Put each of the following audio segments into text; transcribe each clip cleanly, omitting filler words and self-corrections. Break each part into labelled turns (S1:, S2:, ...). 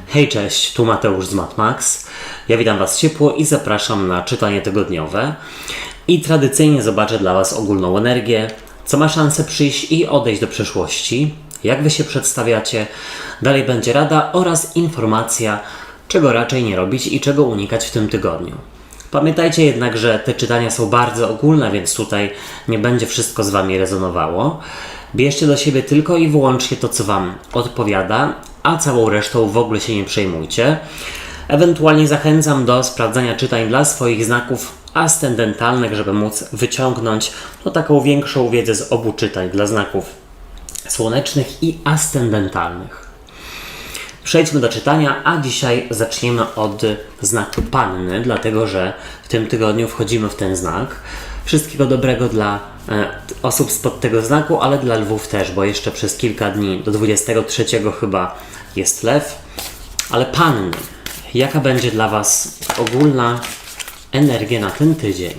S1: Hej, cześć, tu Mateusz z MatMax. Ja witam Was ciepło i zapraszam na czytanie tygodniowe. I tradycyjnie zobaczę dla Was ogólną energię, co ma szansę przyjść i odejść do przeszłości, jak Wy się przedstawiacie. Dalej będzie rada oraz informacja, czego raczej nie robić i czego unikać w tym tygodniu. Pamiętajcie jednak, że te czytania są bardzo ogólne, więc tutaj nie będzie wszystko z Wami rezonowało. Bierzcie do siebie tylko i wyłącznie to, co Wam odpowiada, a całą resztą w ogóle się nie przejmujcie. Ewentualnie zachęcam do sprawdzania czytań dla swoich znaków ascendentalnych, żeby móc wyciągnąć taką większą wiedzę z obu czytań dla znaków słonecznych i ascendentalnych. Przejdźmy do czytania, a dzisiaj zaczniemy od znaku Panny, dlatego że w tym tygodniu wchodzimy w ten znak. Wszystkiego dobrego dla osób spod tego znaku, ale dla lwów też, bo jeszcze przez kilka dni, do 23 chyba jest lew. Ale Panny, jaka będzie dla Was ogólna energia na ten tydzień?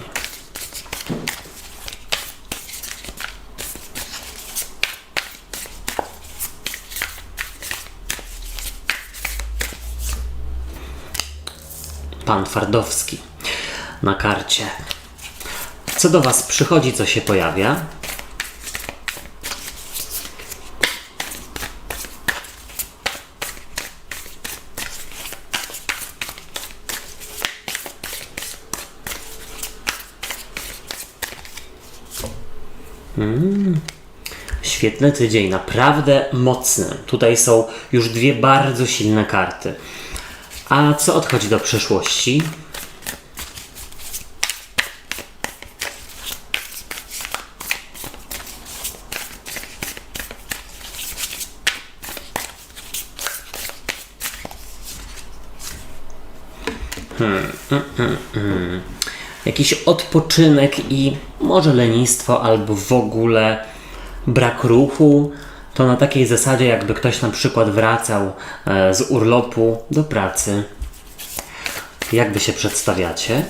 S1: Pan Twardowski na karcie. Co do Was przychodzi, co się pojawia? Świetny tydzień, naprawdę mocny. Tutaj są już dwie bardzo silne karty. A co odchodzi do przeszłości? Jakiś odpoczynek i może lenistwo albo w ogóle brak ruchu. To na takiej zasadzie, jakby ktoś na przykład wracał z urlopu do pracy. Jak Wy się przedstawiacie?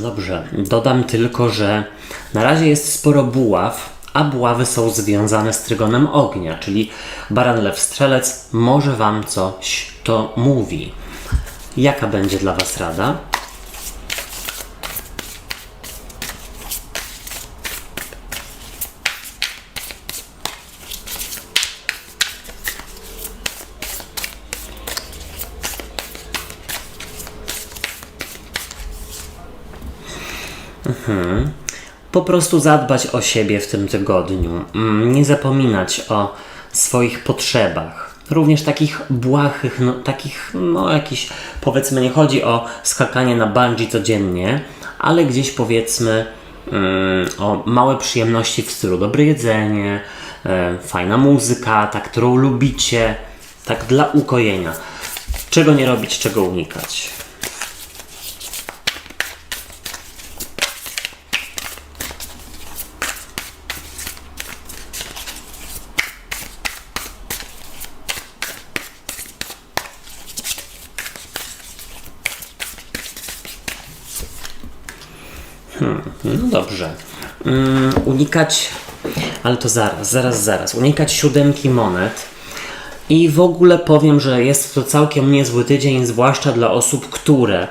S1: Dobrze, dodam tylko, że na razie jest sporo buław, a buławy są związane z trygonem ognia, czyli baran, lew, strzelec może Wam coś to mówi. Jaka będzie dla Was rada? Po prostu zadbać o siebie w tym tygodniu. Nie zapominać o swoich potrzebach. Również takich błahych, jakichś, powiedzmy, nie chodzi o skakanie na bungee codziennie, ale gdzieś powiedzmy o małe przyjemności w stylu dobre jedzenie, fajna muzyka, którą lubicie, tak dla ukojenia. Czego nie robić, czego unikać. No dobrze. Unikać, ale to zaraz. Unikać siódemki monet. I w ogóle powiem, że jest to całkiem niezły tydzień, zwłaszcza dla osób, które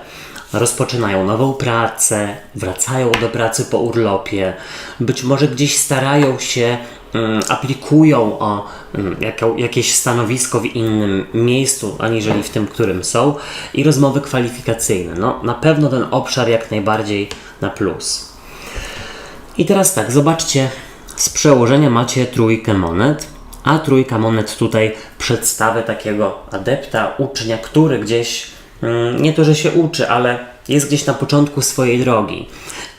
S1: rozpoczynają nową pracę, wracają do pracy po urlopie, być może gdzieś starają się, aplikują o jakieś stanowisko w innym miejscu, aniżeli w tym, którym są, i rozmowy kwalifikacyjne. No, na pewno ten obszar jak najbardziej na plus. I teraz tak, zobaczcie, z przełożenia macie trójkę monet, a trójka monet tutaj przedstawia takiego adepta, ucznia, który gdzieś, nie to, że się uczy, ale jest gdzieś na początku swojej drogi.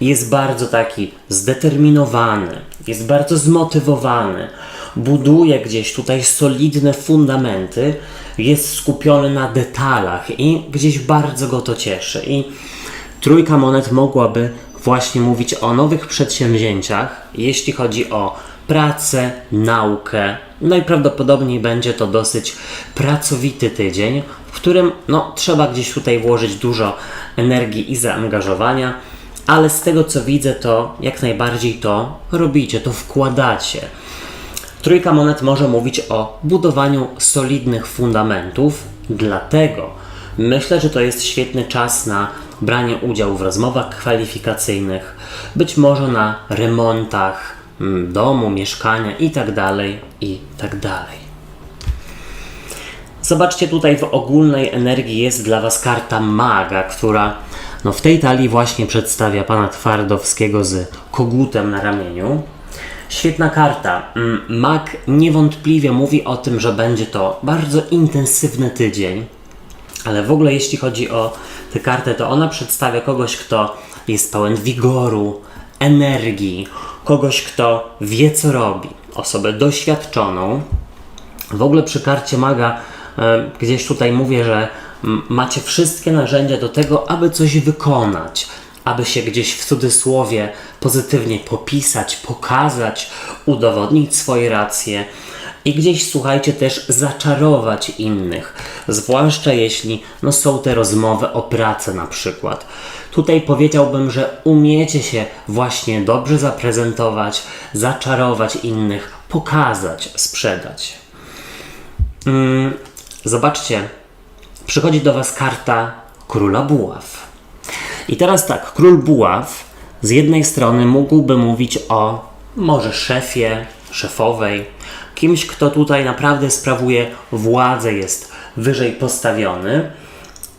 S1: Jest bardzo taki zdeterminowany, jest bardzo zmotywowany, buduje gdzieś tutaj solidne fundamenty, jest skupiony na detalach i gdzieś bardzo go to cieszy. I trójka monet mogłaby właśnie mówić o nowych przedsięwzięciach, jeśli chodzi o pracę, naukę. Najprawdopodobniej będzie to dosyć pracowity tydzień, w którym trzeba gdzieś tutaj włożyć dużo energii i zaangażowania, ale z tego co widzę, to jak najbardziej to robicie, to wkładacie. Trójka monet może mówić o budowaniu solidnych fundamentów, dlatego myślę, że to jest świetny czas na branie udziału w rozmowach kwalifikacyjnych, być może na remontach domu, mieszkania itd. Zobaczcie, tutaj w ogólnej energii jest dla Was karta maga, która w tej talii właśnie przedstawia pana Twardowskiego z kogutem na ramieniu. Świetna karta. Mag niewątpliwie mówi o tym, że będzie to bardzo intensywny tydzień, ale w ogóle jeśli chodzi o tę kartę, to ona przedstawia kogoś, kto jest pełen wigoru, energii, kogoś, kto wie co robi, osobę doświadczoną. W ogóle przy karcie maga gdzieś tutaj mówię, że macie wszystkie narzędzia do tego, aby coś wykonać, aby się gdzieś w cudzysłowie pozytywnie popisać, pokazać, udowodnić swoje racje i gdzieś, słuchajcie, też zaczarować innych, zwłaszcza jeśli są te rozmowy o pracę na przykład. Tutaj powiedziałbym, że umiecie się właśnie dobrze zaprezentować, zaczarować innych, pokazać, sprzedać. Zobaczcie, przychodzi do Was karta Króla Buław. I teraz tak, Król Buław z jednej strony mógłby mówić o może szefie, szefowej, kimś, kto tutaj naprawdę sprawuje władzę, jest wyżej postawiony,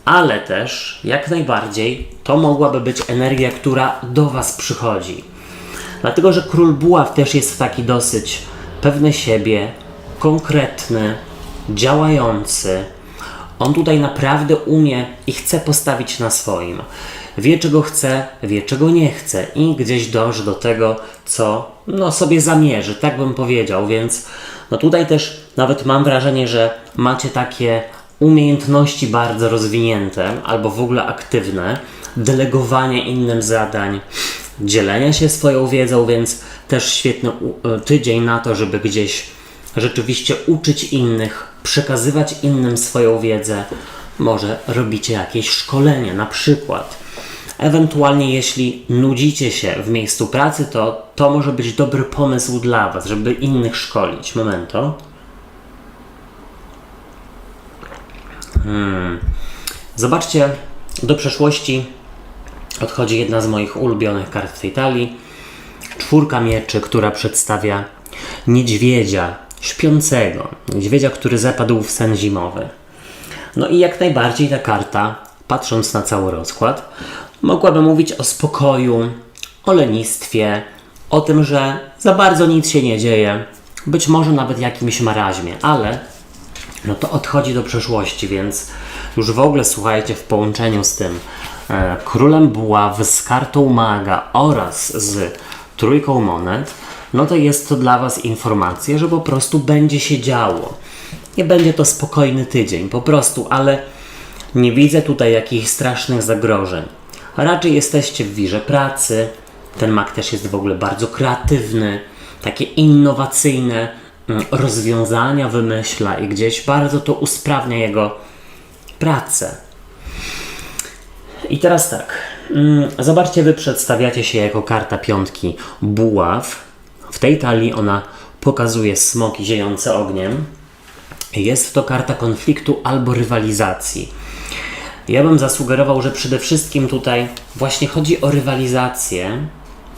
S1: ale też jak najbardziej to mogłaby być energia, która do Was przychodzi. Dlatego, że Król Buław też jest taki dosyć pewny siebie, konkretny, działający. On tutaj naprawdę umie i chce postawić na swoim. Wie czego chce, wie czego nie chce i gdzieś dąży do tego, co sobie zamierzy, tak bym powiedział, więc tutaj też nawet mam wrażenie, że macie takie umiejętności bardzo rozwinięte albo w ogóle aktywne, delegowanie innym zadań, dzielenia się swoją wiedzą, więc też świetny tydzień na to, żeby gdzieś rzeczywiście uczyć innych, przekazywać innym swoją wiedzę. Może robicie jakieś szkolenie na przykład. Ewentualnie jeśli nudzicie się w miejscu pracy, to może być dobry pomysł dla Was, żeby innych szkolić. Momento. Zobaczcie, do przeszłości odchodzi jedna z moich ulubionych kart w tej talii. Czwórka mieczy, która przedstawia niedźwiedzia śpiącego. Niedźwiedzia, który zapadł w sen zimowy. I jak najbardziej ta karta, patrząc na cały rozkład, mogłaby mówić o spokoju, o lenistwie, o tym, że za bardzo nic się nie dzieje, być może nawet jakimś marazmie, ale to odchodzi do przeszłości, więc już w ogóle słuchajcie, w połączeniu z tym Królem Buław, z kartą maga oraz z trójką monet, to jest to dla Was informacja, że po prostu będzie się działo. Nie będzie to spokojny tydzień, po prostu, ale nie widzę tutaj jakichś strasznych zagrożeń. Raczej jesteście w wirze pracy, ten mag też jest w ogóle bardzo kreatywny, takie innowacyjne rozwiązania wymyśla i gdzieś bardzo to usprawnia jego pracę. I teraz tak, zobaczcie, Wy przedstawiacie się jako karta piątki Buław. W tej talii ona pokazuje smoki ziejące ogniem. Jest to karta konfliktu albo rywalizacji. Ja bym zasugerował, że przede wszystkim tutaj właśnie chodzi o rywalizację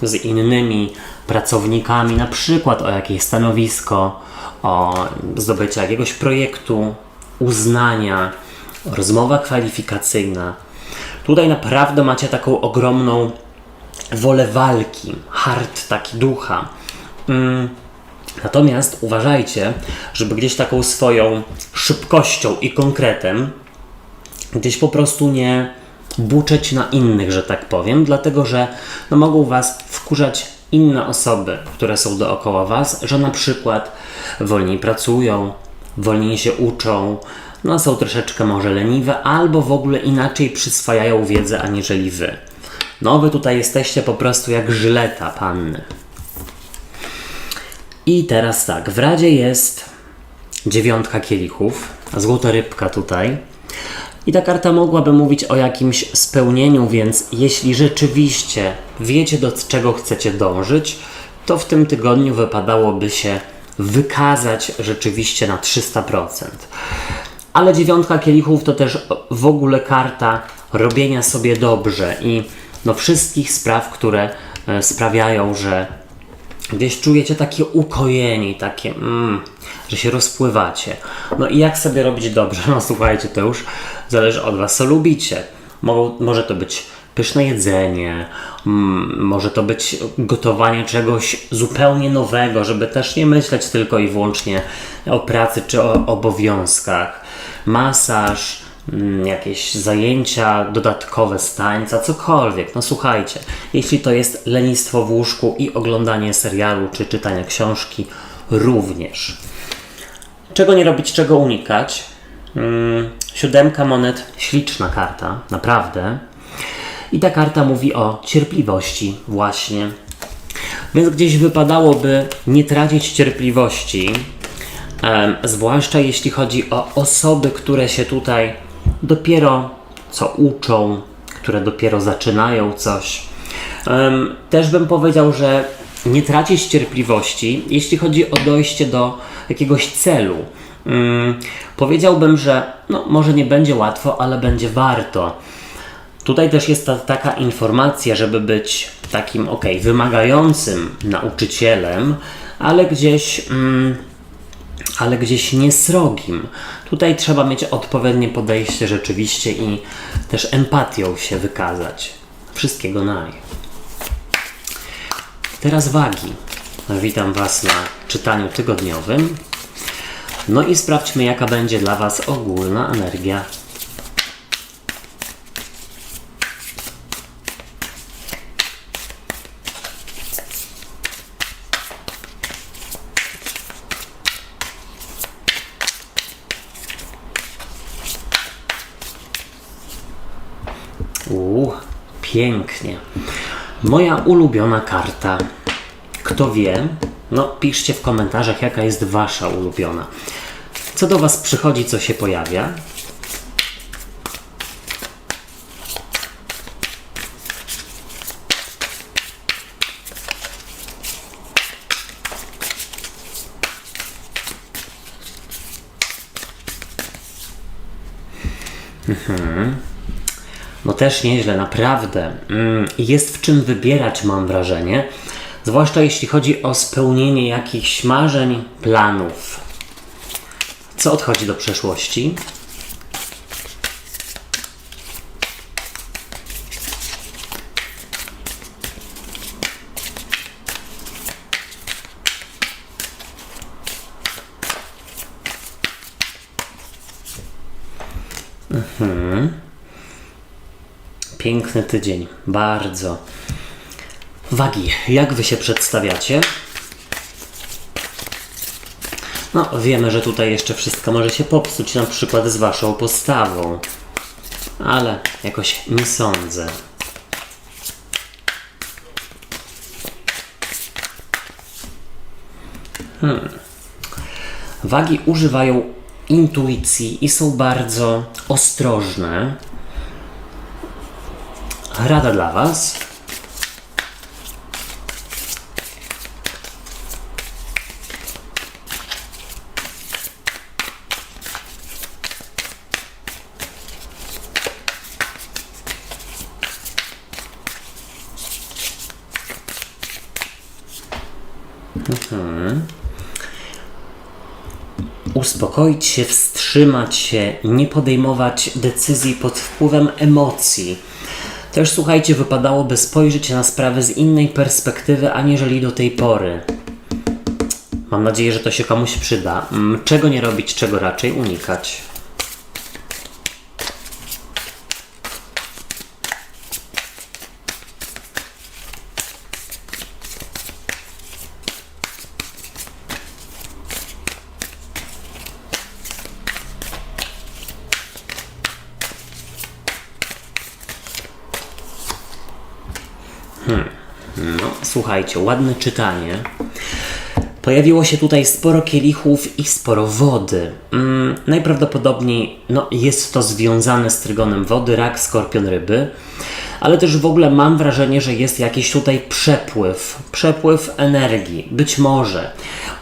S1: z innymi pracownikami, na przykład o jakieś stanowisko, o zdobycie jakiegoś projektu, uznania, rozmowa kwalifikacyjna. Tutaj naprawdę macie taką ogromną wolę walki, hart taki ducha. Natomiast uważajcie, żeby gdzieś taką swoją szybkością i konkretem gdzieś po prostu nie buczeć na innych, że tak powiem, dlatego że mogą Was wkurzać inne osoby, które są dookoła Was, że na przykład wolniej pracują, wolniej się uczą, są troszeczkę może leniwe, albo w ogóle inaczej przyswajają wiedzę aniżeli Wy. No wy tutaj jesteście po prostu jak żyleta panny. I teraz tak, w Radzie jest 9 kielichów, złota rybka tutaj. I ta karta mogłaby mówić o jakimś spełnieniu, więc jeśli rzeczywiście wiecie, do czego chcecie dążyć, to w tym tygodniu wypadałoby się wykazać rzeczywiście na 300%. Ale 9 kielichów to też w ogóle karta robienia sobie dobrze i wszystkich spraw, które sprawiają, że gdzieś czujecie takie ukojenie, takie, że się rozpływacie. No i jak sobie robić dobrze? No słuchajcie, to już zależy od was, co lubicie. Może to być pyszne jedzenie, może to być gotowanie czegoś zupełnie nowego, żeby też nie myśleć tylko i wyłącznie o pracy czy o obowiązkach. Masaż, jakieś zajęcia dodatkowe z tańca, cokolwiek. No słuchajcie, jeśli to jest lenistwo w łóżku i oglądanie serialu czy czytania książki, również. Czego nie robić, czego unikać? 7 monet, śliczna karta, naprawdę. I ta karta mówi o cierpliwości właśnie. Więc gdzieś wypadałoby nie tracić cierpliwości, zwłaszcza jeśli chodzi o osoby, które się tutaj dopiero co uczą, które dopiero zaczynają coś. Też bym powiedział, że nie tracić cierpliwości, jeśli chodzi o dojście do jakiegoś celu. Powiedziałbym, że może nie będzie łatwo, ale będzie warto. Tutaj też jest taka informacja, żeby być takim wymagającym nauczycielem, ale gdzieś nie srogim. Tutaj trzeba mieć odpowiednie podejście rzeczywiście i też empatią się wykazać. Wszystkiego naj. Teraz wagi. Witam was na czytaniu tygodniowym. No i sprawdźmy, jaka będzie dla was ogólna energia. Pięknie. Moja ulubiona karta. Kto wie? Piszcie w komentarzach, jaka jest wasza ulubiona. Co do was przychodzi, co się pojawia? Też nieźle, naprawdę. Jest w czym wybierać, mam wrażenie. Zwłaszcza jeśli chodzi o spełnienie jakichś marzeń, planów. Co odchodzi do przeszłości? Piękny tydzień, bardzo. Wagi, jak wy się przedstawiacie? Wiemy, że tutaj jeszcze wszystko może się popsuć, na przykład z waszą postawą. Ale jakoś nie sądzę. Wagi używają intuicji i są bardzo ostrożne. Rada dla was. Uspokoić się, wstrzymać się, nie podejmować decyzji pod wpływem emocji. Też słuchajcie, wypadałoby spojrzeć na sprawę z innej perspektywy, aniżeli do tej pory. Mam nadzieję, że to się komuś przyda. Czego nie robić, czego raczej unikać. słuchajcie, ładne czytanie. Pojawiło się tutaj sporo kielichów i sporo wody. Najprawdopodobniej jest to związane z trygonem wody, rak, skorpion, ryby. Ale też w ogóle mam wrażenie, że jest jakiś tutaj przepływ energii. Być może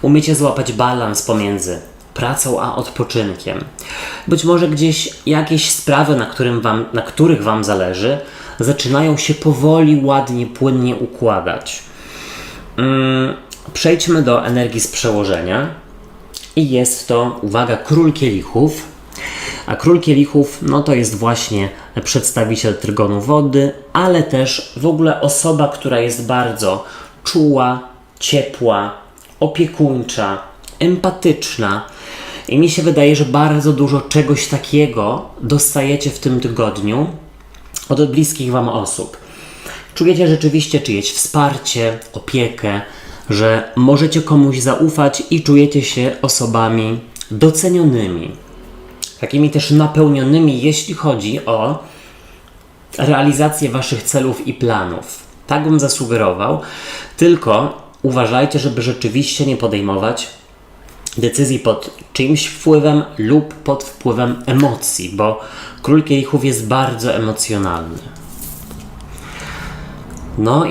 S1: umiecie złapać balans pomiędzy pracą a odpoczynkiem. Być może gdzieś jakieś sprawy, na których Wam zależy, zaczynają się powoli, ładnie, płynnie układać. Przejdźmy do energii z przełożenia. I jest to, uwaga, król kielichów. A król kielichów, to jest właśnie przedstawiciel trygonu wody, ale też w ogóle osoba, która jest bardzo czuła, ciepła, opiekuńcza, empatyczna. I mi się wydaje, że bardzo dużo czegoś takiego dostajecie w tym tygodniu od bliskich Wam osób. Czujecie rzeczywiście czyjeś wsparcie, opiekę, że możecie komuś zaufać i czujecie się osobami docenionymi. Takimi też napełnionymi, jeśli chodzi o realizację Waszych celów i planów. Tak bym zasugerował, tylko uważajcie, żeby rzeczywiście nie podejmować decyzji pod czyimś wpływem lub pod wpływem emocji, bo król kielichów jest bardzo emocjonalny.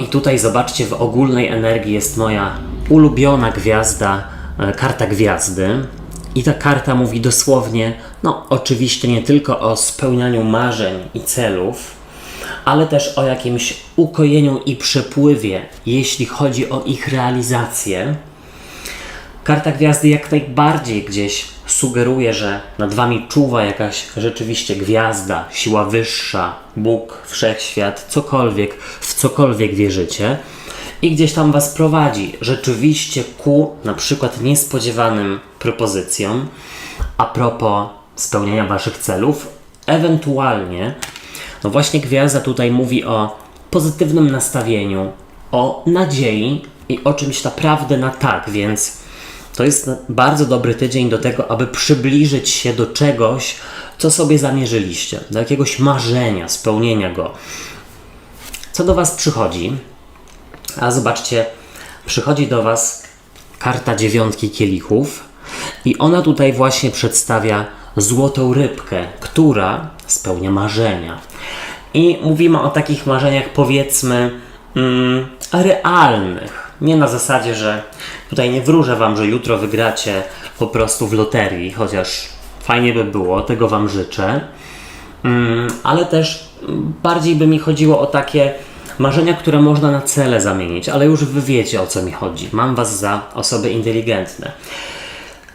S1: I tutaj zobaczcie, w ogólnej energii jest moja ulubiona gwiazda, karta gwiazdy. I ta karta mówi dosłownie, oczywiście nie tylko o spełnianiu marzeń i celów, ale też o jakimś ukojeniu i przepływie, jeśli chodzi o ich realizację. Karta gwiazdy jak najbardziej gdzieś sugeruje, że nad Wami czuwa jakaś rzeczywiście gwiazda, siła wyższa, Bóg, wszechświat, cokolwiek, w cokolwiek wierzycie. I gdzieś tam Was prowadzi rzeczywiście ku na przykład niespodziewanym propozycjom a propos spełnienia Waszych celów. Ewentualnie, właśnie gwiazda tutaj mówi o pozytywnym nastawieniu, o nadziei i o czymś naprawdę na tak, więc to jest bardzo dobry tydzień do tego, aby przybliżyć się do czegoś, co sobie zamierzyliście, do jakiegoś marzenia, spełnienia go. Co do Was przychodzi? A zobaczcie, przychodzi do Was karta 9 kielichów i ona tutaj właśnie przedstawia złotą rybkę, która spełnia marzenia. I mówimy o takich marzeniach, powiedzmy, realnych. Nie na zasadzie, że tutaj nie wróżę Wam, że jutro wygracie po prostu w loterii, chociaż fajnie by było, tego Wam życzę. Ale też bardziej by mi chodziło o takie marzenia, które można na cele zamienić, ale już Wy wiecie, o co mi chodzi. Mam Was za osoby inteligentne.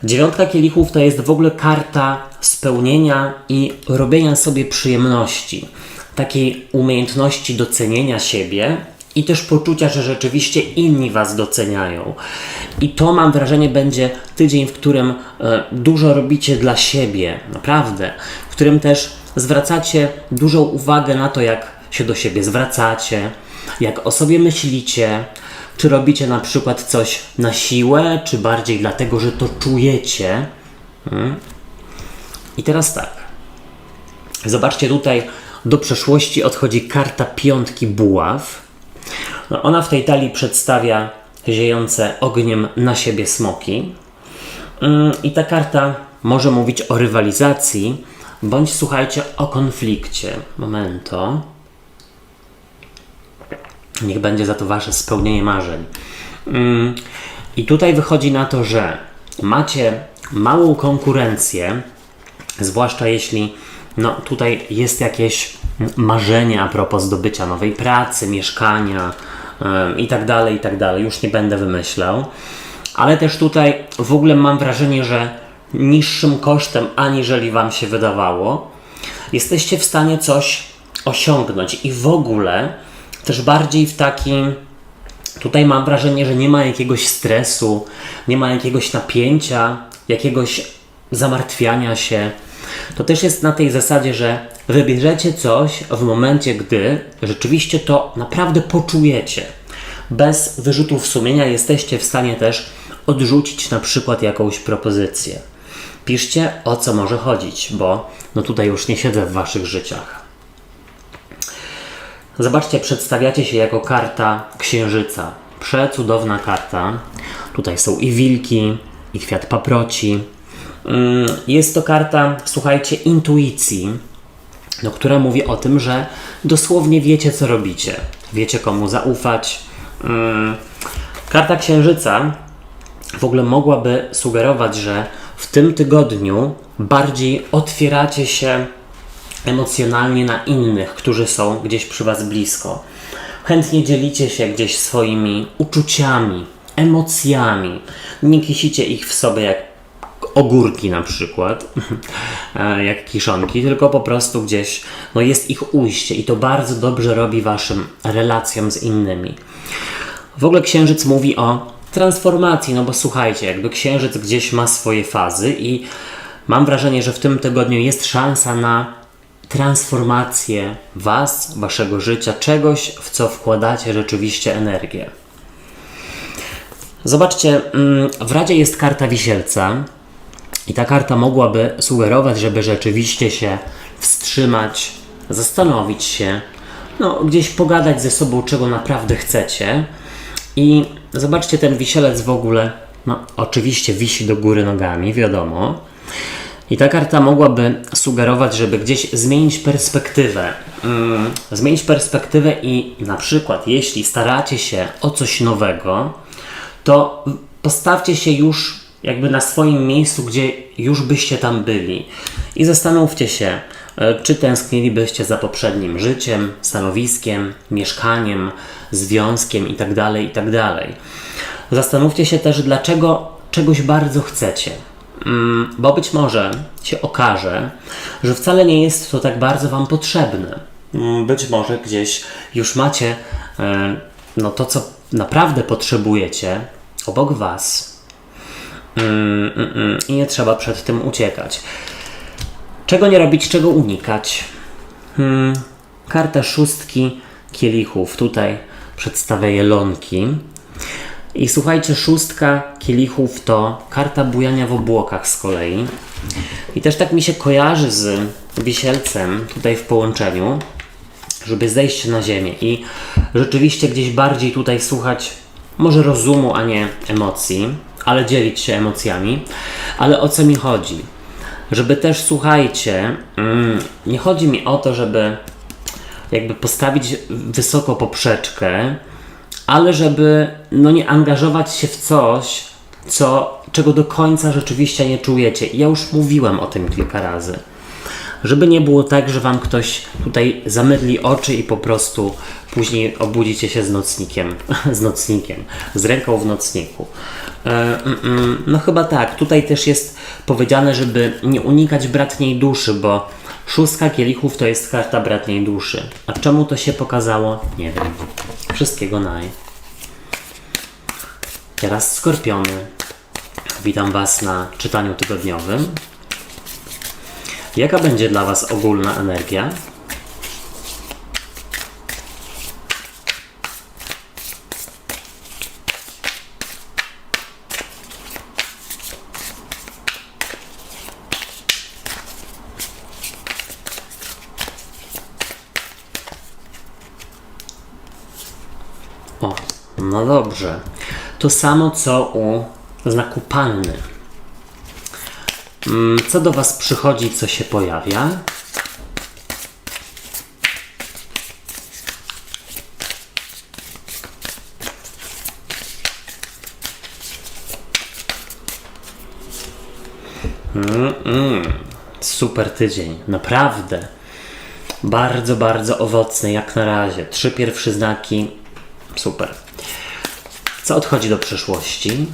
S1: 9 kielichów to jest w ogóle karta spełnienia i robienia sobie przyjemności. Takiej umiejętności docenienia siebie i też poczucia, że rzeczywiście inni Was doceniają. I to, mam wrażenie, będzie tydzień, w którym dużo robicie dla siebie, naprawdę. W którym też zwracacie dużą uwagę na to, jak się do siebie zwracacie, jak o sobie myślicie, czy robicie na przykład coś na siłę, czy bardziej dlatego, że to czujecie. I teraz tak. Zobaczcie, tutaj do przeszłości odchodzi karta 5 buław. Ona w tej talii przedstawia ziejące ogniem na siebie smoki. I ta karta może mówić o rywalizacji, bądź, słuchajcie, o konflikcie. Momento. Niech będzie za to Wasze spełnienie marzeń. I tutaj wychodzi na to, że macie małą konkurencję, zwłaszcza jeśli tutaj jest jakieś marzenie a propos zdobycia nowej pracy, mieszkania i tak dalej, już nie będę wymyślał. Ale też tutaj w ogóle mam wrażenie, że niższym kosztem, aniżeli Wam się wydawało, jesteście w stanie coś osiągnąć i w ogóle też bardziej w takim, tutaj mam wrażenie, że nie ma jakiegoś stresu, nie ma jakiegoś napięcia, jakiegoś zamartwiania się. To też jest na tej zasadzie, że wybierzecie coś w momencie, gdy rzeczywiście to naprawdę poczujecie. Bez wyrzutów sumienia jesteście w stanie też odrzucić na przykład jakąś propozycję. Piszcie, o co może chodzić, bo tutaj już nie siedzę w Waszych życiach. Zobaczcie, przedstawiacie się jako karta księżyca. Przecudowna karta. Tutaj są i wilki, i kwiat paproci. Jest to karta, słuchajcie, intuicji, no, która mówi o tym, że dosłownie wiecie, co robicie. Wiecie, komu zaufać. Karta księżyca w ogóle mogłaby sugerować, że w tym tygodniu bardziej otwieracie się emocjonalnie na innych, którzy są gdzieś przy Was blisko. Chętnie dzielicie się gdzieś swoimi uczuciami, emocjami. Nie kisicie ich w sobie jak ogórki na przykład, jak kiszonki, tylko po prostu gdzieś no jest ich ujście i to bardzo dobrze robi Waszym relacjom z innymi. W ogóle księżyc mówi o transformacji, no bo słuchajcie, jakby księżyc gdzieś ma swoje fazy i mam wrażenie, że w tym tygodniu jest szansa na transformację Was, Waszego życia, czegoś, w co wkładacie rzeczywiście energię. Zobaczcie, w Radzie jest karta Wisielca i ta karta mogłaby sugerować, żeby rzeczywiście się wstrzymać, zastanowić się, no gdzieś pogadać ze sobą, czego naprawdę chcecie. I zobaczcie, ten Wisielec w ogóle, no oczywiście wisi do góry nogami, wiadomo. I ta karta mogłaby sugerować, żeby gdzieś zmienić perspektywę. Zmienić perspektywę i na przykład, jeśli staracie się o coś nowego, to postawcie się już jakby na swoim miejscu, gdzie już byście tam byli. I zastanówcie się, czy tęsknilibyście za poprzednim życiem, stanowiskiem, mieszkaniem, związkiem itd., itd. Zastanówcie się też, dlaczego czegoś bardzo chcecie. Bo być może się okaże, że wcale nie jest to tak bardzo Wam potrzebne. Być może gdzieś już macie no to, co naprawdę potrzebujecie obok Was i nie trzeba przed tym uciekać. Czego nie robić, czego unikać? Karta szóstki kielichów. Tutaj przedstawia jelonki. I słuchajcie, szóstka kielichów to karta bujania w obłokach z kolei. I też tak mi się kojarzy z Wisielcem tutaj w połączeniu, żeby zejść na ziemię i rzeczywiście gdzieś bardziej tutaj słuchać może rozumu, a nie emocji, ale dzielić się emocjami. Ale o co mi chodzi? Żeby też, słuchajcie, nie chodzi mi o to, żeby jakby postawić wysoko poprzeczkę, ale żeby no nie angażować się w coś, czego do końca rzeczywiście nie czujecie. I ja już mówiłem o tym kilka razy. Żeby nie było tak, że Wam ktoś tutaj zamydli oczy i po prostu później obudzicie się z nocnikiem, z ręką w nocniku. No chyba tak. Tutaj też jest powiedziane, żeby nie unikać bratniej duszy, bo szóstka kielichów to jest karta bratniej duszy. A czemu to się pokazało? Nie wiem. Wszystkiego naj. Teraz Skorpiony. Witam Was na czytaniu tygodniowym. Jaka będzie dla Was ogólna energia? O, no dobrze. To samo co u znaku Panny. Co do Was przychodzi, co się pojawia? Super tydzień, naprawdę. Bardzo, bardzo owocny jak na razie. 3 pierwsze znaki, super. Co odchodzi do przyszłości?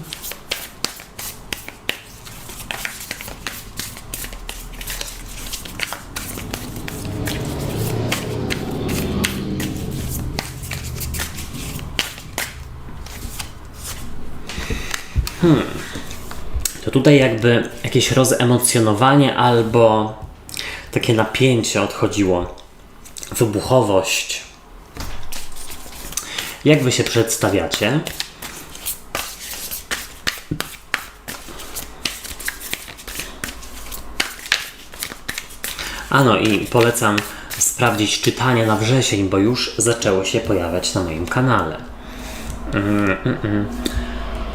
S1: To tutaj jakby jakieś rozemocjonowanie albo takie napięcie odchodziło. Wybuchowość. Jak Wy się przedstawiacie? A no i polecam sprawdzić czytania na wrzesień, bo już zaczęło się pojawiać na moim kanale.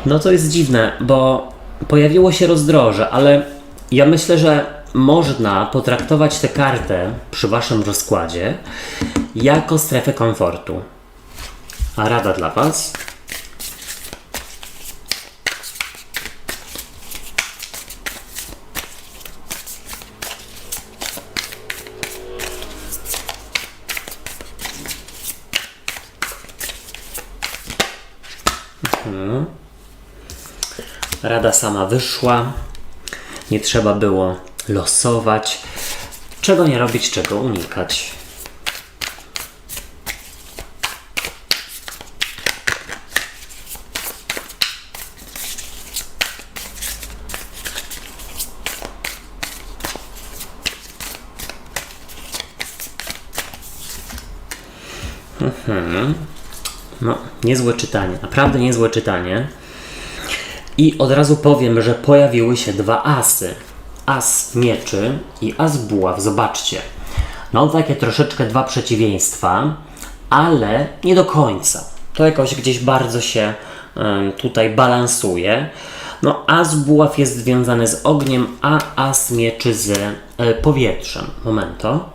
S1: No to jest dziwne, bo pojawiło się rozdroże, ale ja myślę, że można potraktować tę kartę przy waszym rozkładzie jako strefę komfortu. A rada dla was? Rada sama wyszła. Nie trzeba było losować. Czego nie robić, czego unikać. No, niezłe czytanie. Naprawdę niezłe czytanie. I od razu powiem, że pojawiły się dwa asy. As mieczy i as buław. Zobaczcie. No takie troszeczkę dwa przeciwieństwa, ale nie do końca. To jakoś gdzieś bardzo się tutaj balansuje. No as buław jest związany z ogniem, a as mieczy z powietrzem. Momento.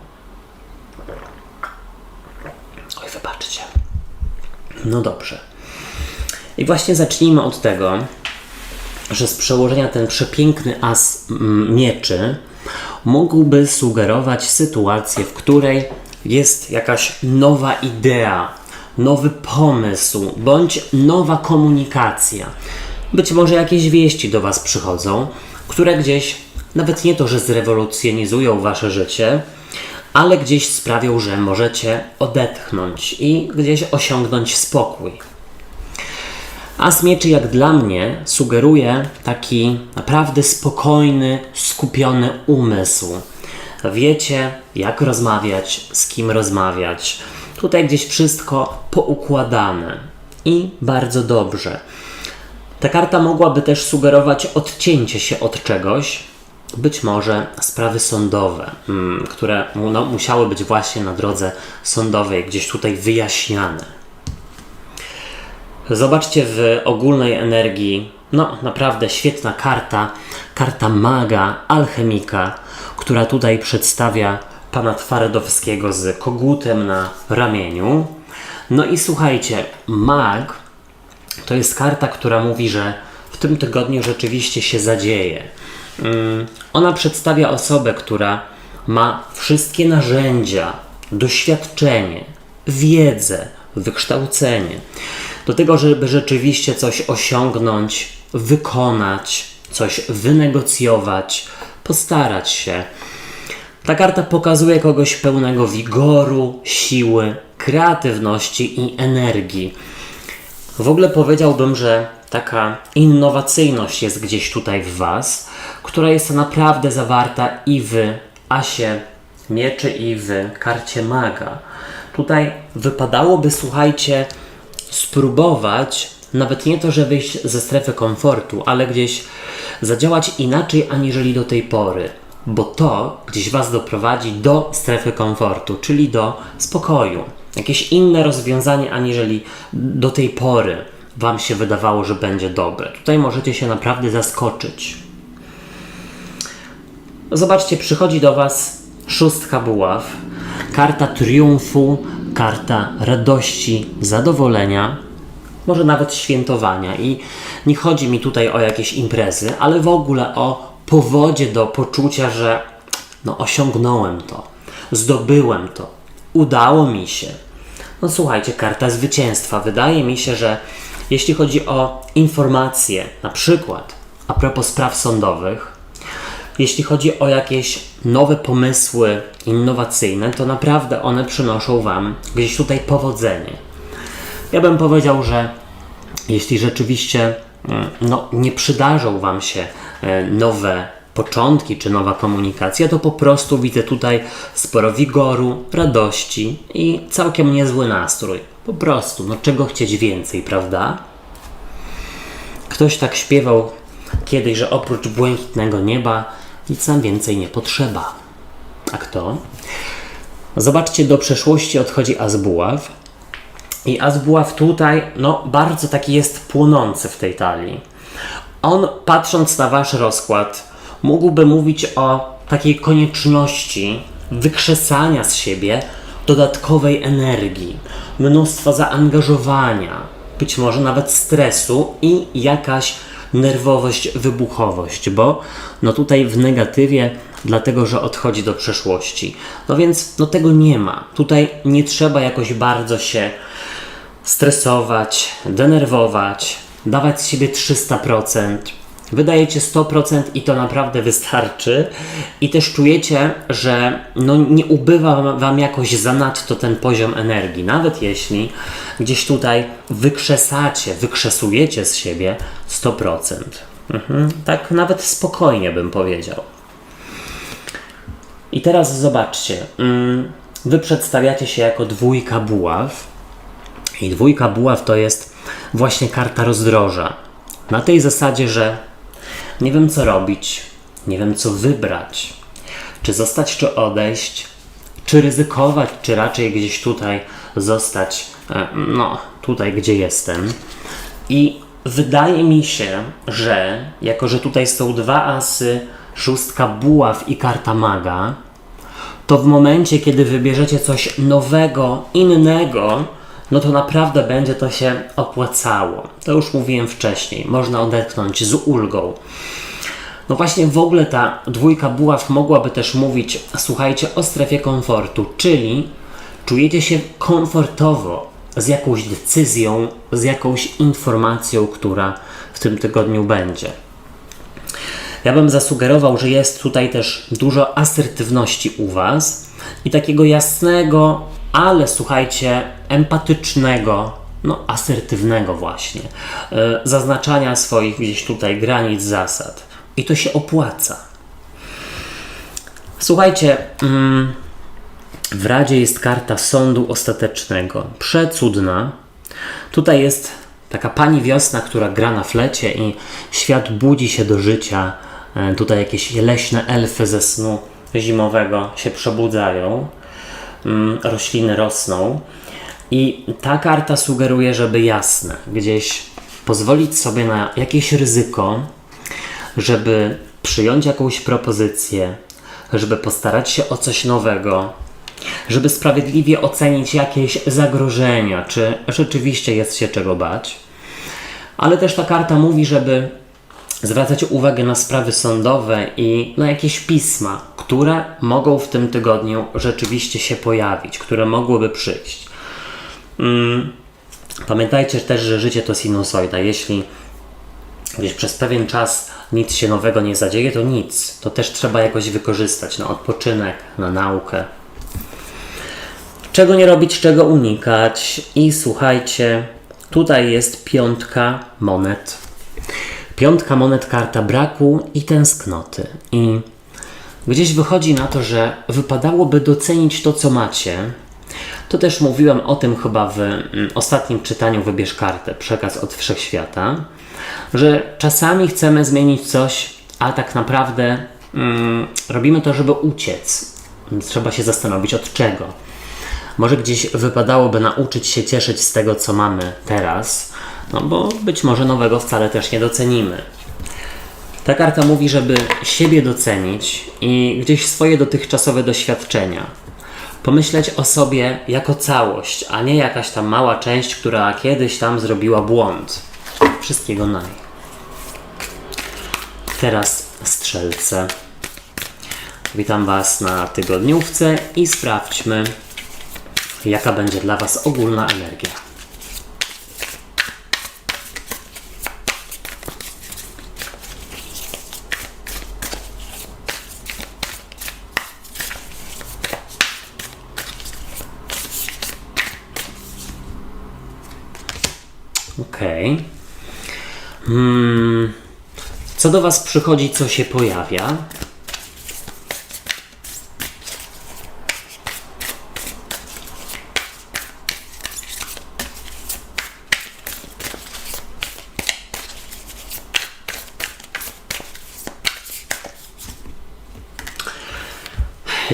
S1: Oj, wybaczcie. No dobrze. I właśnie zacznijmy od tego, że z przełożenia ten przepiękny as mieczy mógłby sugerować sytuację, w której jest jakaś nowa idea, nowy pomysł, bądź nowa komunikacja. Być może jakieś wieści do was przychodzą, które gdzieś, nawet nie to, że zrewolucjonizują wasze życie, ale gdzieś sprawią, że możecie odetchnąć i gdzieś osiągnąć spokój. As mieczy, jak dla mnie, sugeruje taki naprawdę spokojny, skupiony umysł. Wiecie, jak rozmawiać, z kim rozmawiać. Tutaj gdzieś wszystko poukładane i bardzo dobrze. Ta karta mogłaby też sugerować odcięcie się od czegoś, być może sprawy sądowe, które musiały być właśnie na drodze sądowej gdzieś tutaj wyjaśniane. Zobaczcie w ogólnej energii, no naprawdę świetna karta, karta maga, alchemika, która tutaj przedstawia pana Twardowskiego z kogutem na ramieniu. No i słuchajcie, mag to jest karta, która mówi, że w tym tygodniu rzeczywiście się zadzieje. Ona przedstawia osobę, która ma wszystkie narzędzia, doświadczenie, wiedzę, wykształcenie do tego, żeby rzeczywiście coś osiągnąć, wykonać, coś wynegocjować, postarać się. Ta karta pokazuje kogoś pełnego wigoru, siły, kreatywności i energii. W ogóle powiedziałbym, że taka innowacyjność jest gdzieś tutaj w was, która jest naprawdę zawarta i w asie mieczy, i w karcie maga. Tutaj wypadałoby, słuchajcie, spróbować, nawet nie to, że wyjść ze strefy komfortu, ale gdzieś zadziałać inaczej, aniżeli do tej pory, bo to gdzieś was doprowadzi do strefy komfortu, czyli do spokoju. Jakieś inne rozwiązanie, aniżeli do tej pory wam się wydawało, że będzie dobre. Tutaj możecie się naprawdę zaskoczyć. Zobaczcie, przychodzi do was szóstka buław, karta triumfu, karta radości, zadowolenia, może nawet świętowania. I nie chodzi mi tutaj o jakieś imprezy, ale w ogóle o powodzie do poczucia, że no osiągnąłem to, zdobyłem to, udało mi się. No słuchajcie, karta zwycięstwa. Wydaje mi się, że jeśli chodzi o informacje, na przykład a propos spraw sądowych, jeśli chodzi o jakieś nowe pomysły innowacyjne, to naprawdę one przynoszą wam gdzieś tutaj powodzenie. Ja bym powiedział, że jeśli rzeczywiście nie przydarzą wam się nowe początki czy nowa komunikacja, to po prostu widzę tutaj sporo wigoru, radości i całkiem niezły nastrój. Po prostu, no czego chcieć więcej, prawda? Ktoś tak śpiewał kiedyś, że oprócz błękitnego nieba nic nam więcej nie potrzeba. A kto? Zobaczcie, do przeszłości odchodzi as buław. I as buław tutaj, no bardzo taki jest płonący w tej talii. On, patrząc na wasz rozkład, mógłby mówić o takiej konieczności wykrzesania z siebie dodatkowej energii, mnóstwo zaangażowania, być może nawet stresu i jakaś nerwowość, wybuchowość, bo no tutaj w negatywie, dlatego że odchodzi do przeszłości. No więc no tego nie ma. Tutaj nie trzeba jakoś bardzo się stresować, denerwować, dawać z siebie 300%. Wydajecie 100% i to naprawdę wystarczy. I też czujecie, że no nie ubywa wam jakoś zanadto ten poziom energii. Nawet jeśli gdzieś tutaj wykrzesujecie z siebie 100%. Tak nawet spokojnie bym powiedział. I teraz zobaczcie. Wy przedstawiacie się jako dwójka buław. I dwójka buław to jest właśnie karta rozdroża. Na tej zasadzie, że nie wiem co robić, nie wiem co wybrać, czy zostać, czy odejść, czy ryzykować, czy raczej gdzieś tutaj zostać, no tutaj gdzie jestem. I wydaje mi się, że jako że tutaj są dwa asy, szóstka buław i karta maga, to w momencie, kiedy wybierzecie coś nowego, innego, no to naprawdę będzie to się opłacało. To już mówiłem wcześniej. Można odetchnąć z ulgą. No właśnie w ogóle ta dwójka buław mogłaby też mówić, słuchajcie, o strefie komfortu, czyli czujecie się komfortowo z jakąś decyzją, z jakąś informacją, która w tym tygodniu będzie. Ja bym zasugerował, że jest tutaj też dużo asertywności u Was i takiego jasnego, ale słuchajcie, empatycznego, no asertywnego właśnie, zaznaczania swoich gdzieś tutaj granic, zasad. I to się opłaca. Słuchajcie, w Radzie jest karta sądu ostatecznego. Przecudna. Tutaj jest taka pani wiosna, która gra na flecie i świat budzi się do życia. Tutaj jakieś leśne elfy ze snu zimowego się przebudzają. Rośliny rosną. I ta karta sugeruje, żeby jasne, gdzieś pozwolić sobie na jakieś ryzyko, żeby przyjąć jakąś propozycję, żeby postarać się o coś nowego, żeby sprawiedliwie ocenić jakieś zagrożenia, czy rzeczywiście jest się czego bać. Ale też ta karta mówi, żeby zwracać uwagę na sprawy sądowe i na jakieś pisma, które mogą w tym tygodniu rzeczywiście się pojawić, które mogłyby przyjść. Pamiętajcie też, że życie to sinusoida. Jeśli gdzieś przez pewien czas nic się nowego nie zadzieje, to nic. To też trzeba jakoś wykorzystać na odpoczynek, na naukę. Czego nie robić, czego unikać. I słuchajcie, tutaj jest piątka monet. Piątka monet, karta braku i tęsknoty. I gdzieś wychodzi na to, że wypadałoby docenić to, co macie. To też mówiłem o tym chyba w ostatnim czytaniu Wybierz kartę, przekaz od Wszechświata, że czasami chcemy zmienić coś, a tak naprawdę robimy to, żeby uciec. Trzeba się zastanowić od czego. Może gdzieś wypadałoby nauczyć się cieszyć z tego, co mamy teraz, no bo być może nowego wcale też nie docenimy. Ta karta mówi, żeby siebie docenić i gdzieś swoje dotychczasowe doświadczenia. Pomyśleć o sobie jako całość, a nie jakaś tam mała część, która kiedyś tam zrobiła błąd. Wszystkiego naj. Teraz strzelce. Witam Was na tygodniówce i sprawdźmy, jaka będzie dla Was ogólna energia. Okej. Co do Was przychodzi, co się pojawia?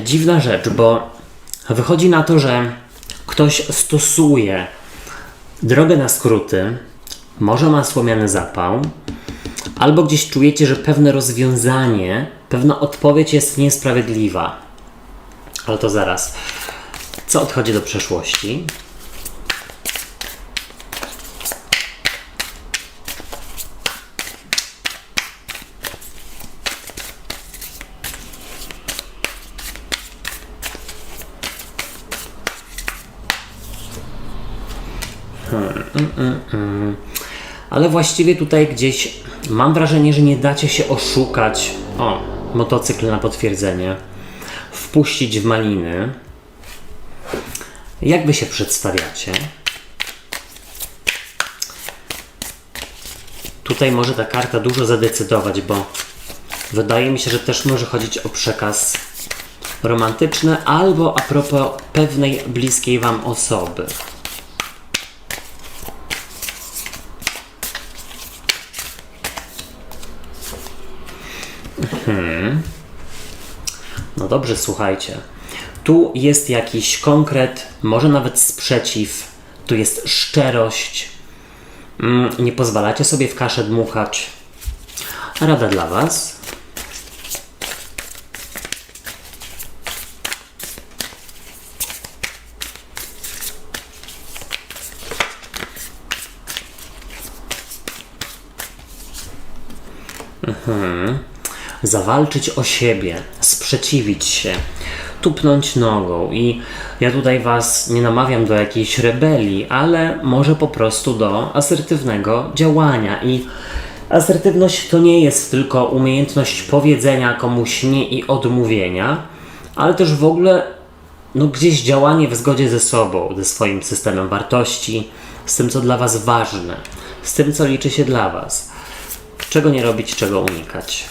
S1: Dziwna rzecz, bo wychodzi na to, że ktoś stosuje drogę na skróty, może ma słomiany zapał, albo gdzieś czujecie, że pewne rozwiązanie, pewna odpowiedź jest niesprawiedliwa. Ale to zaraz. Co odchodzi do przeszłości? Ale właściwie tutaj gdzieś mam wrażenie, że nie dacie się oszukać. O, motocykl na potwierdzenie. Wpuścić w maliny. Jak wy się przedstawiacie? Tutaj może ta karta dużo zadecydować, bo wydaje mi się, że też może chodzić o przekaz romantyczny albo a propos pewnej bliskiej wam osoby. No dobrze, słuchajcie. Tu jest jakiś konkret, może nawet sprzeciw, tu jest szczerość. Nie pozwalacie sobie w kaszę dmuchać. Rada dla was. Zawalczyć o siebie, sprzeciwić się, tupnąć nogą i ja tutaj was nie namawiam do jakiejś rebelii, ale może po prostu do asertywnego działania i asertywność to nie jest tylko umiejętność powiedzenia komuś nie i odmówienia, ale też w ogóle gdzieś działanie w zgodzie ze sobą, ze swoim systemem wartości, z tym co dla was ważne, z tym co liczy się dla was. Czego nie robić, czego unikać.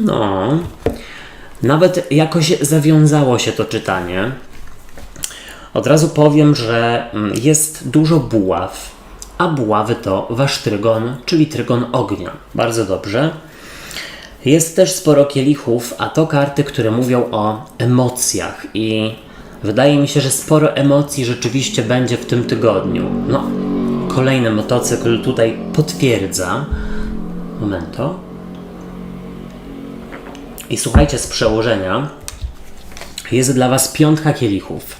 S1: No, nawet jakoś zawiązało się to czytanie. Od razu powiem, że jest dużo buław, a buławy to wasz trygon, czyli trygon ognia. Bardzo dobrze. Jest też sporo kielichów, a to karty, które mówią o emocjach i wydaje mi się, że sporo emocji rzeczywiście będzie w tym tygodniu. No, kolejny motocykl tutaj potwierdza. Momento. I słuchajcie, z przełożenia jest dla was piątka kielichów.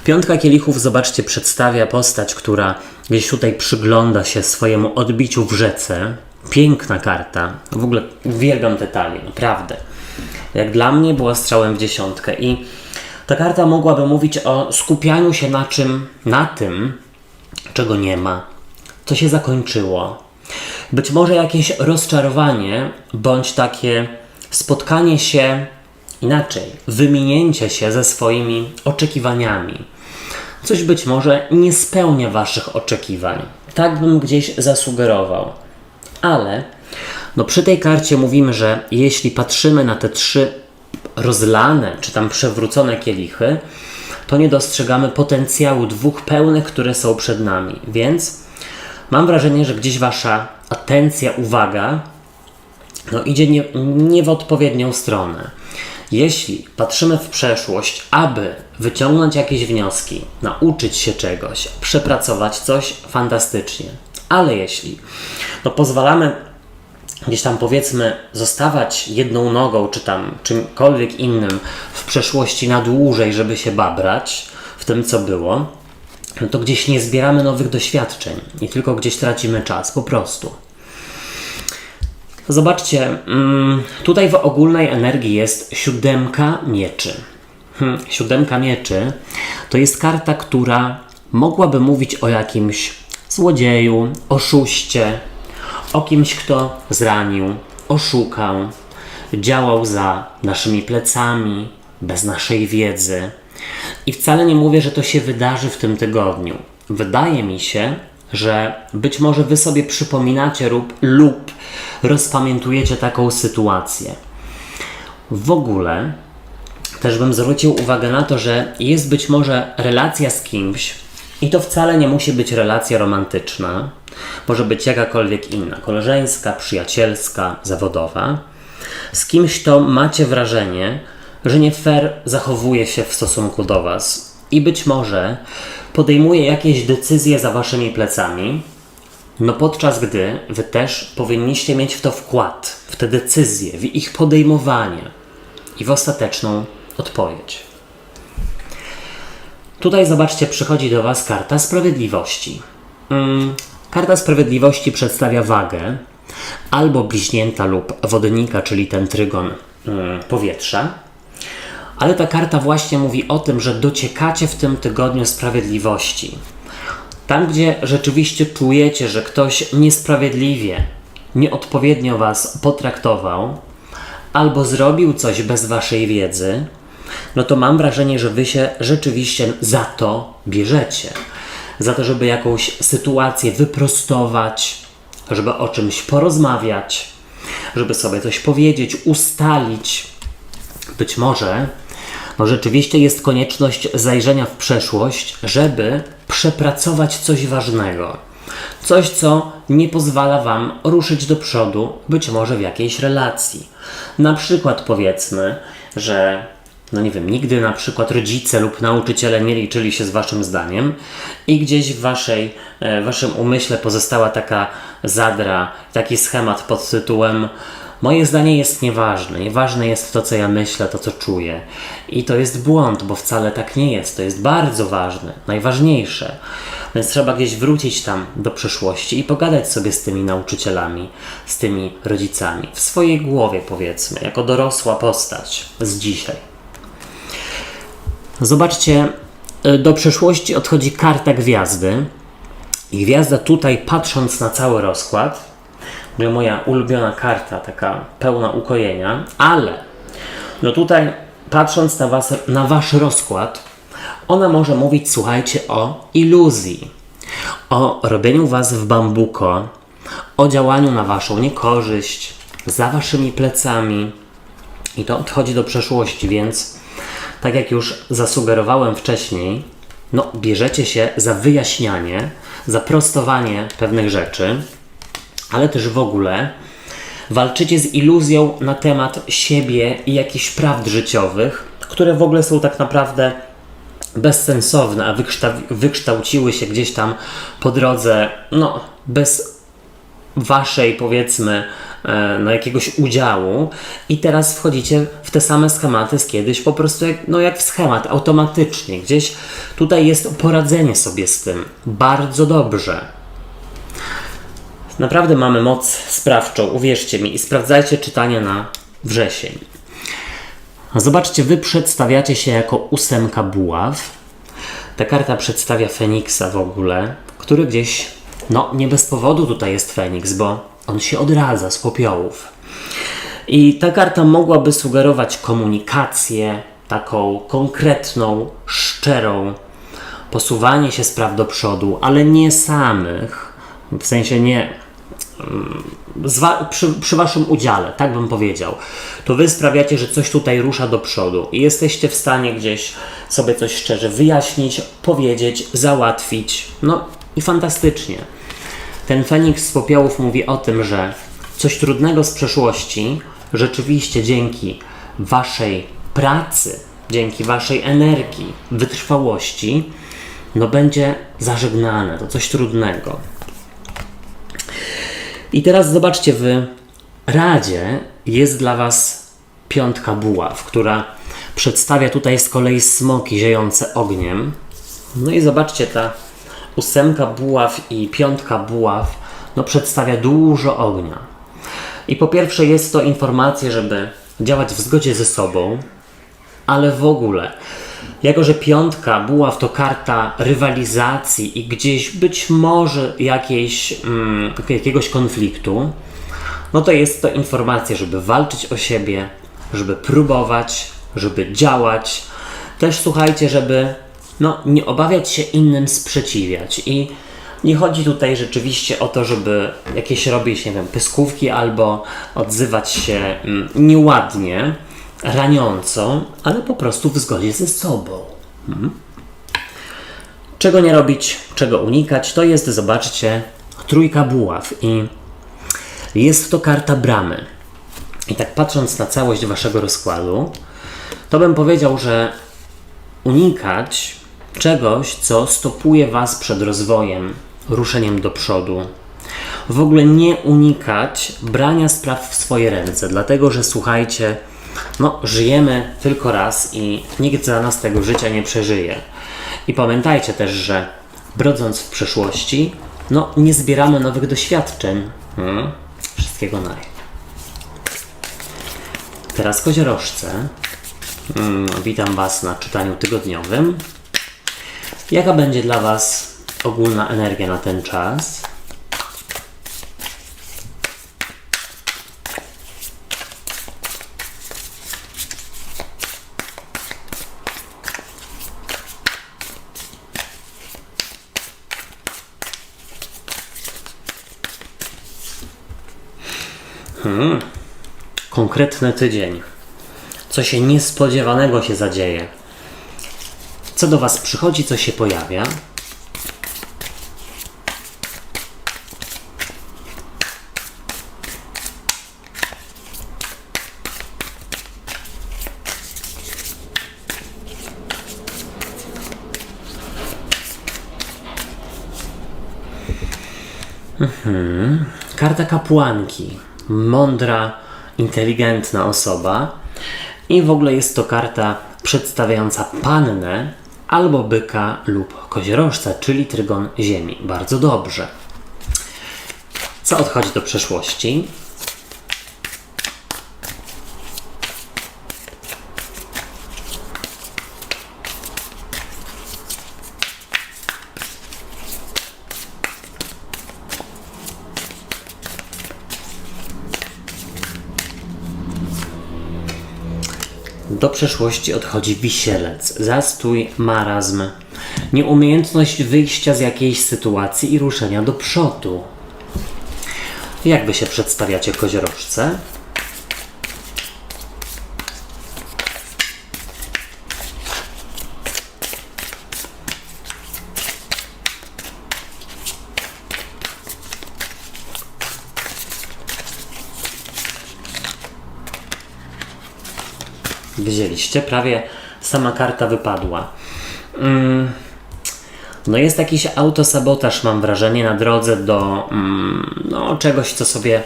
S1: Piątka kielichów, zobaczcie, przedstawia postać, która gdzieś tutaj przygląda się swojemu odbiciu w rzece. Piękna karta. W ogóle uwielbiam te talie, naprawdę. Jak dla mnie była strzałem w dziesiątkę i ta karta mogłaby mówić o skupianiu się na tym, czego nie ma, co się zakończyło. Być może jakieś rozczarowanie, bądź takie spotkanie się inaczej, wyminięcie się ze swoimi oczekiwaniami. Coś być może nie spełnia waszych oczekiwań. Tak bym gdzieś zasugerował. Ale przy tej karcie mówimy, że jeśli patrzymy na te 3 rozlane, czy tam przewrócone kielichy, to nie dostrzegamy potencjału 2 pełnych, które są przed nami. Więc mam wrażenie, że gdzieś wasza atencja, uwaga idzie nie w odpowiednią stronę. Jeśli patrzymy w przeszłość, aby wyciągnąć jakieś wnioski, nauczyć się czegoś, przepracować coś, fantastycznie. Ale jeśli pozwalamy gdzieś tam, powiedzmy, zostawać jedną nogą, czy tam czymkolwiek innym w przeszłości na dłużej, żeby się babrać w tym, co było, to gdzieś nie zbieramy nowych doświadczeń i tylko gdzieś tracimy czas, po prostu. Zobaczcie, tutaj w ogólnej energii jest 7 mieczy. 7 mieczy to jest karta, która mogłaby mówić o jakimś złodzieju, oszuście, o kimś, kto zranił, oszukał, działał za naszymi plecami, bez naszej wiedzy. I wcale nie mówię, że to się wydarzy w tym tygodniu. Wydaje mi się, że być może wy sobie przypominacie lub rozpamiętujecie taką sytuację. W ogóle też bym zwrócił uwagę na to, że jest być może relacja z kimś i to wcale nie musi być relacja romantyczna. Może być jakakolwiek inna, koleżeńska, przyjacielska, zawodowa. Z kimś, to macie wrażenie, że nie fair zachowuje się w stosunku do was i być może podejmuje jakieś decyzje za waszymi plecami, no podczas gdy wy też powinniście mieć w to wkład, w te decyzje, w ich podejmowanie i w ostateczną odpowiedź. Tutaj zobaczcie, przychodzi do was karta sprawiedliwości. Karta sprawiedliwości przedstawia wagę albo bliźnięta lub wodnika, czyli ten trygon powietrza. Ale ta karta właśnie mówi o tym, że dociekacie w tym tygodniu sprawiedliwości. Tam, gdzie rzeczywiście czujecie, że ktoś niesprawiedliwie, nieodpowiednio was potraktował albo zrobił coś bez waszej wiedzy, no to mam wrażenie, że wy się rzeczywiście za to bierzecie. Za to, żeby jakąś sytuację wyprostować, żeby o czymś porozmawiać, żeby sobie coś powiedzieć, ustalić. Być może rzeczywiście jest konieczność zajrzenia w przeszłość, żeby przepracować coś ważnego. Coś, co nie pozwala wam ruszyć do przodu, być może w jakiejś relacji. Na przykład powiedzmy, że nigdy na przykład rodzice lub nauczyciele nie liczyli się z waszym zdaniem i gdzieś w waszym umyśle pozostała taka zadra, taki schemat pod tytułem: moje zdanie jest nieważne. Nieważne jest to, co ja myślę, to, co czuję. I to jest błąd, bo wcale tak nie jest. To jest bardzo ważne, najważniejsze. Więc trzeba gdzieś wrócić tam do przeszłości i pogadać sobie z tymi nauczycielami, z tymi rodzicami. W swojej głowie, powiedzmy, jako dorosła postać z dzisiaj. Zobaczcie, do przeszłości odchodzi karta gwiazdy. I gwiazda tutaj, patrząc na cały rozkład, moja ulubiona karta, taka pełna ukojenia, ale tutaj patrząc na wasz rozkład, ona może mówić, słuchajcie, o iluzji, o robieniu was w bambuko, o działaniu na waszą niekorzyść, za waszymi plecami i to odchodzi do przeszłości, więc tak jak już zasugerowałem wcześniej, bierzecie się za wyjaśnianie, za prostowanie pewnych rzeczy, ale też w ogóle walczycie z iluzją na temat siebie i jakichś prawd życiowych, które w ogóle są tak naprawdę bezsensowne, a wykształciły się gdzieś tam po drodze, bez waszej, powiedzmy, jakiegoś udziału i teraz wchodzicie w te same schematy z kiedyś, po prostu jak w schemat, automatycznie. Gdzieś tutaj jest poradzenie sobie z tym. Bardzo dobrze. Naprawdę mamy moc sprawczą, uwierzcie mi, i sprawdzajcie czytanie na wrzesień. Zobaczcie, wy przedstawiacie się jako 8 buław. Ta karta przedstawia Feniksa w ogóle, który gdzieś, nie bez powodu tutaj jest Feniks, bo on się odradza z popiołów. I ta karta mogłaby sugerować komunikację, taką konkretną, szczerą, posuwanie się spraw do przodu, ale nie samych, w sensie nie przy waszym udziale, tak bym powiedział. To wy sprawiacie, że coś tutaj rusza do przodu i jesteście w stanie gdzieś sobie coś szczerze wyjaśnić, powiedzieć, załatwić. I fantastycznie. Ten Feniks z popiołów mówi o tym, że coś trudnego z przeszłości rzeczywiście dzięki waszej pracy, dzięki waszej energii, wytrwałości, będzie zażegnane. To coś trudnego. I teraz zobaczcie, w Radzie jest dla was 5 buław, która przedstawia tutaj z kolei smoki ziejące ogniem. I zobaczcie, ta 8 buław i 5 buław przedstawia dużo ognia. I po pierwsze jest to informacja, żeby działać w zgodzie ze sobą, ale w ogóle, jako że 5 buław to karta rywalizacji i gdzieś być może jakiegoś konfliktu, to jest to informacja, żeby walczyć o siebie, żeby próbować, żeby działać. Też słuchajcie, żeby nie obawiać się innym sprzeciwiać. I nie chodzi tutaj rzeczywiście o to, żeby jakieś robić, pyskówki albo odzywać się nieładnie, raniąco, ale po prostu w zgodzie ze sobą. Czego nie robić, czego unikać, to jest, zobaczcie, trójka buław i jest to karta bramy. I tak patrząc na całość waszego rozkładu, to bym powiedział, że unikać czegoś, co stopuje was przed rozwojem, ruszeniem do przodu. W ogóle nie unikać brania spraw w swoje ręce, dlatego że słuchajcie, żyjemy tylko raz i nikt za nas tego życia nie przeżyje. I pamiętajcie też, że brodząc w przeszłości, nie zbieramy nowych doświadczeń. Wszystkiego naj. Teraz koziorożce. Witam was na czytaniu tygodniowym. Jaka będzie dla was ogólna energia na ten czas? Konkretny tydzień. Co się niespodziewanego się zadzieje. Co do was przychodzi, co się pojawia. Karta kapłanki. Mądra, inteligentna osoba. I w ogóle jest to karta przedstawiająca pannę albo byka lub koziorożca, czyli trygon ziemi. Bardzo dobrze. Co odchodzi do przeszłości? Do przeszłości odchodzi wisielec, zastój, marazm, nieumiejętność wyjścia z jakiejś sytuacji i ruszenia do przodu. Jak wy się przedstawiacie, koziorożce? Wzięliście, prawie sama karta wypadła. Jest jakiś autosabotaż, mam wrażenie, na drodze do czegoś, co sobie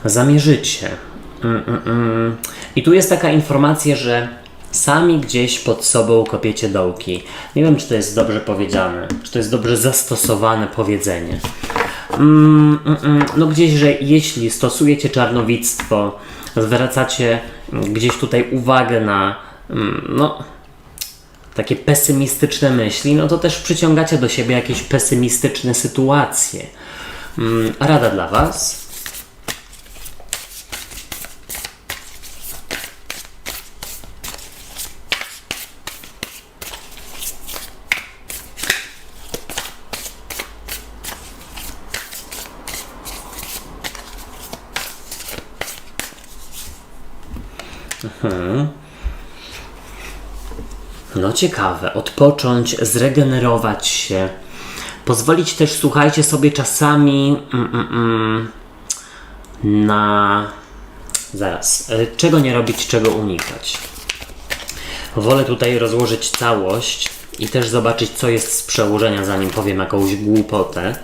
S1: zamierzycie. I tu jest taka informacja, że sami gdzieś pod sobą kopiecie dołki. Nie wiem, czy to jest dobrze powiedziane, czy to jest dobrze zastosowane powiedzenie. Gdzieś, że jeśli stosujecie czarnowictwo, zwracacie gdzieś tutaj uwagę na takie pesymistyczne myśli, to też przyciągacie do siebie jakieś pesymistyczne sytuacje. Rada dla was. Ciekawe. Odpocząć, zregenerować się. Pozwolić też, słuchajcie, sobie czasami na... Czego nie robić, czego unikać. Wolę tutaj rozłożyć całość i też zobaczyć, co jest z przełożenia, zanim powiem jakąś głupotę.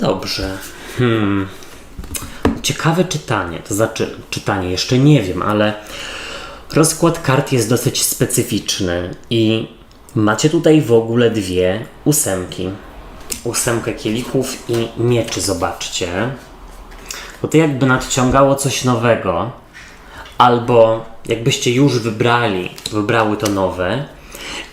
S1: Dobrze. Ciekawe czytanie, to znaczy czytanie jeszcze nie wiem, ale rozkład kart jest dosyć specyficzny i macie tutaj w ogóle dwie ósemki. Ósemkę kielichów i mieczy, zobaczcie. Bo to jakby nadciągało coś nowego, albo jakbyście już wybrały to nowe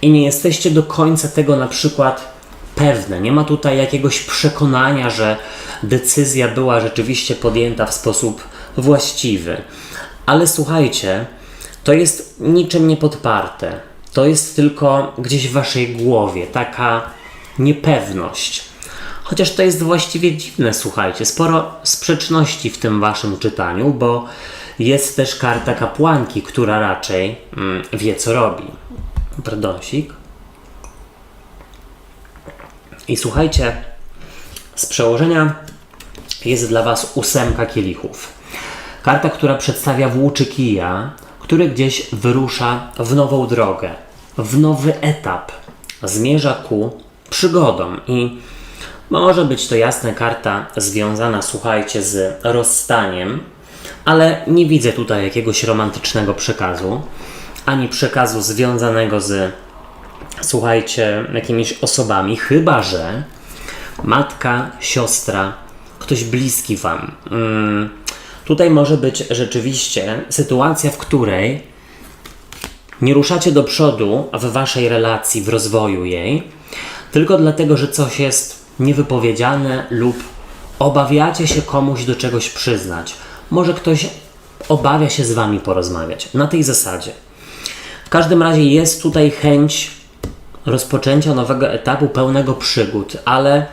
S1: i nie jesteście do końca tego na przykład pewne. Nie ma tutaj jakiegoś przekonania, że decyzja była rzeczywiście podjęta w sposób właściwy. Ale słuchajcie, to jest niczym nie podparte. to jest tylko gdzieś w waszej głowie, taka niepewność. Chociaż to jest właściwie dziwne, słuchajcie, sporo sprzeczności w tym waszym czytaniu, bo jest też karta kapłanki, która raczej wie, co robi. Pardonsik. I słuchajcie, z przełożenia jest dla was 8 kielichów. Karta, która przedstawia włóczy kija, który gdzieś wyrusza w nową drogę, w nowy etap, zmierza ku przygodom. I może być to jasne karta związana, słuchajcie, z rozstaniem, ale nie widzę tutaj jakiegoś romantycznego przekazu, ani przekazu związanego z, słuchajcie, jakimiś osobami, chyba że matka, siostra, ktoś bliski wam. Tutaj może być rzeczywiście sytuacja, w której nie ruszacie do przodu w waszej relacji, w rozwoju jej, tylko dlatego, że coś jest niewypowiedziane lub obawiacie się komuś do czegoś przyznać. Może ktoś obawia się z wami porozmawiać. Na tej zasadzie. W każdym razie jest tutaj chęć rozpoczęcia nowego etapu pełnego przygód, ale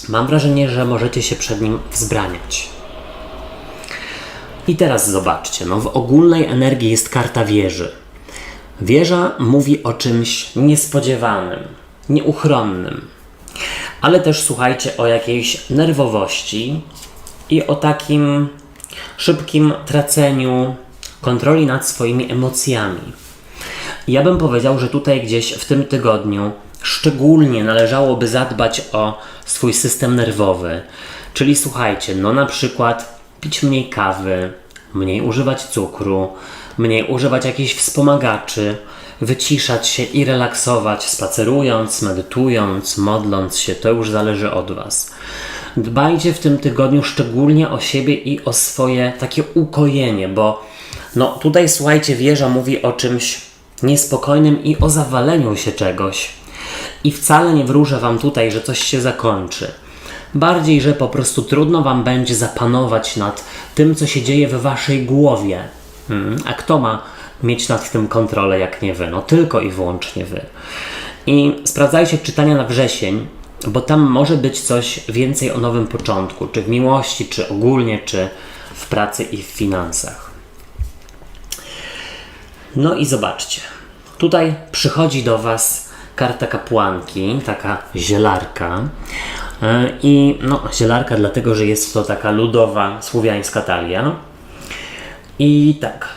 S1: mam wrażenie, że możecie się przed nim wzbraniać. I teraz zobaczcie, w ogólnej energii jest karta wieży. Wieża mówi o czymś niespodziewanym, nieuchronnym, ale też słuchajcie o jakiejś nerwowości i o takim szybkim traceniu kontroli nad swoimi emocjami. Ja bym powiedział, że tutaj gdzieś w tym tygodniu szczególnie należałoby zadbać o swój system nerwowy. Czyli słuchajcie, na przykład pić mniej kawy, mniej używać cukru, mniej używać jakichś wspomagaczy, wyciszać się i relaksować, spacerując, medytując, modląc się, to już zależy od was. Dbajcie w tym tygodniu szczególnie o siebie i o swoje takie ukojenie, bo tutaj słuchajcie, wieża mówi o czymś niespokojnym i o zawaleniu się czegoś. I wcale nie wróżę wam tutaj, że coś się zakończy. Bardziej, że po prostu trudno wam będzie zapanować nad tym, co się dzieje w waszej głowie. A kto ma mieć nad tym kontrolę, jak nie wy? Tylko i wyłącznie wy. I sprawdzajcie czytania na wrzesień, bo tam może być coś więcej o nowym początku, czy w miłości, czy ogólnie, czy w pracy i w finansach. I zobaczcie, tutaj przychodzi do was karta kapłanki, taka zielarka. I zielarka dlatego, że jest to taka ludowa, słowiańska talia. I tak,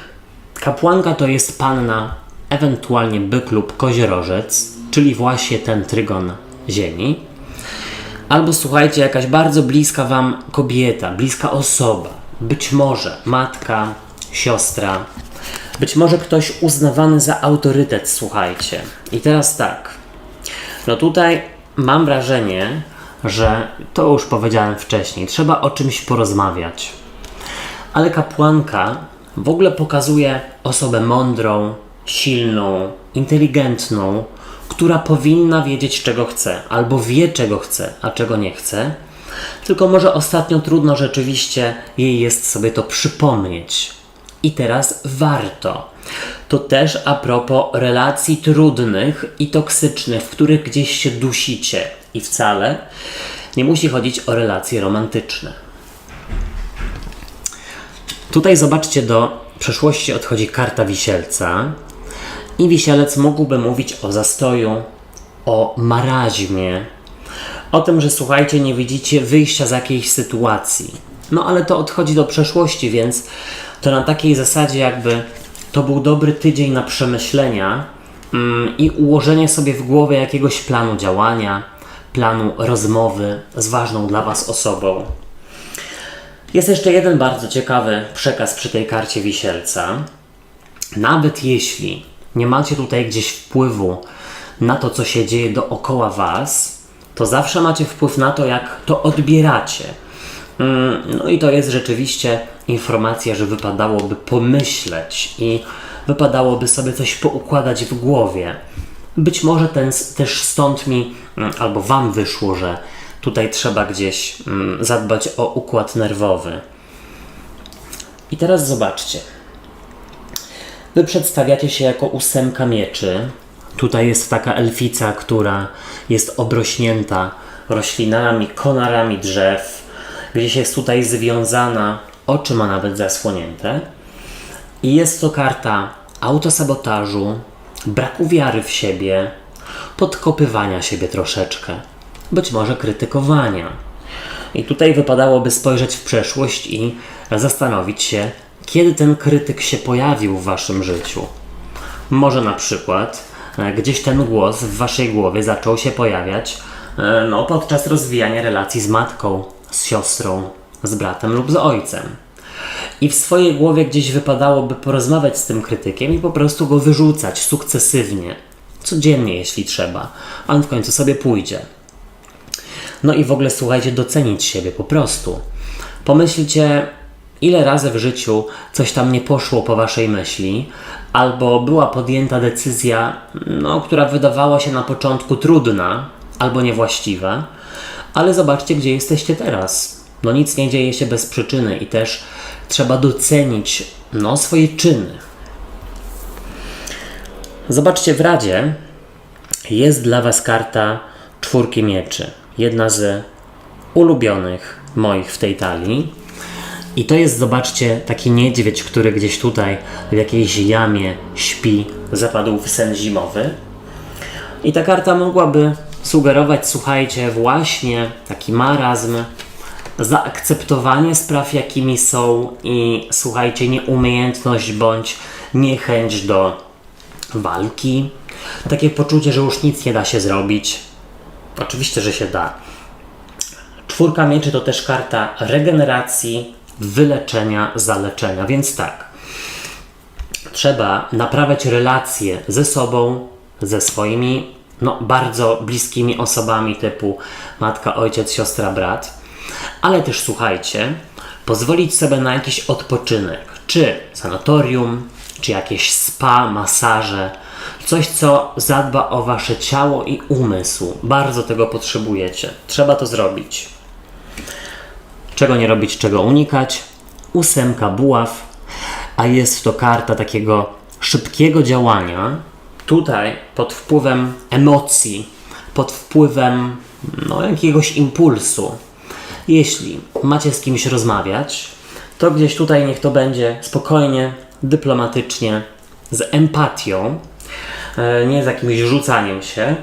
S1: kapłanka to jest panna, ewentualnie byk lub koziorożec, czyli właśnie ten trygon ziemi. Albo słuchajcie, jakaś bardzo bliska wam kobieta, bliska osoba, być może matka, siostra, być może ktoś uznawany za autorytet, słuchajcie. I teraz tak, tutaj mam wrażenie, że to już powiedziałem wcześniej, trzeba o czymś porozmawiać. Ale kapłanka w ogóle pokazuje osobę mądrą, silną, inteligentną, która powinna wiedzieć, czego chce, albo wie, czego chce, a czego nie chce. Tylko może ostatnio trudno rzeczywiście jej jest sobie to przypomnieć. I teraz warto. To też a propos relacji trudnych i toksycznych, w których gdzieś się dusicie. I wcale nie musi chodzić o relacje romantyczne. Tutaj zobaczcie, do przeszłości odchodzi karta wisielca. I wisielec mógłby mówić o zastoju, o marazmie, o tym, że słuchajcie, nie widzicie wyjścia z jakiejś sytuacji. Ale to odchodzi do przeszłości, więc to na takiej zasadzie jakby to był dobry tydzień na przemyślenia i ułożenie sobie w głowie jakiegoś planu działania, planu rozmowy z ważną dla was osobą. Jest jeszcze jeden bardzo ciekawy przekaz przy tej karcie wisielca. Nawet jeśli nie macie tutaj gdzieś wpływu na to, co się dzieje dookoła was, to zawsze macie wpływ na to, jak to odbieracie. I to jest rzeczywiście informacja, że wypadałoby pomyśleć i wypadałoby sobie coś poukładać w głowie. Być może też stąd mi albo wam wyszło, że tutaj trzeba gdzieś zadbać o układ nerwowy. I teraz zobaczcie. Wy przedstawiacie się jako 8 mieczy. Tutaj jest taka elfica, która jest obrośnięta roślinami, konarami drzew. Gdzieś jest tutaj związana, oczy ma nawet zasłonięte. I jest to karta autosabotażu, braku wiary w siebie, podkopywania siebie troszeczkę, być może krytykowania. I tutaj wypadałoby spojrzeć w przeszłość i zastanowić się, kiedy ten krytyk się pojawił w waszym życiu. Może na przykład gdzieś ten głos w waszej głowie zaczął się pojawiać podczas rozwijania relacji z matką, z siostrą, z bratem lub z ojcem. I w swojej głowie gdzieś wypadałoby porozmawiać z tym krytykiem i po prostu go wyrzucać sukcesywnie, codziennie jeśli trzeba, a on w końcu sobie pójdzie. No i w ogóle słuchajcie, docenić siebie po prostu. Pomyślcie, ile razy w życiu coś tam nie poszło po waszej myśli, albo była podjęta decyzja, która wydawała się na początku trudna albo niewłaściwa, ale zobaczcie, gdzie jesteście teraz. Nic nie dzieje się bez przyczyny i też trzeba docenić swoje czyny. Zobaczcie, w Radzie jest dla was karta 4 mieczy. Jedna z ulubionych moich w tej talii. I to jest, zobaczcie, taki niedźwiedź, który gdzieś tutaj w jakiejś jamie śpi, zapadł w sen zimowy. I ta karta mogłaby sugerować, słuchajcie, właśnie taki marazm, zaakceptowanie spraw, jakimi są i słuchajcie, nieumiejętność bądź niechęć do walki. Takie poczucie, że już nic nie da się zrobić. Oczywiście, że się da. 4 mieczy to też karta regeneracji, wyleczenia, zaleczenia, więc tak. Trzeba naprawiać relacje ze sobą, ze swoimi bardzo bliskimi osobami typu matka, ojciec, siostra, brat. Ale też słuchajcie, pozwolić sobie na jakiś odpoczynek, czy sanatorium, czy jakieś spa, masaże, coś, co zadba o wasze ciało i umysł. Bardzo tego potrzebujecie. Trzeba to zrobić. Czego nie robić, czego unikać? 8 buław, a jest to karta takiego szybkiego działania. Tutaj pod wpływem emocji, pod wpływem jakiegoś impulsu. Jeśli macie z kimś rozmawiać, to gdzieś tutaj niech to będzie spokojnie, dyplomatycznie, z empatią, nie z jakimś rzucaniem się.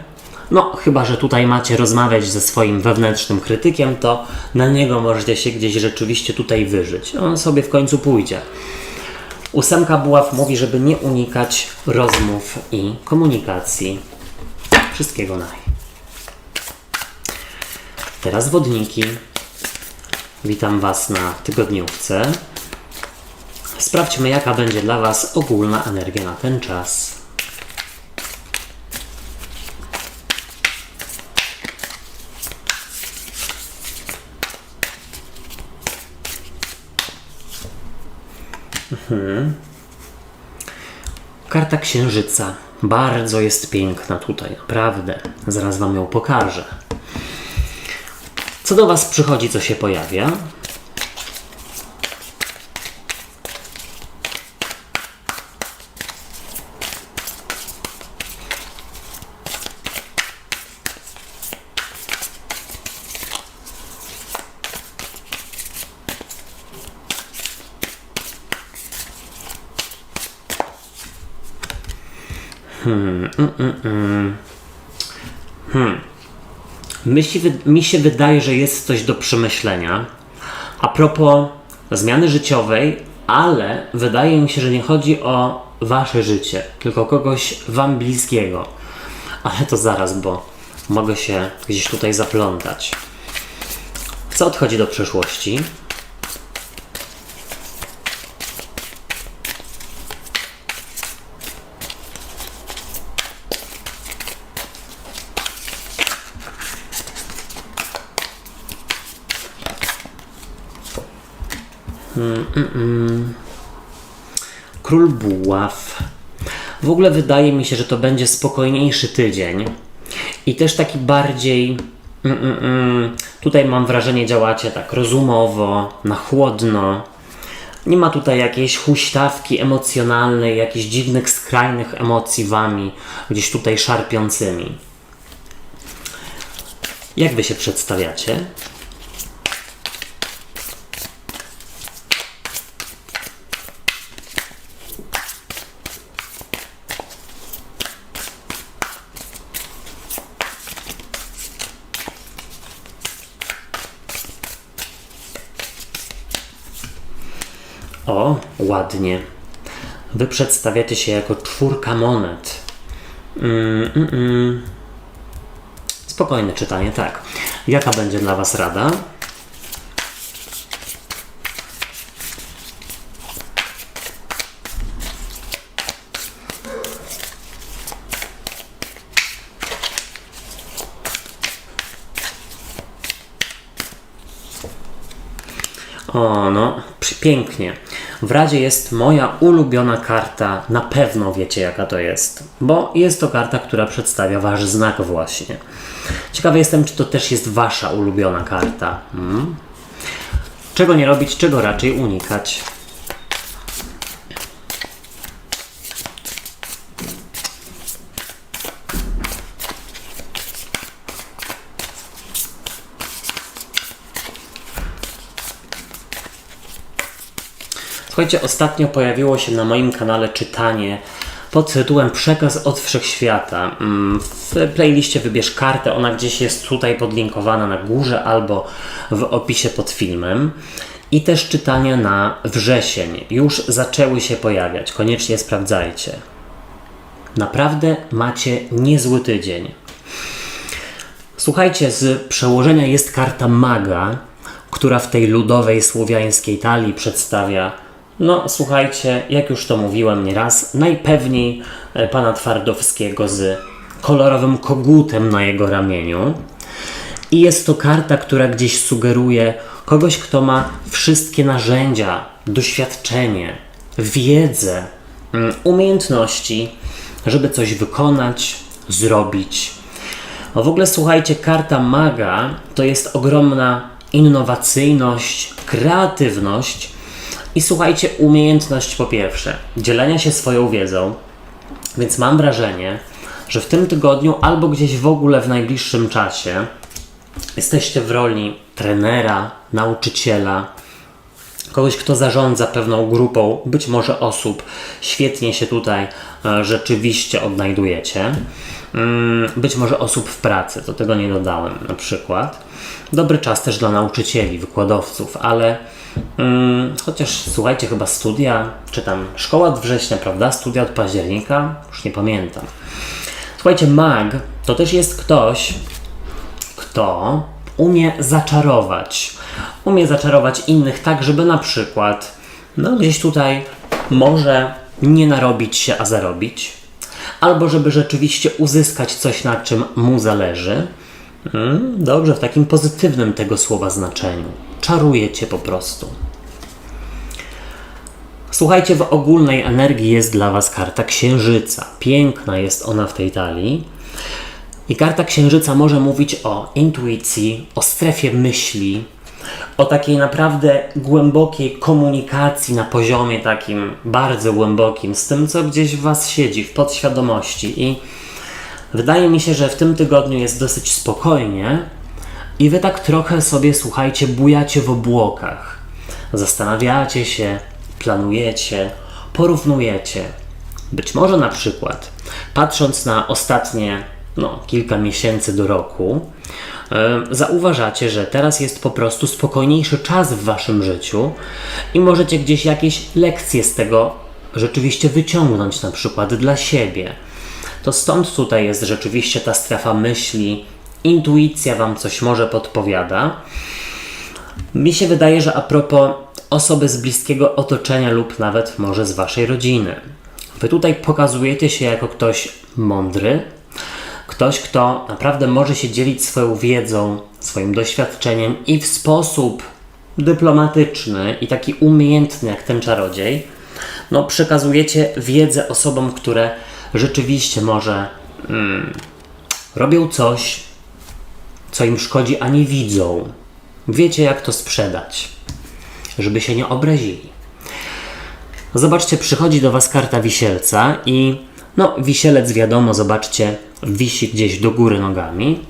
S1: Chyba że tutaj macie rozmawiać ze swoim wewnętrznym krytykiem, to na niego możecie się gdzieś rzeczywiście tutaj wyżyć. On sobie w końcu pójdzie. 8 buław mówi, żeby nie unikać rozmów i komunikacji. Wszystkiego naj. Teraz wodniki. Witam was na tygodniówce. Sprawdźmy, jaka będzie dla was ogólna energia na ten czas. Karta księżyca. Bardzo jest piękna tutaj, naprawdę. Zaraz wam ją pokażę. Co do was przychodzi, co się pojawia? Mi się wydaje, że jest coś do przemyślenia a propos zmiany życiowej, ale wydaje mi się, że nie chodzi o wasze życie, tylko kogoś wam bliskiego. Ale to zaraz, bo mogę się gdzieś tutaj zaplątać. Co odchodzi do przeszłości? Król buław. W ogóle wydaje mi się, że to będzie spokojniejszy tydzień i też taki bardziej tutaj mam wrażenie, działacie tak rozumowo, na chłodno. Nie ma tutaj jakiejś huśtawki emocjonalnej, jakichś dziwnych, skrajnych emocji wami gdzieś tutaj szarpiącymi. Jak wy się przedstawiacie? O, ładnie. Wy przedstawiacie się jako 4 monet. Spokojne czytanie, tak. Jaka będzie dla was rada? O, no, pięknie. W Radzie jest moja ulubiona karta, na pewno wiecie jaka to jest, bo jest to karta, która przedstawia wasz znak właśnie. Ciekawy jestem, czy to też jest wasza ulubiona karta. Czego nie robić, czego raczej unikać. Słuchajcie, ostatnio pojawiło się na moim kanale czytanie pod tytułem Przekaz od Wszechświata. W playliście wybierz kartę, ona gdzieś jest tutaj podlinkowana na górze albo w opisie pod filmem. I też czytania na wrzesień już zaczęły się pojawiać, koniecznie sprawdzajcie. Naprawdę macie niezły tydzień. Słuchajcie, z przełożenia jest karta maga, która w tej ludowej słowiańskiej talii przedstawia, no słuchajcie, jak już to mówiłem nieraz, najpewniej pana Twardowskiego z kolorowym kogutem na jego ramieniu. I jest to karta, która gdzieś sugeruje kogoś, kto ma wszystkie narzędzia, doświadczenie, wiedzę, umiejętności, żeby coś wykonać, zrobić. No w ogóle słuchajcie, karta maga to jest ogromna innowacyjność, kreatywność i słuchajcie, umiejętność po pierwsze dzielenia się swoją wiedzą, więc mam wrażenie, że w tym tygodniu albo gdzieś w ogóle w najbliższym czasie jesteście w roli trenera, nauczyciela, kogoś, kto zarządza pewną grupą, być może osób. Świetnie się tutaj rzeczywiście odnajdujecie. Być może osób w pracy, do tego nie dodałem na przykład. Dobry czas też dla nauczycieli, wykładowców, ale chociaż słuchajcie, chyba studia, czy tam szkoła od września, prawda? Studia od października? Już nie pamiętam. Słuchajcie, mag to też jest ktoś, kto umie zaczarować. Umie zaczarować innych tak, żeby na przykład gdzieś tutaj może nie narobić się, a zarobić. Albo żeby rzeczywiście uzyskać coś, na czym mu zależy. Dobrze, w takim pozytywnym tego słowa znaczeniu. Czaruje cię po prostu. Słuchajcie, w ogólnej energii jest dla was karta Księżyca. Piękna jest ona w tej talii. I karta Księżyca może mówić o intuicji, o strefie myśli, o takiej naprawdę głębokiej komunikacji na poziomie takim bardzo głębokim z tym, co gdzieś w was siedzi, w podświadomości. I wydaje mi się, że w tym tygodniu jest dosyć spokojnie i wy tak trochę sobie, słuchajcie, bujacie w obłokach. Zastanawiacie się, planujecie, porównujecie. Być może na przykład, patrząc na ostatnie kilka miesięcy do roku, zauważacie, że teraz jest po prostu spokojniejszy czas w waszym życiu i możecie gdzieś jakieś lekcje z tego rzeczywiście wyciągnąć, na przykład dla siebie. To stąd tutaj jest rzeczywiście ta strefa myśli, intuicja wam coś może podpowiada. Mi się wydaje, że a propos osoby z bliskiego otoczenia lub nawet może z waszej rodziny. Wy tutaj pokazujecie się jako ktoś mądry, ktoś, kto naprawdę może się dzielić swoją wiedzą, swoim doświadczeniem i w sposób dyplomatyczny i taki umiejętny jak ten czarodziej, przekazujecie wiedzę osobom, które rzeczywiście może robią coś, co im szkodzi, a nie widzą. Wiecie, jak to sprzedać, żeby się nie obrazili. Zobaczcie, przychodzi do Was karta Wisielca i no, Wisielec wiadomo, zobaczcie, wisi gdzieś do góry nogami.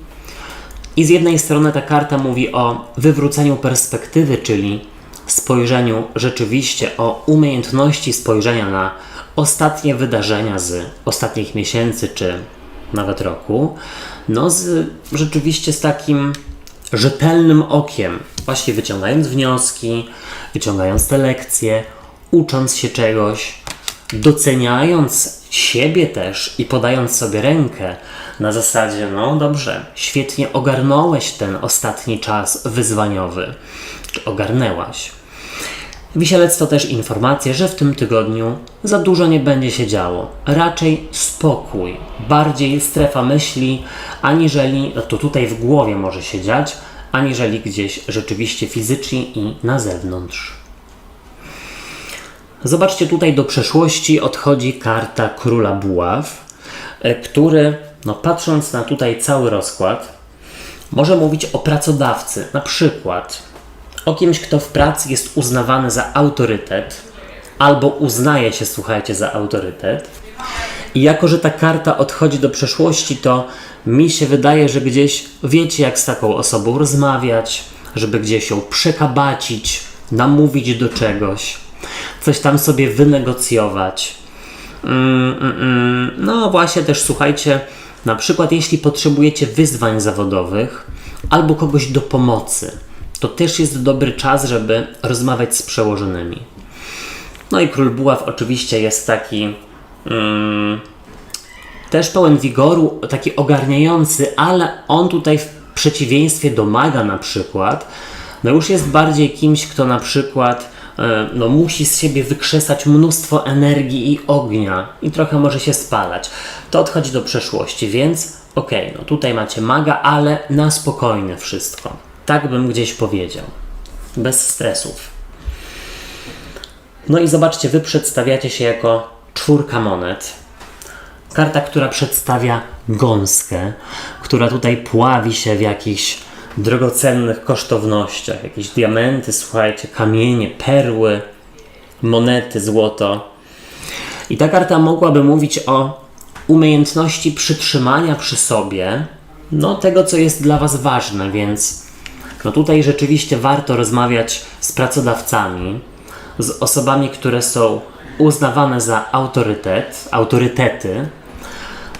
S1: I z jednej strony ta karta mówi o wywróceniu perspektywy, czyli spojrzeniu rzeczywiście, o umiejętności spojrzenia na ostatnie wydarzenia z ostatnich miesięcy, czy nawet roku, no rzeczywiście z takim rzetelnym okiem, właśnie wyciągając wnioski, wyciągając te lekcje, ucząc się czegoś, doceniając siebie też i podając sobie rękę na zasadzie, no dobrze, świetnie ogarnąłeś ten ostatni czas wyzwaniowy, czy ogarnęłaś. Wisielec to też informacja, że w tym tygodniu za dużo nie będzie się działo. Raczej spokój, bardziej strefa myśli, aniżeli, to tutaj w głowie może się dziać, aniżeli gdzieś rzeczywiście fizycznie i na zewnątrz. Zobaczcie, tutaj do przeszłości odchodzi karta Króla Buław, który, no patrząc na tutaj cały rozkład, może mówić o pracodawcy, na przykład o kimś, kto w pracy jest uznawany za autorytet, albo uznaje się, słuchajcie, za autorytet. I jako, że ta karta odchodzi do przeszłości, to mi się wydaje, że gdzieś wiecie, jak z taką osobą rozmawiać, żeby gdzieś ją przekabacić, namówić do czegoś, coś tam sobie wynegocjować. No właśnie też, słuchajcie, na przykład jeśli potrzebujecie wyzwań zawodowych albo kogoś do pomocy, to też jest dobry czas, żeby rozmawiać z przełożonymi. No i Król Buław oczywiście jest taki też pełen wigoru, taki ogarniający, ale on tutaj w przeciwieństwie do maga na przykład, no już jest bardziej kimś, kto na przykład no musi z siebie wykrzesać mnóstwo energii i ognia i trochę może się spalać. To odchodzi do przeszłości, więc okej, no tutaj macie maga, ale na spokojne wszystko. Tak bym gdzieś powiedział. Bez stresów. No i zobaczcie, wy przedstawiacie się jako 4 monet. Karta, która przedstawia gąskę, która tutaj pławi się w jakichś drogocennych kosztownościach. Jakieś diamenty, słuchajcie, kamienie, perły, monety, złoto. I ta karta mogłaby mówić o umiejętności przytrzymania przy sobie no tego, co jest dla was ważne, więc no tutaj rzeczywiście warto rozmawiać z pracodawcami, z osobami, które są uznawane za autorytety.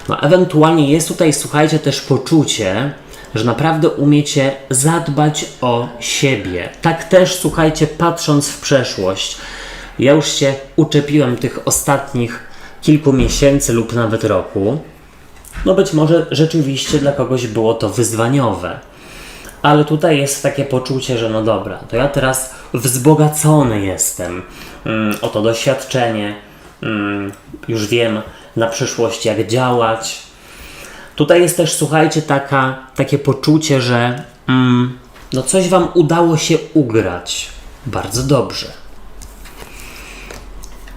S1: No ewentualnie jest tutaj, słuchajcie, też poczucie, że naprawdę umiecie zadbać o siebie. Tak też, słuchajcie, patrząc w przeszłość. Ja już się uczepiłem tych ostatnich kilku miesięcy lub nawet roku. No być może rzeczywiście dla kogoś było to wyzwaniowe. Ale tutaj jest takie poczucie, że no dobra, to ja teraz wzbogacony jestem o to doświadczenie, już wiem na przyszłość jak działać. Tutaj jest też, słuchajcie, takie poczucie, że no coś wam udało się ugrać bardzo dobrze.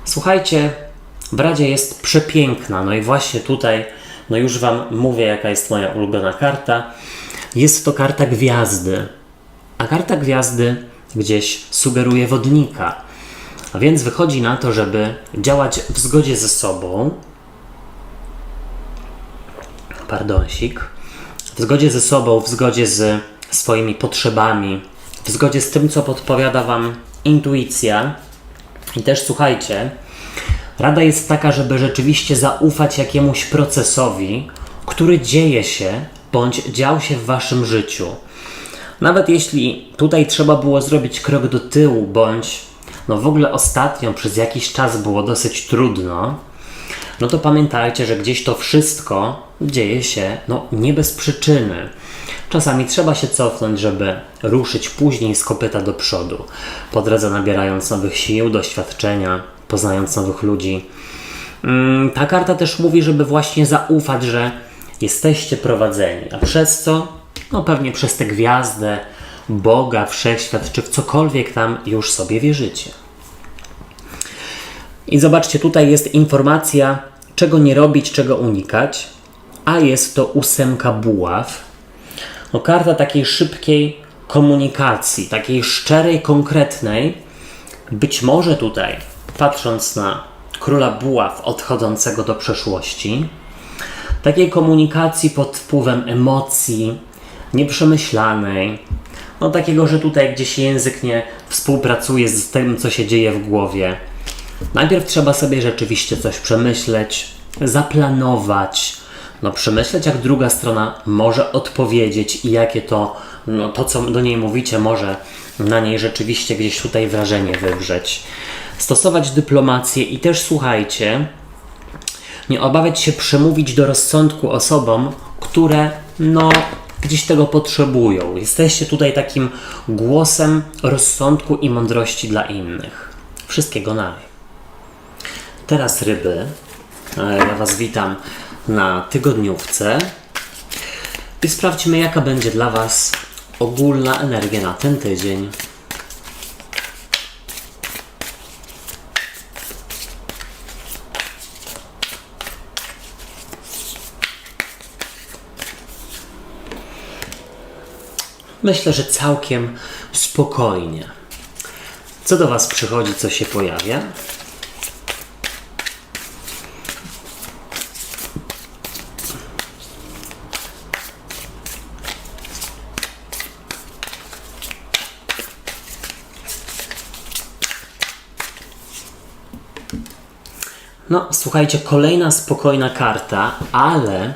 S1: Słuchajcie, w Radzie jest przepiękna, no i właśnie tutaj, no już wam mówię, jaka jest moja ulubiona karta. Jest to karta gwiazdy, a karta gwiazdy gdzieś sugeruje wodnika. A więc wychodzi na to, żeby działać w zgodzie ze sobą, w zgodzie ze sobą, w zgodzie z swoimi potrzebami, w zgodzie z tym, co podpowiada wam intuicja. I też słuchajcie, rada jest taka, żeby rzeczywiście zaufać jakiemuś procesowi, który dzieje się, bądź dział się w waszym życiu. Nawet jeśli tutaj trzeba było zrobić krok do tyłu, bądź no w ogóle ostatnio przez jakiś czas było dosyć trudno, no to pamiętajcie, że gdzieś to wszystko dzieje się no nie bez przyczyny. Czasami trzeba się cofnąć, żeby ruszyć później z kopyta do przodu, po drodze nabierając nowych sił, doświadczenia, poznając nowych ludzi. Ta karta też mówi, żeby właśnie zaufać, że jesteście prowadzeni, a przez co? No pewnie przez tę gwiazdę, Boga, Wszechświat, czy w cokolwiek tam już sobie wierzycie. I zobaczcie, tutaj jest informacja, czego nie robić, czego unikać, a jest to 8 buław. No, karta takiej szybkiej komunikacji, takiej szczerej, konkretnej. Być może tutaj patrząc na króla buław odchodzącego do przeszłości, takiej komunikacji pod wpływem emocji, nieprzemyślanej, no takiego, że tutaj gdzieś język nie współpracuje z tym, co się dzieje w głowie. Najpierw trzeba sobie rzeczywiście coś przemyśleć, zaplanować, przemyśleć, jak druga strona może odpowiedzieć i jakie to, to co do niej mówicie, może na niej rzeczywiście gdzieś tutaj wrażenie wywrzeć. Stosować dyplomację i też słuchajcie, nie obawiać się przemówić do rozsądku osobom, które gdzieś tego potrzebują. Jesteście tutaj takim głosem rozsądku i mądrości dla innych. Wszystkiego naj. Teraz ryby. Ja Was witam na tygodniówce i sprawdźmy, jaka będzie dla Was ogólna energia na ten tydzień. Myślę, że całkiem spokojnie. Co do Was przychodzi, co się pojawia? Słuchajcie, kolejna spokojna karta, ale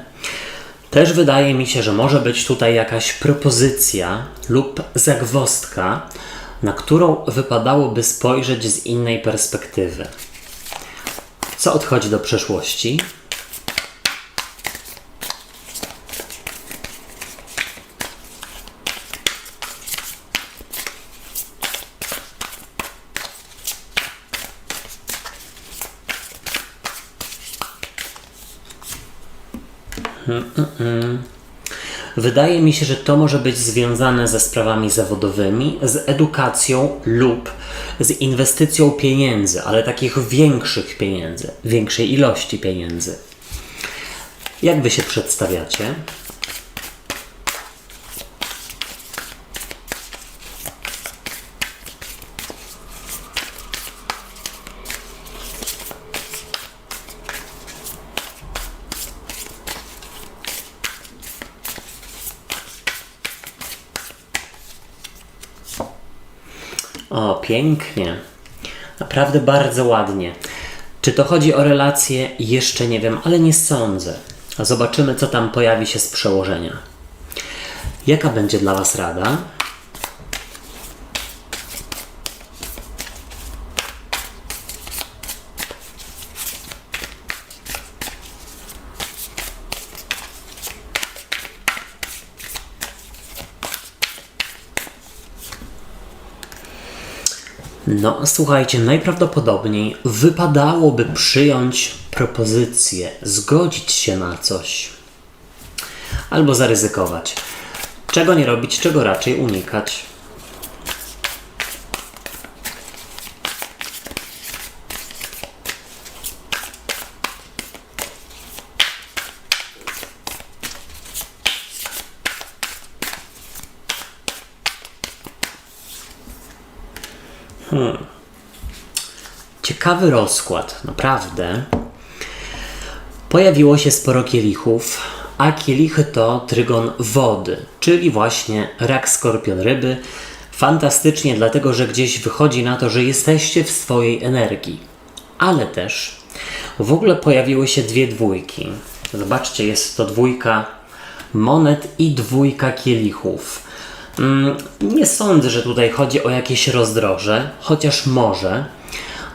S1: też wydaje mi się, że może być tutaj jakaś propozycja lub zagwozdka, na którą wypadałoby spojrzeć z innej perspektywy. Co odchodzi do przeszłości? Wydaje mi się, że to może być związane ze sprawami zawodowymi, z edukacją lub z inwestycją pieniędzy, ale takich większych pieniędzy, większej ilości pieniędzy. Jak Wy się przedstawiacie? O, pięknie. Naprawdę bardzo ładnie. Czy to chodzi o relacje? Jeszcze nie wiem, ale nie sądzę. Zobaczymy, co tam pojawi się z przełożenia. Jaka będzie dla Was rada? Słuchajcie, najprawdopodobniej wypadałoby przyjąć propozycję, zgodzić się na coś. Albo zaryzykować. Czego nie robić, czego raczej unikać. Ciekawy rozkład, naprawdę. Pojawiło się sporo kielichów, a kielichy to trygon wody, czyli właśnie rak, skorpion, ryby. Fantastycznie, dlatego że gdzieś wychodzi na to, że jesteście w swojej energii. Ale też w ogóle pojawiły się dwie dwójki. Zobaczcie, jest to dwójka monet i dwójka kielichów. Nie sądzę, że tutaj chodzi o jakieś rozdroże, chociaż może.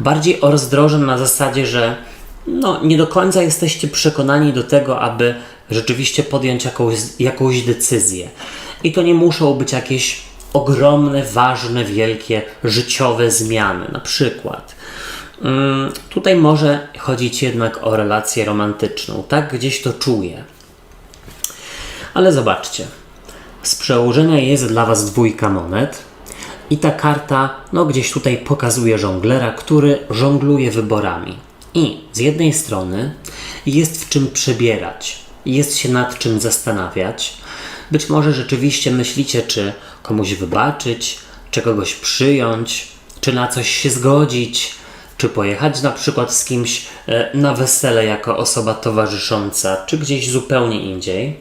S1: Bardziej o rozdroże na zasadzie, że nie do końca jesteście przekonani do tego, aby rzeczywiście podjąć jakąś decyzję. I to nie muszą być jakieś ogromne, ważne, wielkie, życiowe zmiany. Na przykład tutaj może chodzić jednak o relację romantyczną. Tak gdzieś to czuję. Ale zobaczcie. Z przełożenia jest dla Was dwójka monet i ta karta gdzieś tutaj pokazuje żonglera, który żongluje wyborami. I z jednej strony jest w czym przebierać, jest się nad czym zastanawiać. Być może rzeczywiście myślicie, czy komuś wybaczyć, czy kogoś przyjąć, czy na coś się zgodzić, czy pojechać na przykład z kimś na wesele jako osoba towarzysząca, czy gdzieś zupełnie indziej.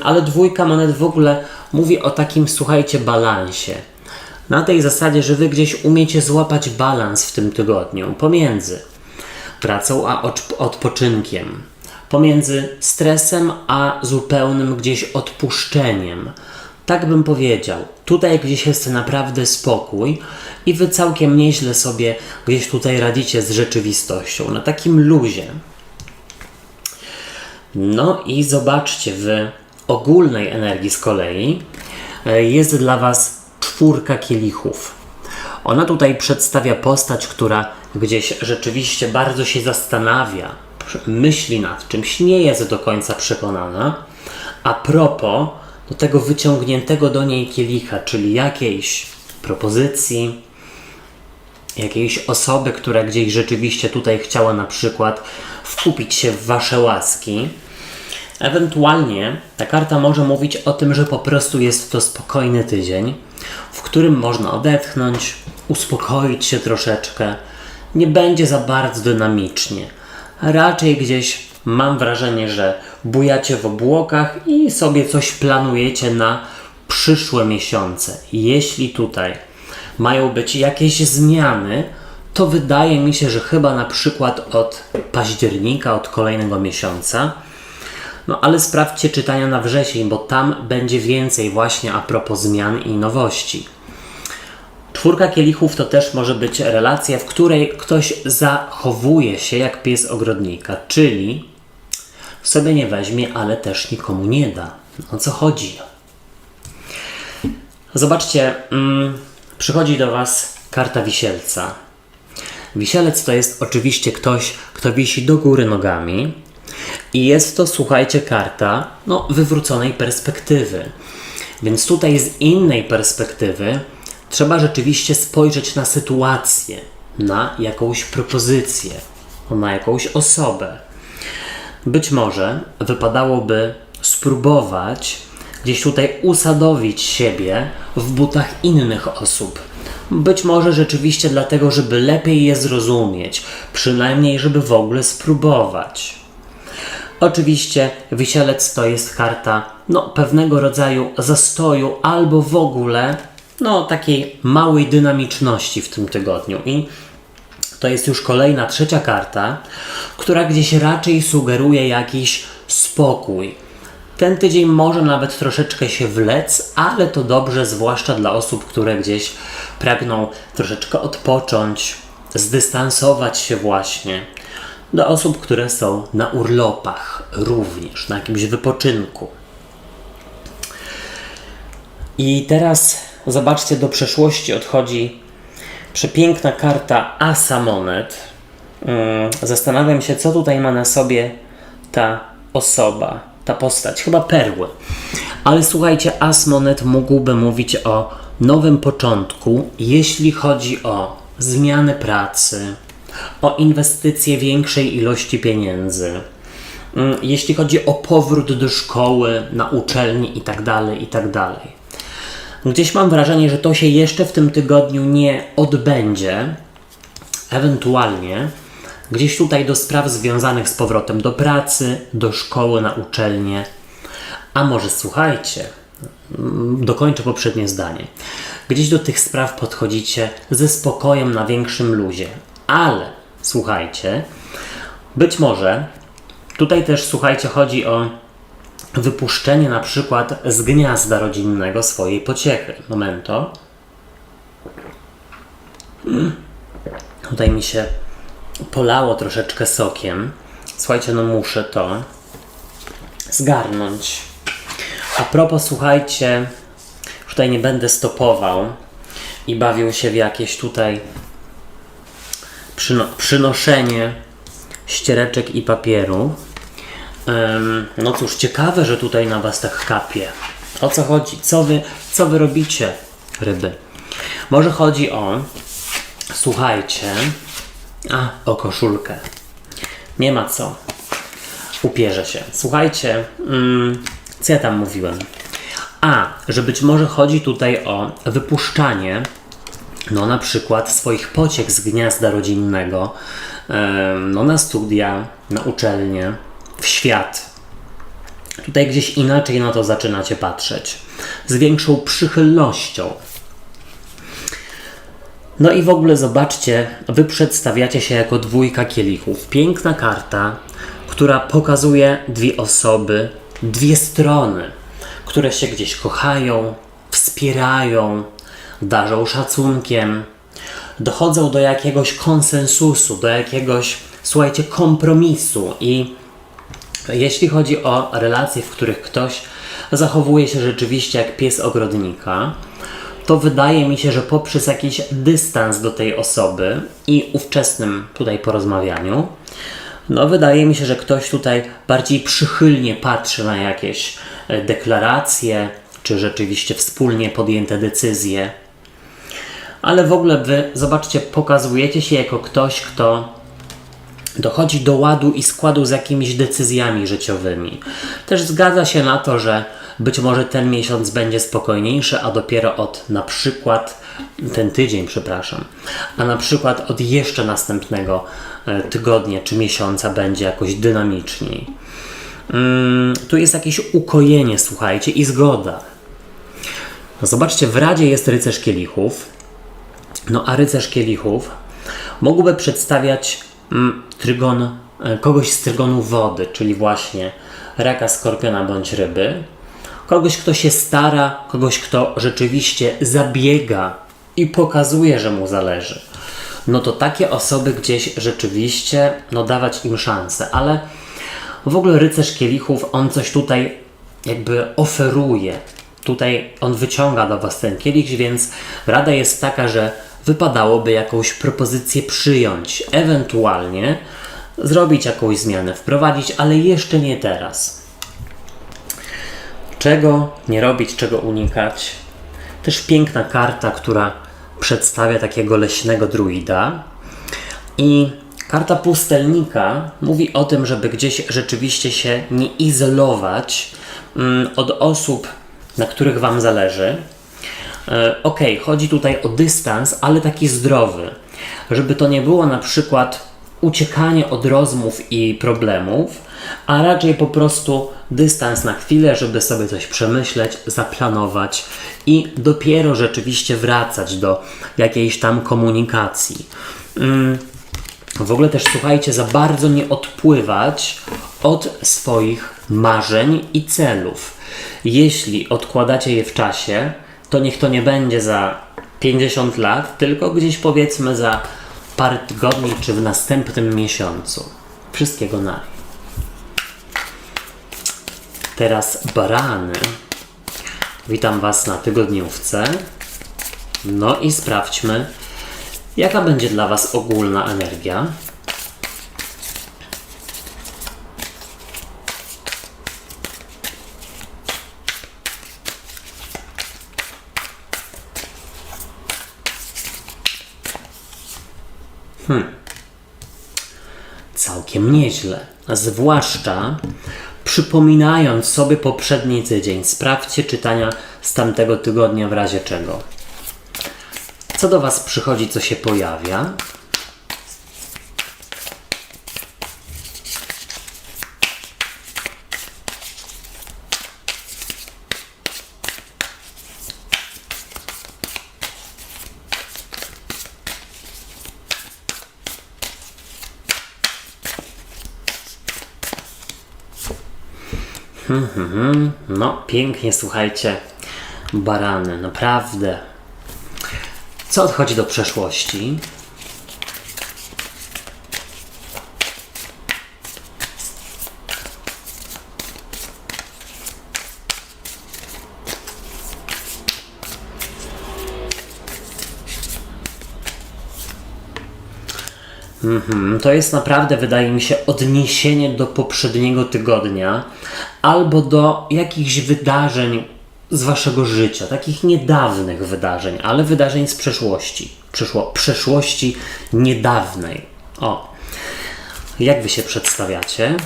S1: Ale dwójka monet w ogóle mówi o takim, słuchajcie, balansie. Na tej zasadzie, że wy gdzieś umiecie złapać balans w tym tygodniu pomiędzy pracą a odpoczynkiem, pomiędzy stresem a zupełnym gdzieś odpuszczeniem. Tak bym powiedział. Tutaj gdzieś jest naprawdę spokój i wy całkiem nieźle sobie gdzieś tutaj radzicie z rzeczywistością, na takim luzie. No i zobaczcie, w ogólnej energii z kolei jest dla was 4 kielichów. Ona tutaj przedstawia postać, która gdzieś rzeczywiście bardzo się zastanawia, myśli nad czymś, nie jest do końca przekonana. A propos do tego wyciągniętego do niej kielicha, czyli jakiejś propozycji, jakiejś osoby, która gdzieś rzeczywiście tutaj chciała na przykład wkupić się w wasze łaski. Ewentualnie ta karta może mówić o tym, że po prostu jest to spokojny tydzień, w którym można odetchnąć, uspokoić się troszeczkę. Nie będzie za bardzo dynamicznie. Raczej gdzieś mam wrażenie, że bujacie w obłokach i sobie coś planujecie na przyszłe miesiące. Jeśli tutaj mają być jakieś zmiany, to wydaje mi się, że chyba na przykład od października, od kolejnego miesiąca. No ale sprawdźcie czytania na wrzesień, bo tam będzie więcej właśnie a propos zmian i nowości. 4 kielichów to też może być relacja, w której ktoś zachowuje się jak pies ogrodnika, czyli sobie nie weźmie, ale też nikomu nie da. O co chodzi? Zobaczcie, przychodzi do was karta wisielca. Wisielec to jest oczywiście ktoś, kto wisi do góry nogami i jest to, słuchajcie, karta wywróconej perspektywy. Więc tutaj z innej perspektywy trzeba rzeczywiście spojrzeć na sytuację, na jakąś propozycję, na jakąś osobę. Być może wypadałoby spróbować gdzieś tutaj usadowić siebie w butach innych osób. Być może rzeczywiście dlatego, żeby lepiej je zrozumieć, przynajmniej żeby w ogóle spróbować. Oczywiście wisielec to jest karta pewnego rodzaju zastoju albo w ogóle takiej małej dynamiczności w tym tygodniu. I to jest już kolejna, 3. karta, która gdzieś raczej sugeruje jakiś spokój. Ten tydzień może nawet troszeczkę się wlec, ale to dobrze, zwłaszcza dla osób, które gdzieś pragną troszeczkę odpocząć, zdystansować się właśnie. Do osób, które są na urlopach również, na jakimś wypoczynku. I teraz zobaczcie, do przeszłości odchodzi przepiękna karta Asa monet. Zastanawiam się, co tutaj ma na sobie ta osoba, ta postać. Chyba perły. Ale słuchajcie, As monet mógłby mówić o nowym początku, jeśli chodzi o zmianę pracy, o inwestycje większej ilości pieniędzy, jeśli chodzi o powrót do szkoły, na uczelni itd., itd. Gdzieś mam wrażenie, że to się jeszcze w tym tygodniu nie odbędzie. Ewentualnie gdzieś tutaj do spraw związanych z powrotem do pracy, do szkoły, na uczelnię. A może słuchajcie, dokończę poprzednie zdanie. Gdzieś do tych spraw podchodzicie ze spokojem, na większym luzie. Ale słuchajcie, być może tutaj też, słuchajcie, chodzi o wypuszczenie na przykład z gniazda rodzinnego swojej pociechy. Momento. Tutaj mi się polało troszeczkę sokiem. Słuchajcie, muszę to zgarnąć. A propos, słuchajcie, tutaj nie będę stopował i bawił się w jakieś tutaj przynoszenie ściereczek i papieru. No cóż, ciekawe, że tutaj na was tak kapie. O co chodzi? Co wy robicie, ryby? Może chodzi o, słuchajcie, o koszulkę. Nie ma co. Upierze się. Słuchajcie, co ja tam mówiłem? Że być może chodzi tutaj o wypuszczanie no na przykład swoich pociech z gniazda rodzinnego, no na studia, na uczelnię, w świat. Tutaj gdzieś inaczej na to zaczynacie patrzeć, z większą przychylnością. No i w ogóle zobaczcie, wy przedstawiacie się jako dwójka kielichów. Piękna karta, która pokazuje dwie osoby, dwie strony, które się gdzieś kochają, wspierają, darzą szacunkiem, dochodzą do jakiegoś konsensusu, do jakiegoś, słuchajcie, kompromisu. I jeśli chodzi o relacje, w których ktoś zachowuje się rzeczywiście jak pies ogrodnika, to wydaje mi się, że poprzez jakiś dystans do tej osoby i ówczesnym tutaj porozmawianiu, no wydaje mi się, że ktoś tutaj bardziej przychylnie patrzy na jakieś deklaracje, czy rzeczywiście wspólnie podjęte decyzje. Ale w ogóle wy, zobaczcie, pokazujecie się jako ktoś, kto dochodzi do ładu i składu z jakimiś decyzjami życiowymi. Też zgadza się na to, że być może ten miesiąc będzie spokojniejszy, a dopiero od na przykład, ten tydzień, przepraszam, a na przykład od jeszcze następnego tygodnia czy miesiąca będzie jakoś dynamiczniej. Tu jest jakieś ukojenie, słuchajcie, i zgoda. No zobaczcie, w Radzie jest rycerz kielichów, no a rycerz kielichów mógłby przedstawiać trygon, kogoś z trygonu wody, czyli właśnie raka, skorpiona bądź ryby. Kogoś, kto się stara, kogoś, kto rzeczywiście zabiega i pokazuje, że mu zależy. No to takie osoby gdzieś rzeczywiście, no dawać im szansę, ale w ogóle rycerz kielichów, on coś tutaj jakby oferuje. Tutaj on wyciąga do was ten kielich, więc rada jest taka, że wypadałoby jakąś propozycję przyjąć, ewentualnie zrobić jakąś zmianę, wprowadzić, ale jeszcze nie teraz. Czego nie robić, czego unikać? Też piękna karta, która przedstawia takiego leśnego druida. I karta pustelnika mówi o tym, żeby gdzieś rzeczywiście się nie izolować od osób, na których wam zależy. Chodzi tutaj o dystans, ale taki zdrowy. Żeby to nie było na przykład uciekanie od rozmów i problemów, a raczej po prostu dystans na chwilę, żeby sobie coś przemyśleć, zaplanować i dopiero rzeczywiście wracać do jakiejś tam komunikacji. W ogóle też słuchajcie, za bardzo nie odpływać od swoich marzeń i celów. Jeśli odkładacie je w czasie, to niech to nie będzie za 50 lat, tylko gdzieś powiedzmy za parę tygodni czy w następnym miesiącu. Wszystkiego naj. Teraz barany. Witam was na tygodniówce. No i sprawdźmy, jaka będzie dla was ogólna energia. Całkiem nieźle. Zwłaszcza przypominając sobie poprzedni tydzień. Sprawdźcie czytania z tamtego tygodnia w razie czego. Co do was przychodzi, co się pojawia? No, pięknie, słuchajcie, barany, naprawdę. Co odchodzi do przeszłości? To jest naprawdę, wydaje mi się, odniesienie do poprzedniego tygodnia albo do jakichś wydarzeń z waszego życia, takich niedawnych wydarzeń, ale wydarzeń z przeszłości, przeszłości niedawnej. O, jak wy się przedstawiacie?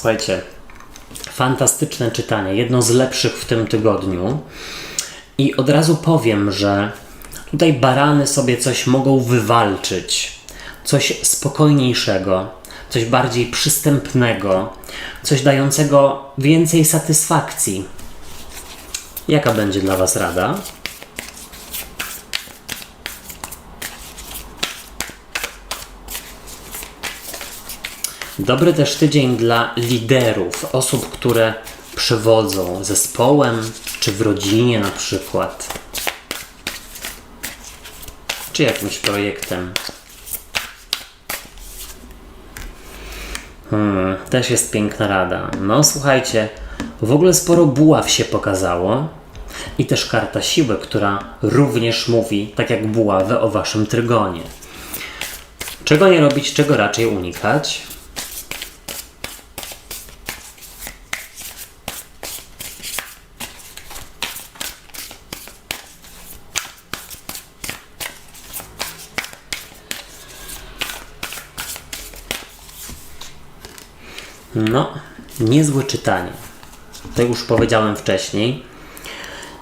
S1: Słuchajcie, fantastyczne czytanie, jedno z lepszych w tym tygodniu. I od razu powiem, że tutaj barany sobie coś mogą wywalczyć, coś spokojniejszego, coś bardziej przystępnego, coś dającego więcej satysfakcji. Jaka będzie dla Was rada? Dobry też tydzień dla liderów, osób, które przewodzą zespołem, czy w rodzinie na przykład, czy jakimś projektem. Też jest piękna rada. No słuchajcie, w ogóle sporo buław się pokazało i też karta siły, która również mówi, tak jak buławy, o Waszym trygonie. Czego nie robić, czego raczej unikać? No, niezłe czytanie. To już powiedziałem wcześniej.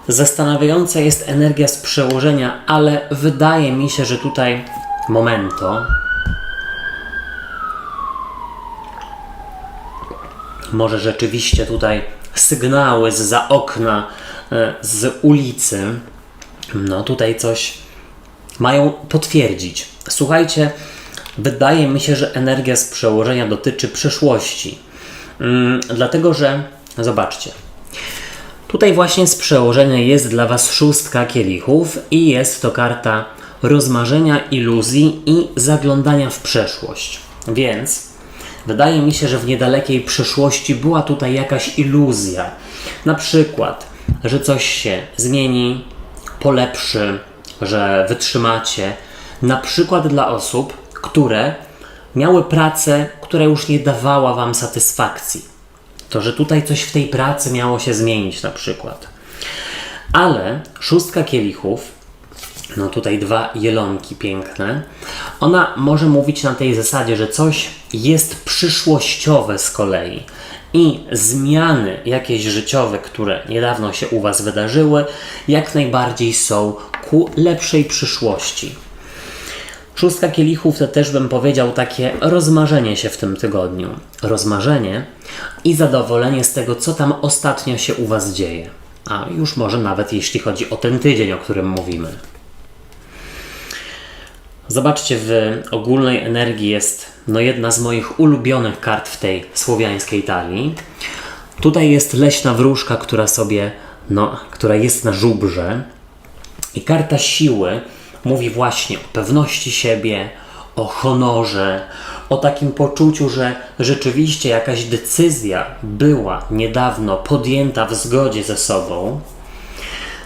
S1: Zastanawiająca jest energia z przełożenia, ale wydaje mi się, że tutaj momento. Może rzeczywiście tutaj sygnały zza okna, z ulicy, no tutaj coś mają potwierdzić. Słuchajcie, wydaje mi się, że energia z przełożenia dotyczy przyszłości. Dlatego, że zobaczcie, tutaj właśnie z przełożenia jest dla Was 6 kielichów i jest to karta rozmarzenia, iluzji i zaglądania w przeszłość. Więc wydaje mi się, że w niedalekiej przyszłości była tutaj jakaś iluzja. Na przykład, że coś się zmieni, polepszy, że wytrzymacie. Na przykład dla osób, które miały pracę, która już nie dawała Wam satysfakcji. To, że tutaj coś w tej pracy miało się zmienić na przykład. Ale 6 kielichów, no tutaj 2 jelonki piękne, ona może mówić na tej zasadzie, że coś jest przyszłościowe z kolei i zmiany jakieś życiowe, które niedawno się u Was wydarzyły, jak najbardziej są ku lepszej przyszłości. 6 kielichów to też bym powiedział takie rozmarzenie się w tym tygodniu. Rozmarzenie i zadowolenie z tego, co tam ostatnio się u Was dzieje. A już może nawet jeśli chodzi o ten tydzień, o którym mówimy. Zobaczcie, w ogólnej energii jest jedna z moich ulubionych kart w tej słowiańskiej talii. Tutaj jest leśna wróżka, która jest na żubrze. I karta siły mówi właśnie o pewności siebie, o honorze, o takim poczuciu, że rzeczywiście jakaś decyzja była niedawno podjęta w zgodzie ze sobą.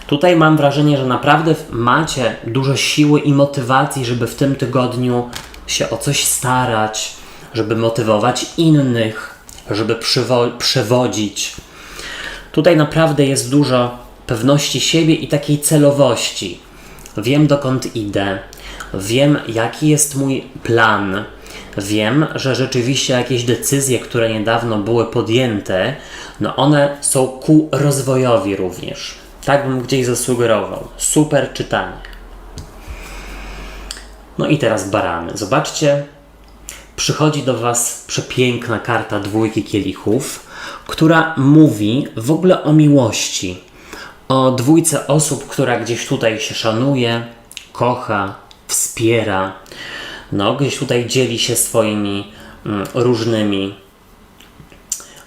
S1: Tutaj mam wrażenie, że naprawdę macie dużo siły i motywacji, żeby w tym tygodniu się o coś starać, żeby motywować innych, żeby przewodzić. Tutaj naprawdę jest dużo pewności siebie i takiej celowości. Wiem, dokąd idę, wiem, jaki jest mój plan, wiem, że rzeczywiście jakieś decyzje, które niedawno były podjęte, one są ku rozwojowi również. Tak bym gdzieś zasugerował. Super czytanie. No i teraz barany. Zobaczcie, przychodzi do Was przepiękna karta 2 kielichów, która mówi w ogóle o miłości. O 2 osób, która gdzieś tutaj się szanuje, kocha, wspiera, gdzieś tutaj dzieli się swoimi różnymi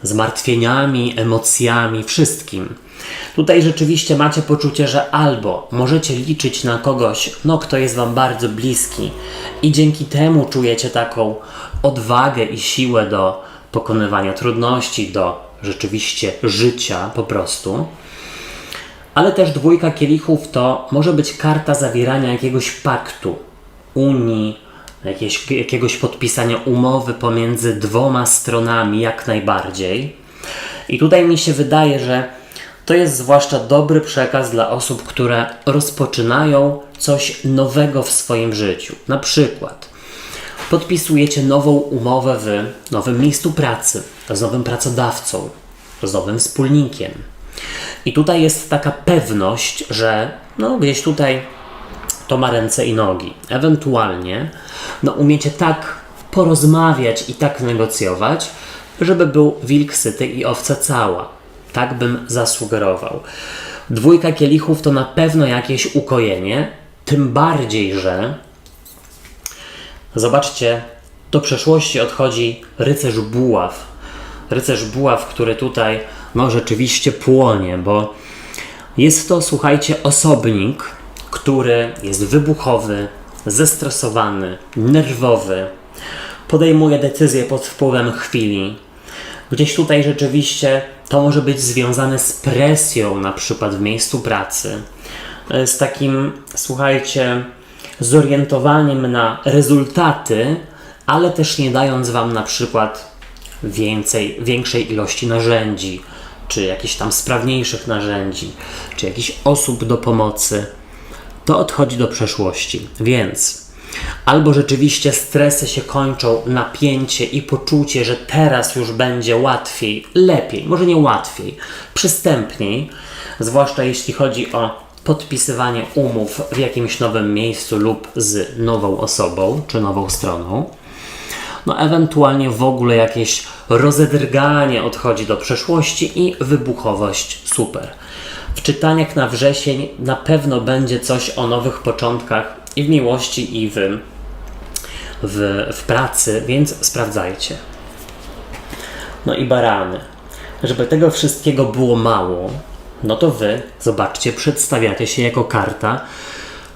S1: zmartwieniami, emocjami, wszystkim. Tutaj rzeczywiście macie poczucie, że albo możecie liczyć na kogoś, kto jest Wam bardzo bliski i dzięki temu czujecie taką odwagę i siłę do pokonywania trudności, do rzeczywiście życia po prostu. Ale też 2 kielichów to może być karta zawierania jakiegoś paktu, unii, jakiegoś podpisania umowy pomiędzy 2 stronami jak najbardziej. I tutaj mi się wydaje, że to jest zwłaszcza dobry przekaz dla osób, które rozpoczynają coś nowego w swoim życiu. Na przykład podpisujecie nową umowę w nowym miejscu pracy, z nowym pracodawcą, z nowym wspólnikiem. I tutaj jest taka pewność, że no, gdzieś tutaj to ma ręce i nogi. Ewentualnie umiecie tak porozmawiać i tak negocjować, żeby był wilk syty i owca cała. Tak bym zasugerował. 2 kielichów to na pewno jakieś ukojenie, tym bardziej, że zobaczcie, do przeszłości odchodzi rycerz buław. Rycerz buław, który tutaj rzeczywiście płonie, bo jest to, słuchajcie, osobnik, który jest wybuchowy, zestresowany, nerwowy, podejmuje decyzje pod wpływem chwili. Gdzieś tutaj rzeczywiście to może być związane z presją, na przykład w miejscu pracy, z takim, słuchajcie, zorientowaniem na rezultaty, ale też nie dając wam na przykład większej ilości narzędzi, czy jakichś tam sprawniejszych narzędzi, czy jakichś osób do pomocy. To odchodzi do przeszłości, więc albo rzeczywiście stresy się kończą, napięcie i poczucie, że teraz już będzie łatwiej, lepiej, może nie łatwiej, przystępniej, zwłaszcza jeśli chodzi o podpisywanie umów w jakimś nowym miejscu lub z nową osobą, czy nową stroną. Ewentualnie w ogóle jakieś rozedrganie odchodzi do przeszłości i wybuchowość super. W czytaniach na wrzesień na pewno będzie coś o nowych początkach i w miłości, i w pracy, więc sprawdzajcie. I barany. Żeby tego wszystkiego było mało, to wy, zobaczcie, przedstawiacie się jako karta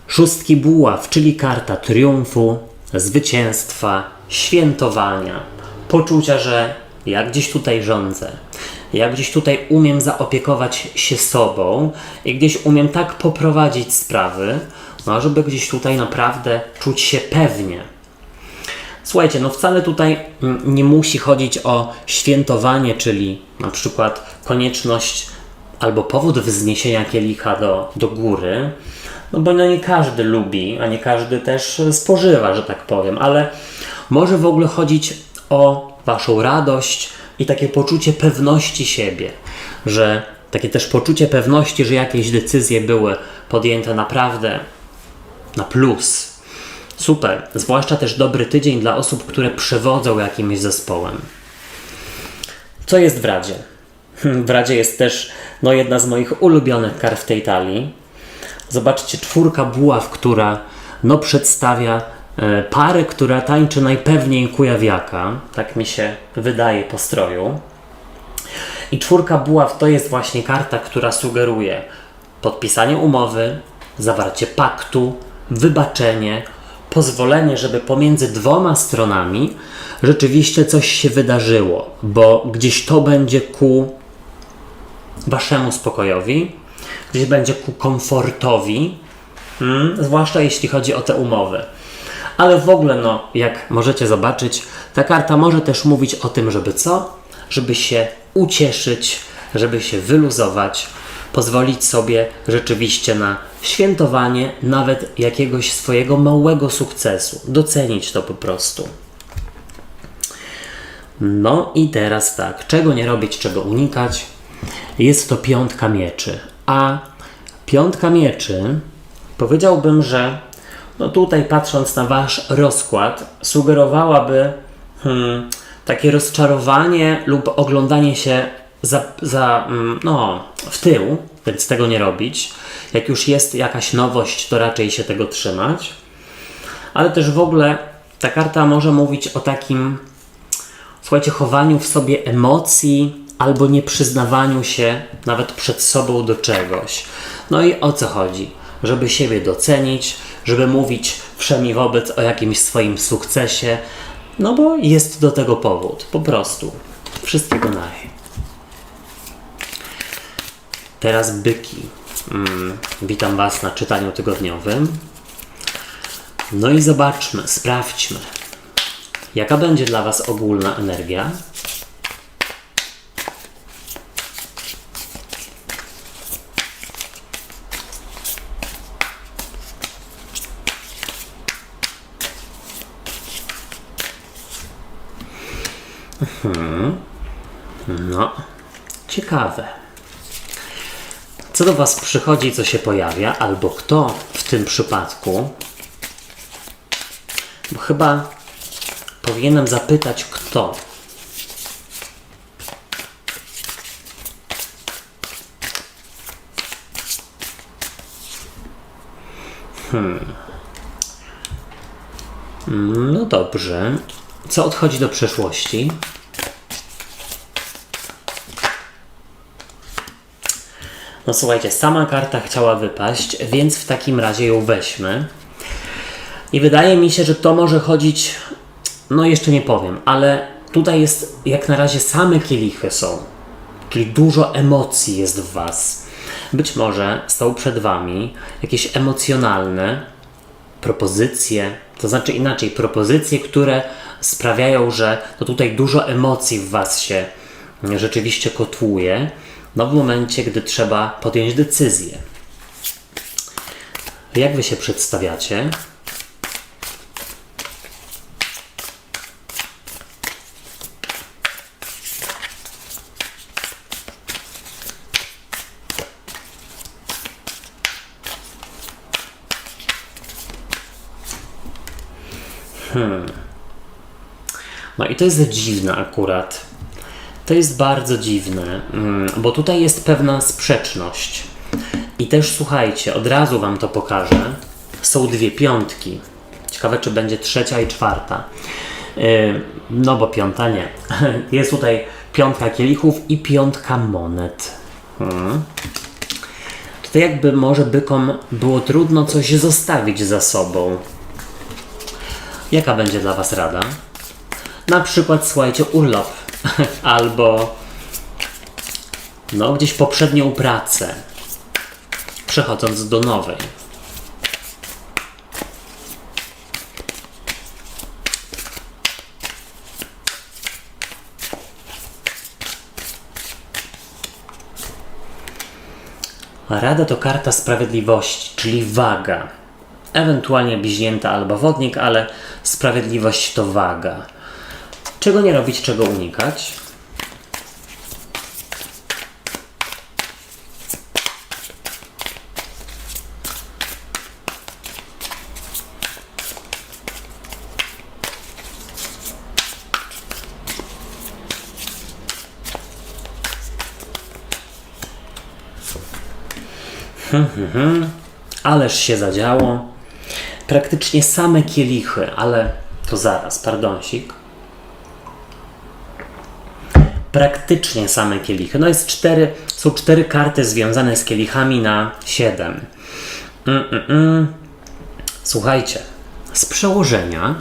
S1: 6 buław, czyli karta triumfu, zwycięstwa, świętowania, poczucia, że ja gdzieś tutaj rządzę, ja gdzieś tutaj umiem zaopiekować się sobą i gdzieś umiem tak poprowadzić sprawy, żeby gdzieś tutaj naprawdę czuć się pewnie. Słuchajcie, wcale tutaj nie musi chodzić o świętowanie, czyli na przykład konieczność albo powód wzniesienia kielicha do góry, bo nie każdy lubi, a nie każdy też spożywa, że tak powiem, ale może w ogóle chodzić o waszą radość i takie poczucie pewności siebie, że takie też poczucie pewności, że jakieś decyzje były podjęte naprawdę na plus. Super, zwłaszcza też dobry tydzień dla osób, które przewodzą jakimś zespołem. Co jest w Radzie? W Radzie jest też jedna z moich ulubionych kart w tej talii. Zobaczcie, 4 buław, która przedstawia parę, która tańczy najpewniej kujawiaka. Tak mi się wydaje po stroju. I 4 buław to jest właśnie karta, która sugeruje podpisanie umowy, zawarcie paktu, wybaczenie, pozwolenie, żeby pomiędzy 2 stronami rzeczywiście coś się wydarzyło, bo gdzieś to będzie ku waszemu spokojowi, gdzieś będzie ku komfortowi, zwłaszcza jeśli chodzi o te umowy. Ale w ogóle, jak możecie zobaczyć, ta karta może też mówić o tym, żeby co? Żeby się ucieszyć, żeby się wyluzować, pozwolić sobie rzeczywiście na świętowanie nawet jakiegoś swojego małego sukcesu. Docenić to po prostu. I teraz tak, czego nie robić, czego unikać? Jest to 5 mieczy. A 5 mieczy, powiedziałbym, że tutaj patrząc na wasz rozkład, sugerowałaby takie rozczarowanie lub oglądanie się w tył, więc tego nie robić. Jak już jest jakaś nowość, to raczej się tego trzymać. Ale też w ogóle ta karta może mówić o takim, słuchajcie, chowaniu w sobie emocji albo nieprzyznawaniu się nawet przed sobą do czegoś. I o co chodzi? Żeby siebie docenić, żeby mówić wszemi wobec o jakimś swoim sukcesie, bo jest do tego powód, po prostu. Wszystkiego naj. Teraz byki. Witam was na czytaniu tygodniowym. I zobaczmy, sprawdźmy, jaka będzie dla was ogólna energia. No, ciekawe. Co do Was przychodzi, co się pojawia, albo kto w tym przypadku? Bo chyba powinienem zapytać, kto. No dobrze. Co odchodzi do przeszłości? No słuchajcie, sama karta chciała wypaść, więc w takim razie ją weźmy. I wydaje mi się, że to może chodzić, no jeszcze nie powiem, ale tutaj jest jak na razie same kielichy są. Czyli dużo emocji jest w Was. Być może są przed Wami jakieś emocjonalne propozycje, to znaczy inaczej, propozycje, które sprawiają, że no tutaj dużo emocji w Was się rzeczywiście kotłuje, no w momencie, gdy trzeba podjąć decyzję. Jak Wy się przedstawiacie? No i to jest dziwne akurat. To jest bardzo dziwne, bo tutaj jest pewna sprzeczność. I też słuchajcie, od razu Wam to pokażę. Są dwie piątki. Ciekawe, czy będzie trzecia i czwarta. No bo piąta nie. Jest tutaj piątka kielichów i piątka monet. Tutaj jakby może bykom było trudno coś zostawić za sobą. Jaka będzie dla Was rada? Na przykład, słuchajcie, urlop. Albo no gdzieś poprzednią pracę. Przechodząc do nowej. Rada to karta sprawiedliwości, czyli waga. Ewentualnie bliźnięta albo wodnik, ale sprawiedliwość to waga. Czego nie robić, czego unikać? Ależ się zadziało. Praktycznie same kielichy, ale to zaraz, pardonsik. Praktycznie same kielichy. No są cztery karty związane z kielichami na 7. Słuchajcie, z przełożenia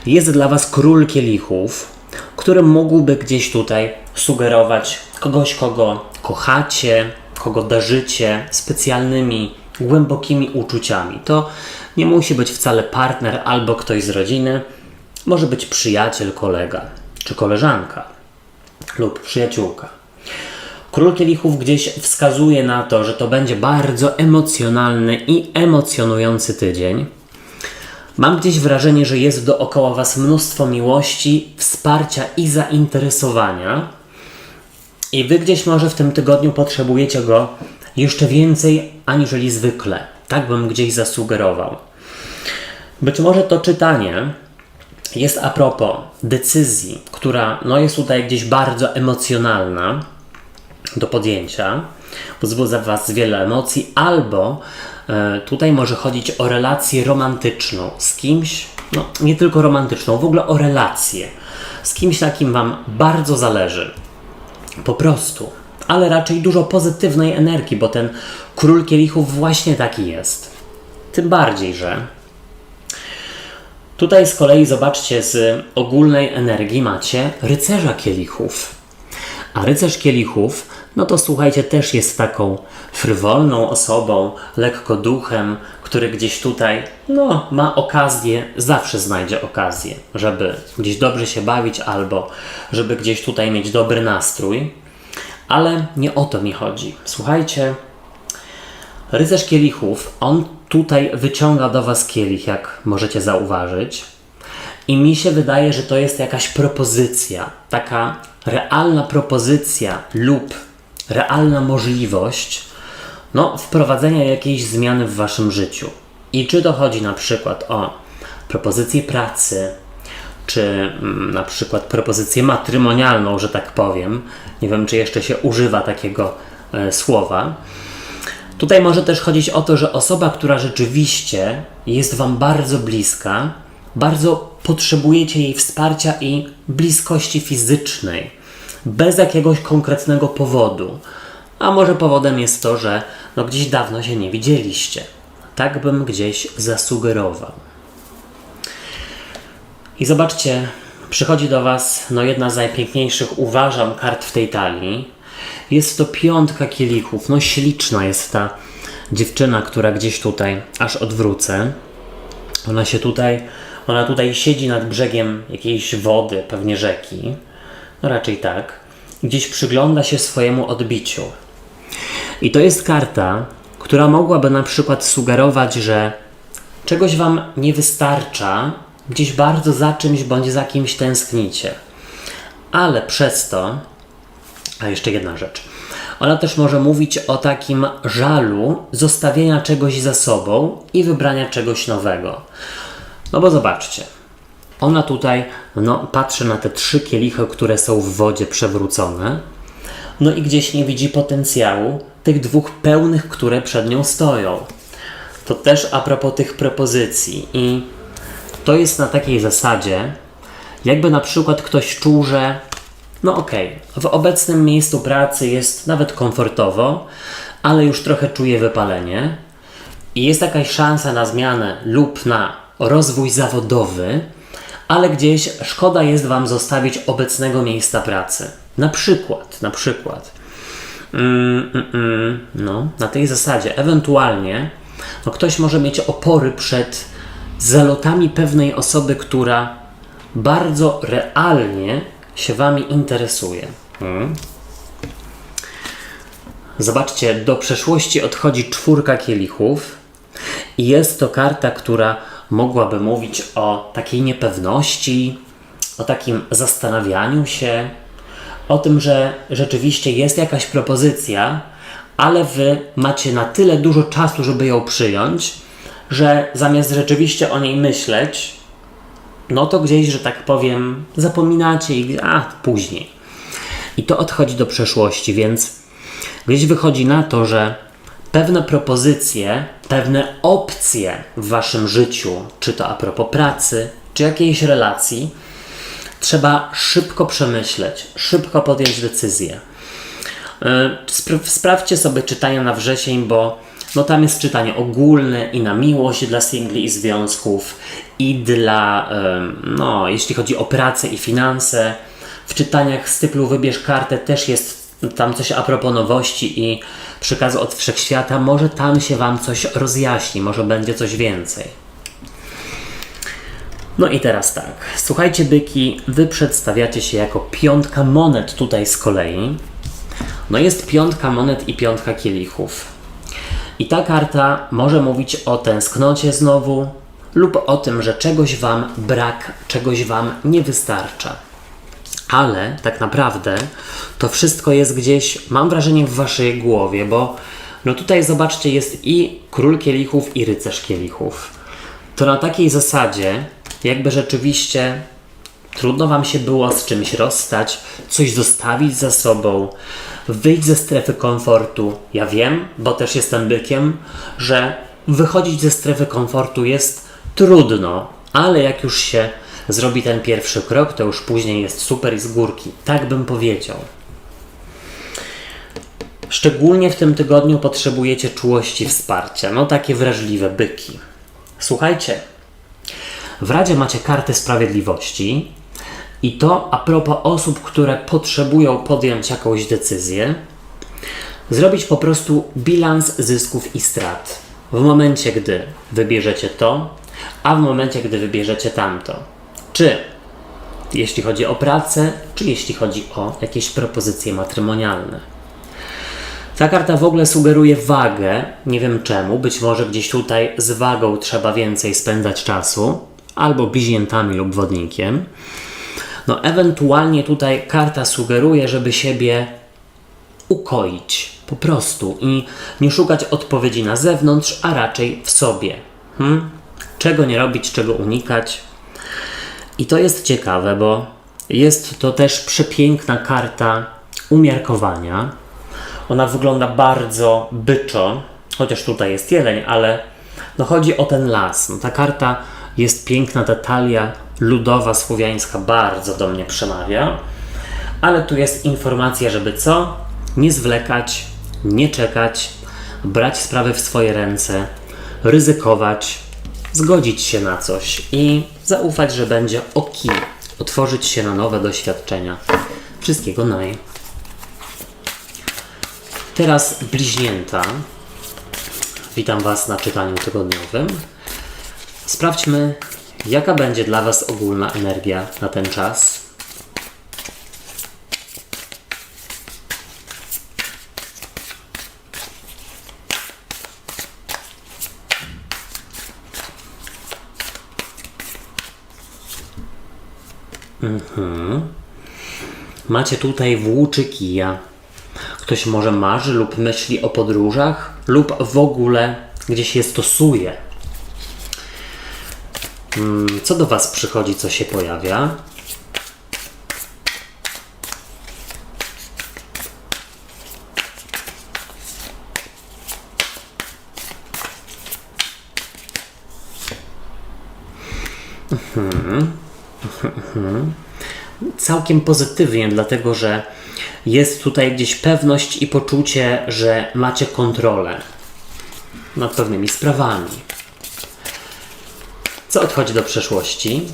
S1: jest dla Was król kielichów, który mógłby gdzieś tutaj sugerować kogoś, kogo kochacie, kogo darzycie specjalnymi, głębokimi uczuciami. To nie musi być wcale partner albo ktoś z rodziny. Może być przyjaciel, kolega czy koleżanka lub przyjaciółka. Król kielichów gdzieś wskazuje na to, że to będzie bardzo emocjonalny i emocjonujący tydzień. Mam gdzieś wrażenie, że jest dookoła Was mnóstwo miłości, wsparcia i zainteresowania. I Wy gdzieś może w tym tygodniu potrzebujecie go jeszcze więcej aniżeli zwykle. Tak bym gdzieś zasugerował. Być może to czytanie jest a propos decyzji, która jest tutaj gdzieś bardzo emocjonalna do podjęcia, wzbudza w Was wiele emocji, albo tutaj może chodzić o relację romantyczną z kimś, nie tylko romantyczną, w ogóle o relację z kimś, na kim Wam bardzo zależy. Po prostu. Ale raczej dużo pozytywnej energii, bo ten król kielichów właśnie taki jest. Tym bardziej, że tutaj z kolei zobaczcie, z ogólnej energii macie rycerza kielichów. A rycerz kielichów, to słuchajcie, też jest taką frywolną osobą, lekko duchem, który gdzieś tutaj, ma okazję, zawsze znajdzie okazję, żeby gdzieś dobrze się bawić albo żeby gdzieś tutaj mieć dobry nastrój. Ale nie o to mi chodzi. Słuchajcie, rycerz kielichów, on tutaj wyciąga do Was kielich, jak możecie zauważyć. I mi się wydaje, że to jest jakaś propozycja, taka realna propozycja lub realna możliwość wprowadzenia jakiejś zmiany w waszym życiu. I czy to chodzi na przykład o propozycję pracy, czy na przykład propozycję matrymonialną, że tak powiem. Nie wiem, czy jeszcze się używa takiego słowa. Tutaj może też chodzić o to, że osoba, która rzeczywiście jest wam bardzo bliska, bardzo potrzebujecie jej wsparcia i bliskości fizycznej, bez jakiegoś konkretnego powodu. A może powodem jest to, że gdzieś dawno się nie widzieliście. Tak bym gdzieś zasugerował. I zobaczcie, przychodzi do was jedna z najpiękniejszych, uważam, kart w tej talii. Jest to 5 kielichów. Śliczna jest ta dziewczyna, która gdzieś tutaj, aż odwrócę. Ona tutaj siedzi nad brzegiem jakiejś wody, pewnie rzeki. Raczej tak. Gdzieś przygląda się swojemu odbiciu. I to jest karta, która mogłaby na przykład sugerować, że czegoś wam nie wystarcza, gdzieś bardzo za czymś bądź za kimś tęsknicie. Ale przez to, a jeszcze jedna rzecz, ona też może mówić o takim żalu zostawienia czegoś za sobą i wybrania czegoś nowego. Bo zobaczcie, ona tutaj patrzy na te 3 kielichy, które są w wodzie przewrócone, i gdzieś nie widzi potencjału tych 2 pełnych, które przed nią stoją. To też a propos tych propozycji. I to jest na takiej zasadzie, jakby na przykład ktoś czuł, że w obecnym miejscu pracy jest nawet komfortowo, ale już trochę czuje wypalenie i jest jakaś szansa na zmianę lub na rozwój zawodowy, ale gdzieś szkoda jest wam zostawić obecnego miejsca pracy. Na przykład. Na tej zasadzie. Ewentualnie ktoś może mieć opory przed zalotami pewnej osoby, która bardzo realnie się wami interesuje. Zobaczcie, do przeszłości odchodzi 4 kielichów i jest to karta, która mogłaby mówić o takiej niepewności, o takim zastanawianiu się, o tym, że rzeczywiście jest jakaś propozycja, ale wy macie na tyle dużo czasu, żeby ją przyjąć, że zamiast rzeczywiście o niej myśleć, to gdzieś, że tak powiem, zapominacie i później. I to odchodzi do przeszłości, więc gdzieś wychodzi na to, że pewne propozycje, pewne opcje w waszym życiu, czy to a propos pracy, czy jakiejś relacji, trzeba szybko przemyśleć, szybko podjąć decyzję. Sprawdźcie sobie czytania na wrzesień, bo tam jest czytanie ogólne i na miłość dla singli i związków, i dla, jeśli chodzi o pracę i finanse. W czytaniach z cyklu Wybierz kartę też jest tam coś a propos nowości i przekazu od Wszechświata. Może tam się wam coś rozjaśni, może będzie coś więcej. I teraz tak, słuchajcie byki, wy przedstawiacie się jako 5 monet tutaj z kolei. Jest 5 monet i 5 kielichów. I ta karta może mówić o tęsknocie znowu lub o tym, że czegoś wam brak, czegoś wam nie wystarcza. Ale tak naprawdę to wszystko jest gdzieś, mam wrażenie, w waszej głowie, bo tutaj zobaczcie, jest i Król Kielichów i Rycerz Kielichów. To na takiej zasadzie, jakby rzeczywiście trudno wam się było z czymś rozstać, coś zostawić za sobą, wyjść ze strefy komfortu. Ja wiem, bo też jestem bykiem, że wychodzić ze strefy komfortu jest trudno, ale jak już się zrobi ten pierwszy krok, to już później jest super i z górki. Tak bym powiedział. Szczególnie w tym tygodniu potrzebujecie czułości wsparcia. Takie wrażliwe byki. Słuchajcie, w Radzie macie kartę sprawiedliwości i to a propos osób, które potrzebują podjąć jakąś decyzję, zrobić po prostu bilans zysków i strat. W momencie, gdy wybierzecie to, a w momencie, gdy wybierzecie tamto. Czy jeśli chodzi o pracę, czy jeśli chodzi o jakieś propozycje matrymonialne. Ta karta w ogóle sugeruje wagę, nie wiem czemu, być może gdzieś tutaj z wagą trzeba więcej spędzać czasu, albo bliźniętami lub wodnikiem. No ewentualnie tutaj karta sugeruje, żeby siebie ukoić po prostu i nie szukać odpowiedzi na zewnątrz, a raczej w sobie. Czego nie robić, czego unikać. I to jest ciekawe, bo jest to też przepiękna karta umiarkowania. Ona wygląda bardzo byczo, chociaż tutaj jest jeleń, ale no chodzi o ten las. No ta karta jest piękna, ta talia ludowa, słowiańska bardzo do mnie przemawia. Ale tu jest informacja, żeby co? Nie zwlekać, nie czekać, brać sprawy w swoje ręce, ryzykować, zgodzić się na coś i zaufać, że będzie ok. Otworzyć się na nowe doświadczenia. Wszystkiego naj. Teraz bliźnięta. Witam Was na czytaniu tygodniowym. Sprawdźmy, jaka będzie dla Was ogólna energia na ten czas. Macie tutaj włóczy kija. Ktoś może marzy lub myśli o podróżach, lub w ogóle gdzieś je stosuje. Co do Was przychodzi, co się pojawia? Całkiem pozytywnie, dlatego że jest tutaj gdzieś pewność i poczucie, że macie kontrolę nad pewnymi sprawami. Co odchodzi do przeszłości?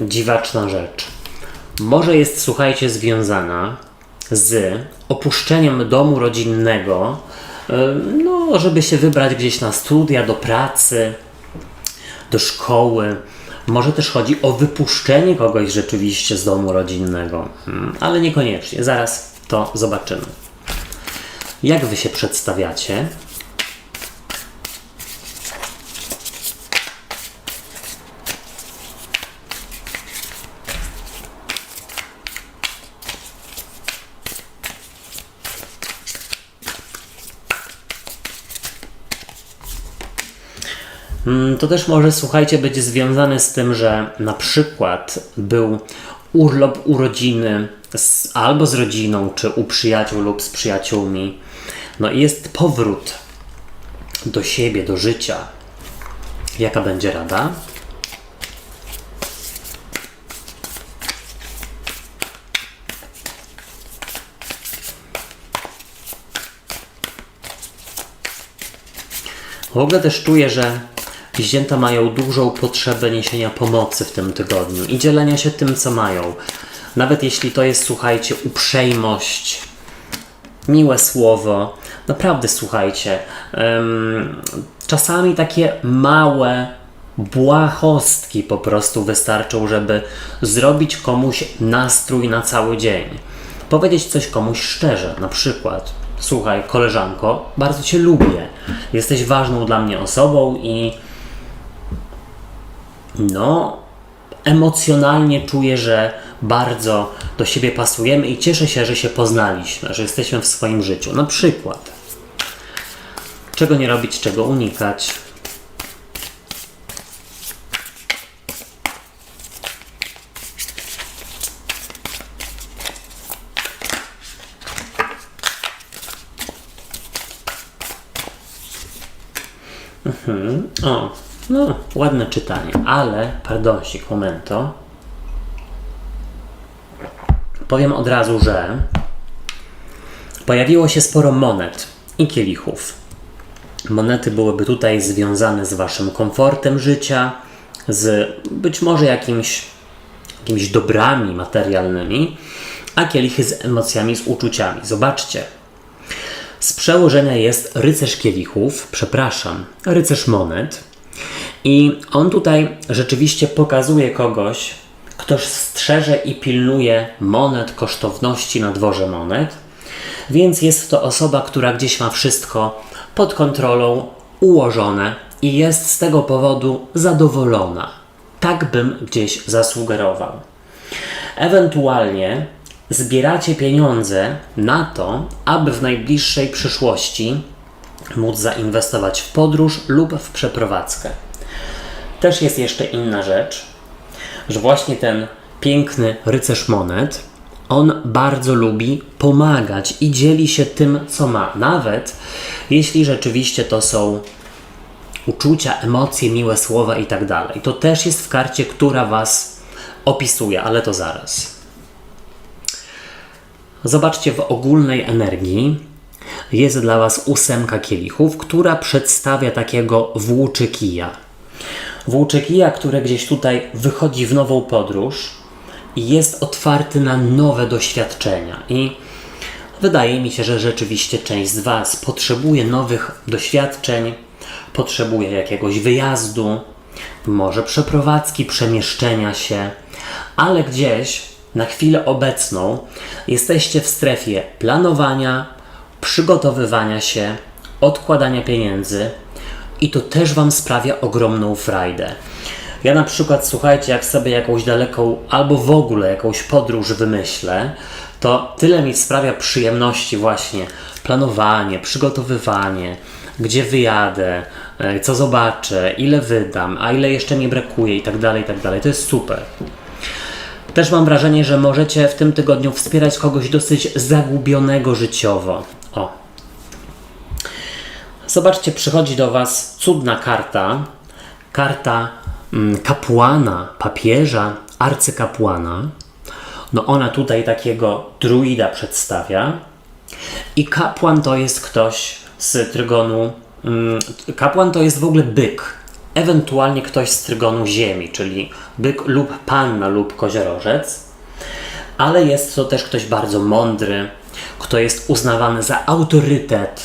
S1: Dziwaczna rzecz. Może jest, słuchajcie, związana z opuszczeniem domu rodzinnego, no, żeby się wybrać gdzieś na studia, do pracy, do szkoły. Może też chodzi o wypuszczenie kogoś rzeczywiście z domu rodzinnego, ale niekoniecznie. Zaraz to zobaczymy. Jak Wy się przedstawiacie? To też może, słuchajcie, być związane z tym, że na przykład był urlop urodziny albo z rodziną, czy u przyjaciół lub z przyjaciółmi. No i jest powrót do siebie, do życia. Jaka będzie rada? W ogóle też czuję, że bliźnięta mają dużą potrzebę niesienia pomocy w tym tygodniu i dzielenia się tym, co mają. Nawet jeśli to jest, słuchajcie, uprzejmość, miłe słowo. Naprawdę, słuchajcie, czasami takie małe błahostki po prostu wystarczą, żeby zrobić komuś nastrój na cały dzień. Powiedzieć coś komuś szczerze, na przykład: słuchaj, koleżanko, bardzo Cię lubię. Jesteś ważną dla mnie osobą i no, emocjonalnie czuję, że bardzo do siebie pasujemy i cieszę się, że się poznaliśmy, że jesteśmy w swoim życiu. Na przykład. Czego nie robić, czego unikać. O, no, ładne czytanie, ale, pardonsik, momento. Powiem od razu, że pojawiło się sporo monet i kielichów. Monety byłyby tutaj związane z Waszym komfortem życia, z być może jakimiś dobrami materialnymi, a kielichy z emocjami, z uczuciami. Zobaczcie, Z przełożenia jest rycerz kielichów, rycerz monet. I on tutaj rzeczywiście pokazuje kogoś, kto strzeże i pilnuje monet, kosztowności na dworze monet. Więc jest to osoba, która gdzieś ma wszystko pod kontrolą, ułożone i jest z tego powodu zadowolona. Tak bym gdzieś zasugerował. Ewentualnie zbieracie pieniądze na to, aby w najbliższej przyszłości móc zainwestować w podróż lub w przeprowadzkę. Też jest jeszcze inna rzecz, że właśnie ten piękny rycerz monet, on bardzo lubi pomagać i dzieli się tym, co ma. Nawet jeśli rzeczywiście to są uczucia, emocje, miłe słowa i tak dalej. To też jest w karcie, która Was opisuje, ale to zaraz. Zobaczcie, w ogólnej energii jest dla Was 8 kielichów, która przedstawia takiego włóczykija. Włóczykija, który gdzieś tutaj wychodzi w nową podróż i jest otwarty na nowe doświadczenia. I wydaje mi się, że rzeczywiście część z Was potrzebuje nowych doświadczeń, potrzebuje jakiegoś wyjazdu, może przeprowadzki, przemieszczenia się, ale gdzieś na chwilę obecną jesteście w strefie planowania, przygotowywania się, odkładania pieniędzy i to też Wam sprawia ogromną frajdę. Ja na przykład, słuchajcie, jak sobie jakąś daleką albo w ogóle jakąś podróż wymyślę, to tyle mi sprawia przyjemności właśnie planowanie, przygotowywanie, gdzie wyjadę, co zobaczę, ile wydam, a ile jeszcze mi brakuje i tak dalej, i tak dalej. To jest super. Też mam wrażenie, że możecie w tym tygodniu wspierać kogoś dosyć zagubionego życiowo. O. Zobaczcie, przychodzi do Was cudna karta. Karta kapłana, papieża, arcykapłana. No ona tutaj takiego druida przedstawia. I kapłan to jest ktoś z trygonu. Kapłan to jest w ogóle byk. Ewentualnie ktoś z trygonu ziemi, czyli byk lub panna lub koziorożec. Ale jest to też ktoś bardzo mądry, kto jest uznawany za autorytet.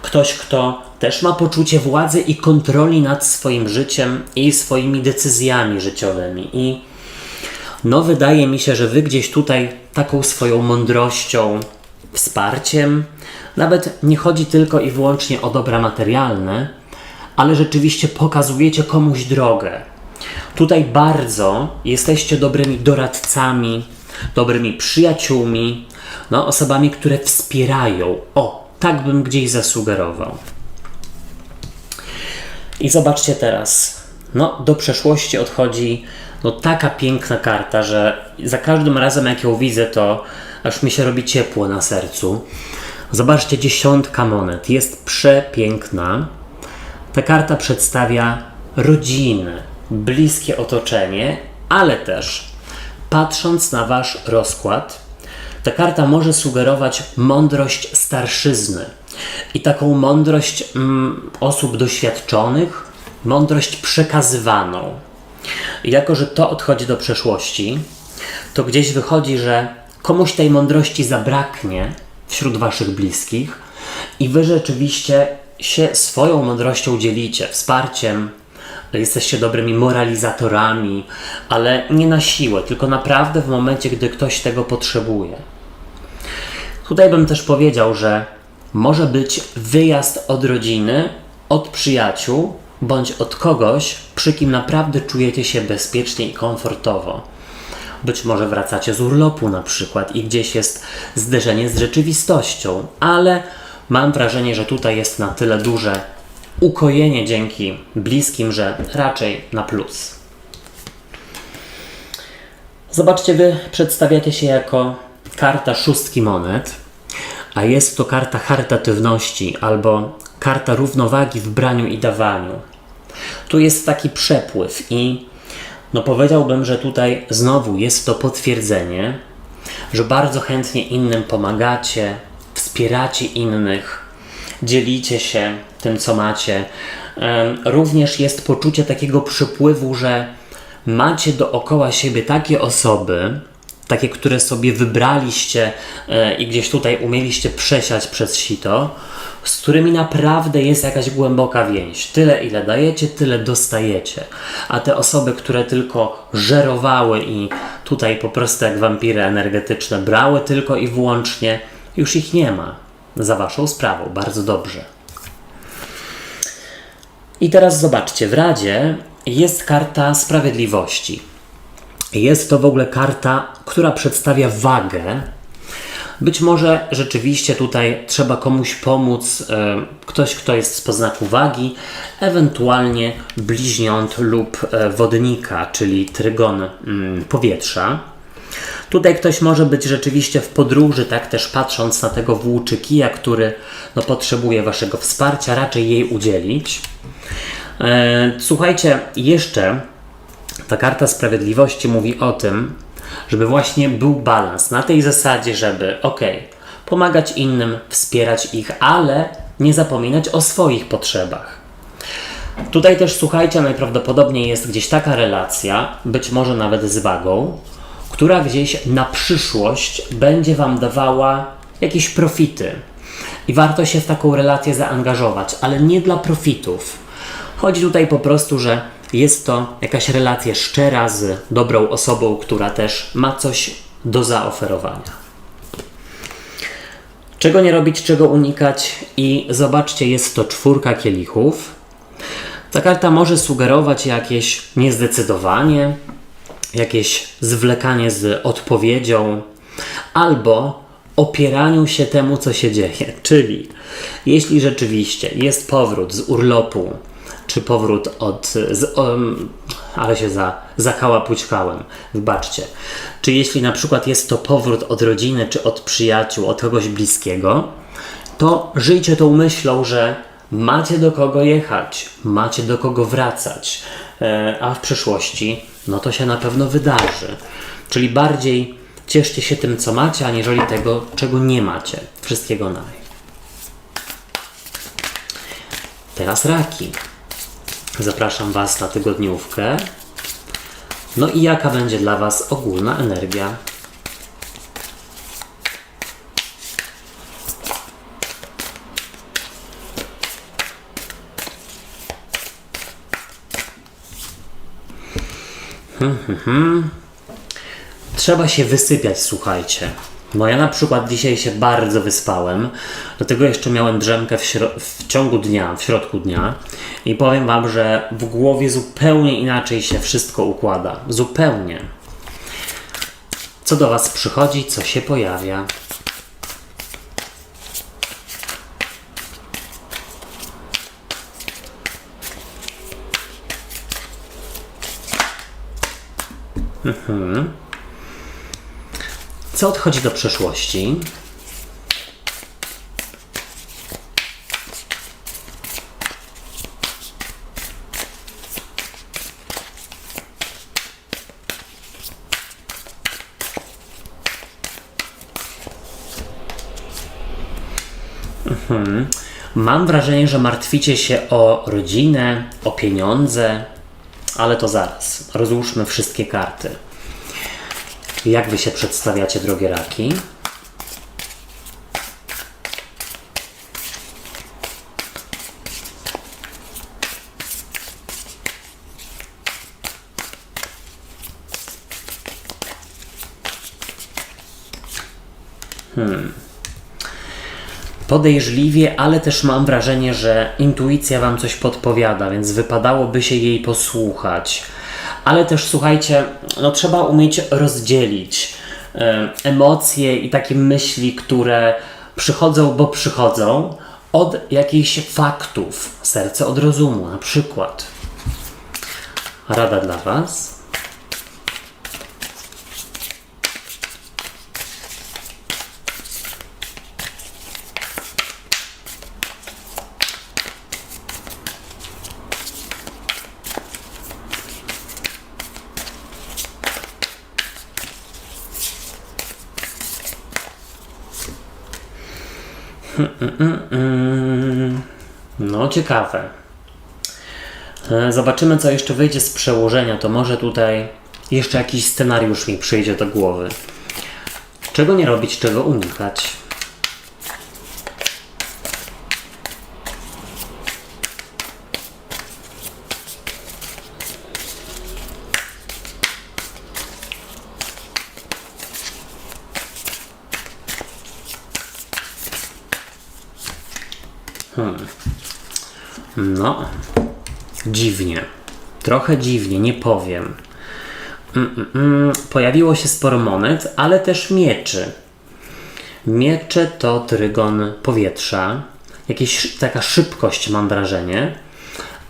S1: Ktoś, kto też ma poczucie władzy i kontroli nad swoim życiem i swoimi decyzjami życiowymi. I no wydaje mi się, że Wy gdzieś tutaj taką swoją mądrością, wsparciem, nawet nie chodzi tylko i wyłącznie o dobra materialne, ale rzeczywiście pokazujecie komuś drogę. Tutaj bardzo jesteście dobrymi doradcami, dobrymi przyjaciółmi, no, osobami, które wspierają. O, tak bym gdzieś zasugerował. I zobaczcie teraz, no, do przeszłości odchodzi no, taka piękna karta, że za każdym razem jak ją widzę, to aż mi się robi ciepło na sercu. Zobaczcie, 10 monet, jest przepiękna. Ta karta przedstawia rodziny, bliskie otoczenie, ale też patrząc na Wasz rozkład, ta karta może sugerować mądrość starszyzny i taką mądrość osób doświadczonych, mądrość przekazywaną. I jako, że to odchodzi do przeszłości, to gdzieś wychodzi, że komuś tej mądrości zabraknie wśród Waszych bliskich i Wy rzeczywiście się swoją mądrością dzielicie, wsparciem, jesteście dobrymi moralizatorami, ale nie na siłę, tylko naprawdę w momencie, gdy ktoś tego potrzebuje. Tutaj bym też powiedział, że może być wyjazd od rodziny, od przyjaciół, bądź od kogoś, przy kim naprawdę czujecie się bezpiecznie i komfortowo. Być może wracacie z urlopu na przykład i gdzieś jest zderzenie z rzeczywistością, ale mam wrażenie, że tutaj jest na tyle duże ukojenie dzięki bliskim, że raczej na plus. Zobaczcie, Wy przedstawiacie się jako karta 6 monet, a jest to karta charytatywności albo karta równowagi w braniu i dawaniu. Tu jest taki przepływ i no powiedziałbym, że tutaj znowu jest to potwierdzenie, że bardzo chętnie innym pomagacie, wspieracie innych, dzielicie się tym, co macie. Również jest poczucie takiego przypływu, że macie dookoła siebie takie osoby, takie, które sobie wybraliście i gdzieś tutaj umieliście przesiać przez sito, z którymi naprawdę jest jakaś głęboka więź. Tyle, ile dajecie, tyle dostajecie. A te osoby, które tylko żerowały i tutaj po prostu jak wampiry energetyczne brały tylko i wyłącznie, już ich nie ma. Za waszą sprawą. Bardzo dobrze. I teraz zobaczcie, w Radzie jest karta sprawiedliwości. Jest to w ogóle karta, która przedstawia wagę. Być może rzeczywiście tutaj trzeba komuś pomóc, ktoś, kto jest z poznaku wagi, ewentualnie bliźniąt lub wodnika, czyli trygon powietrza. Tutaj ktoś może być rzeczywiście w podróży, tak też patrząc na tego włóczy kija, który potrzebuje waszego wsparcia, raczej jej udzielić. Słuchajcie, jeszcze ta karta sprawiedliwości mówi o tym, żeby właśnie był balans na tej zasadzie, żeby pomagać innym, wspierać ich, ale nie zapominać o swoich potrzebach. Tutaj też słuchajcie, najprawdopodobniej jest gdzieś taka relacja, być może nawet z wagą, która gdzieś na przyszłość będzie wam dawała jakieś profity. I warto się w taką relację zaangażować, ale nie dla profitów. Chodzi tutaj po prostu, że jest to jakaś relacja szczera z dobrą osobą, która też ma coś do zaoferowania. Czego nie robić, czego unikać i zobaczcie, jest to 4 kielichów. Ta karta może sugerować jakieś niezdecydowanie, jakieś zwlekanie z odpowiedzią albo opieraniu się temu, co się dzieje. Czyli jeśli rzeczywiście jest powrót z urlopu, czy powrót ale się zakałapućkałem, wybaczcie. Czy jeśli na przykład jest to powrót od rodziny, czy od przyjaciół, od kogoś bliskiego, to żyjcie tą myślą, że macie do kogo jechać, macie do kogo wracać, a w przyszłości to się na pewno wydarzy. Czyli bardziej cieszcie się tym, co macie, aniżeli tego, czego nie macie. Wszystkiego naj. Teraz raki. Zapraszam was na tygodniówkę. I jaka będzie dla was ogólna energia? Trzeba się wysypiać, słuchajcie. Ja na przykład dzisiaj się bardzo wyspałem, do tego jeszcze miałem drzemkę w ciągu dnia, w środku dnia i powiem wam, że w głowie zupełnie inaczej się wszystko układa. Zupełnie. Co do was przychodzi, co się pojawia. Co odchodzi do przeszłości? Mam wrażenie, że martwicie się o rodzinę, o pieniądze, ale to zaraz. Rozłóżmy wszystkie karty. Jak wy się przedstawiacie, drogie raki? Podejrzliwie, ale też mam wrażenie, że intuicja wam coś podpowiada, więc wypadałoby się jej posłuchać. Ale też słuchajcie, trzeba umieć rozdzielić emocje i takie myśli, które przychodzą, bo przychodzą, od jakichś faktów. Serce od rozumu, na przykład. Rada dla was. Ciekawe. Zobaczymy, co jeszcze wyjdzie z przełożenia. To może tutaj jeszcze jakiś scenariusz mi przyjdzie do głowy. Czego nie robić, czego unikać? No, dziwnie. Trochę dziwnie, nie powiem. Pojawiło się sporo monet, ale też mieczy. Miecze to trygon powietrza. Taka szybkość, mam wrażenie.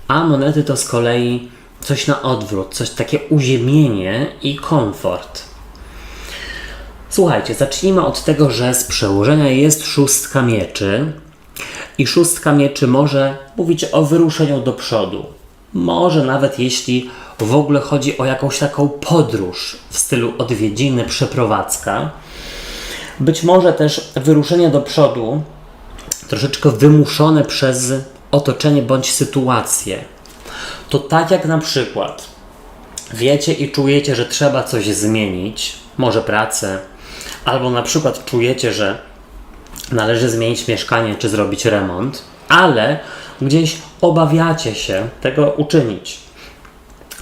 S1: A monety to z kolei coś na odwrót, coś takie uziemienie i komfort. Słuchajcie, zacznijmy od tego, że z przełożenia jest szóstka mieczy. I szóstka mieczy może mówić o wyruszeniu do przodu. Może nawet jeśli w ogóle chodzi o jakąś taką podróż w stylu odwiedziny, przeprowadzka. Być może też wyruszenie do przodu troszeczkę wymuszone przez otoczenie bądź sytuację. To tak jak na przykład wiecie i czujecie, że trzeba coś zmienić, może pracę, albo na przykład czujecie, że należy zmienić mieszkanie czy zrobić remont, ale gdzieś obawiacie się tego uczynić.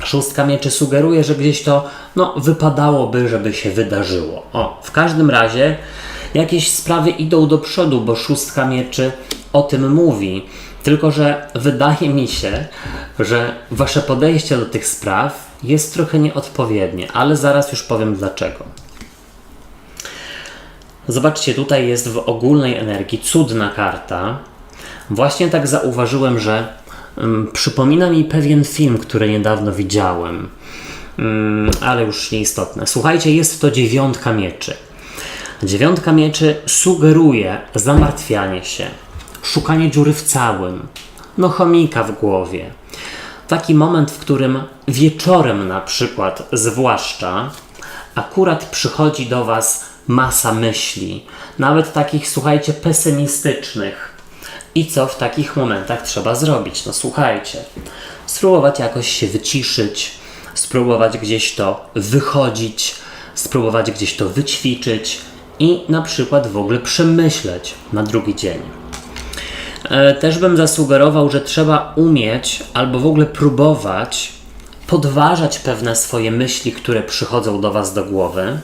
S1: Szóstka mieczy sugeruje, że gdzieś to wypadałoby, żeby się wydarzyło. W każdym razie jakieś sprawy idą do przodu, bo szóstka mieczy o tym mówi. Tylko że wydaje mi się, że wasze podejście do tych spraw jest trochę nieodpowiednie, ale zaraz już powiem dlaczego. Zobaczcie, tutaj jest w ogólnej energii cudna karta. Właśnie tak zauważyłem, że przypomina mi pewien film, który niedawno widziałem, ale już nieistotne. Słuchajcie, jest to dziewiątka mieczy. Dziewiątka mieczy sugeruje zamartwianie się, szukanie dziury w całym, chomika w głowie. Taki moment, w którym wieczorem na przykład zwłaszcza akurat przychodzi do was masa myśli, nawet takich, słuchajcie, pesymistycznych. I co w takich momentach trzeba zrobić? Słuchajcie, spróbować jakoś się wyciszyć, spróbować gdzieś to wychodzić, spróbować gdzieś to wyćwiczyć i na przykład w ogóle przemyśleć na drugi dzień. Też bym zasugerował, że trzeba umieć albo w ogóle próbować podważać pewne swoje myśli, które przychodzą do was do głowy,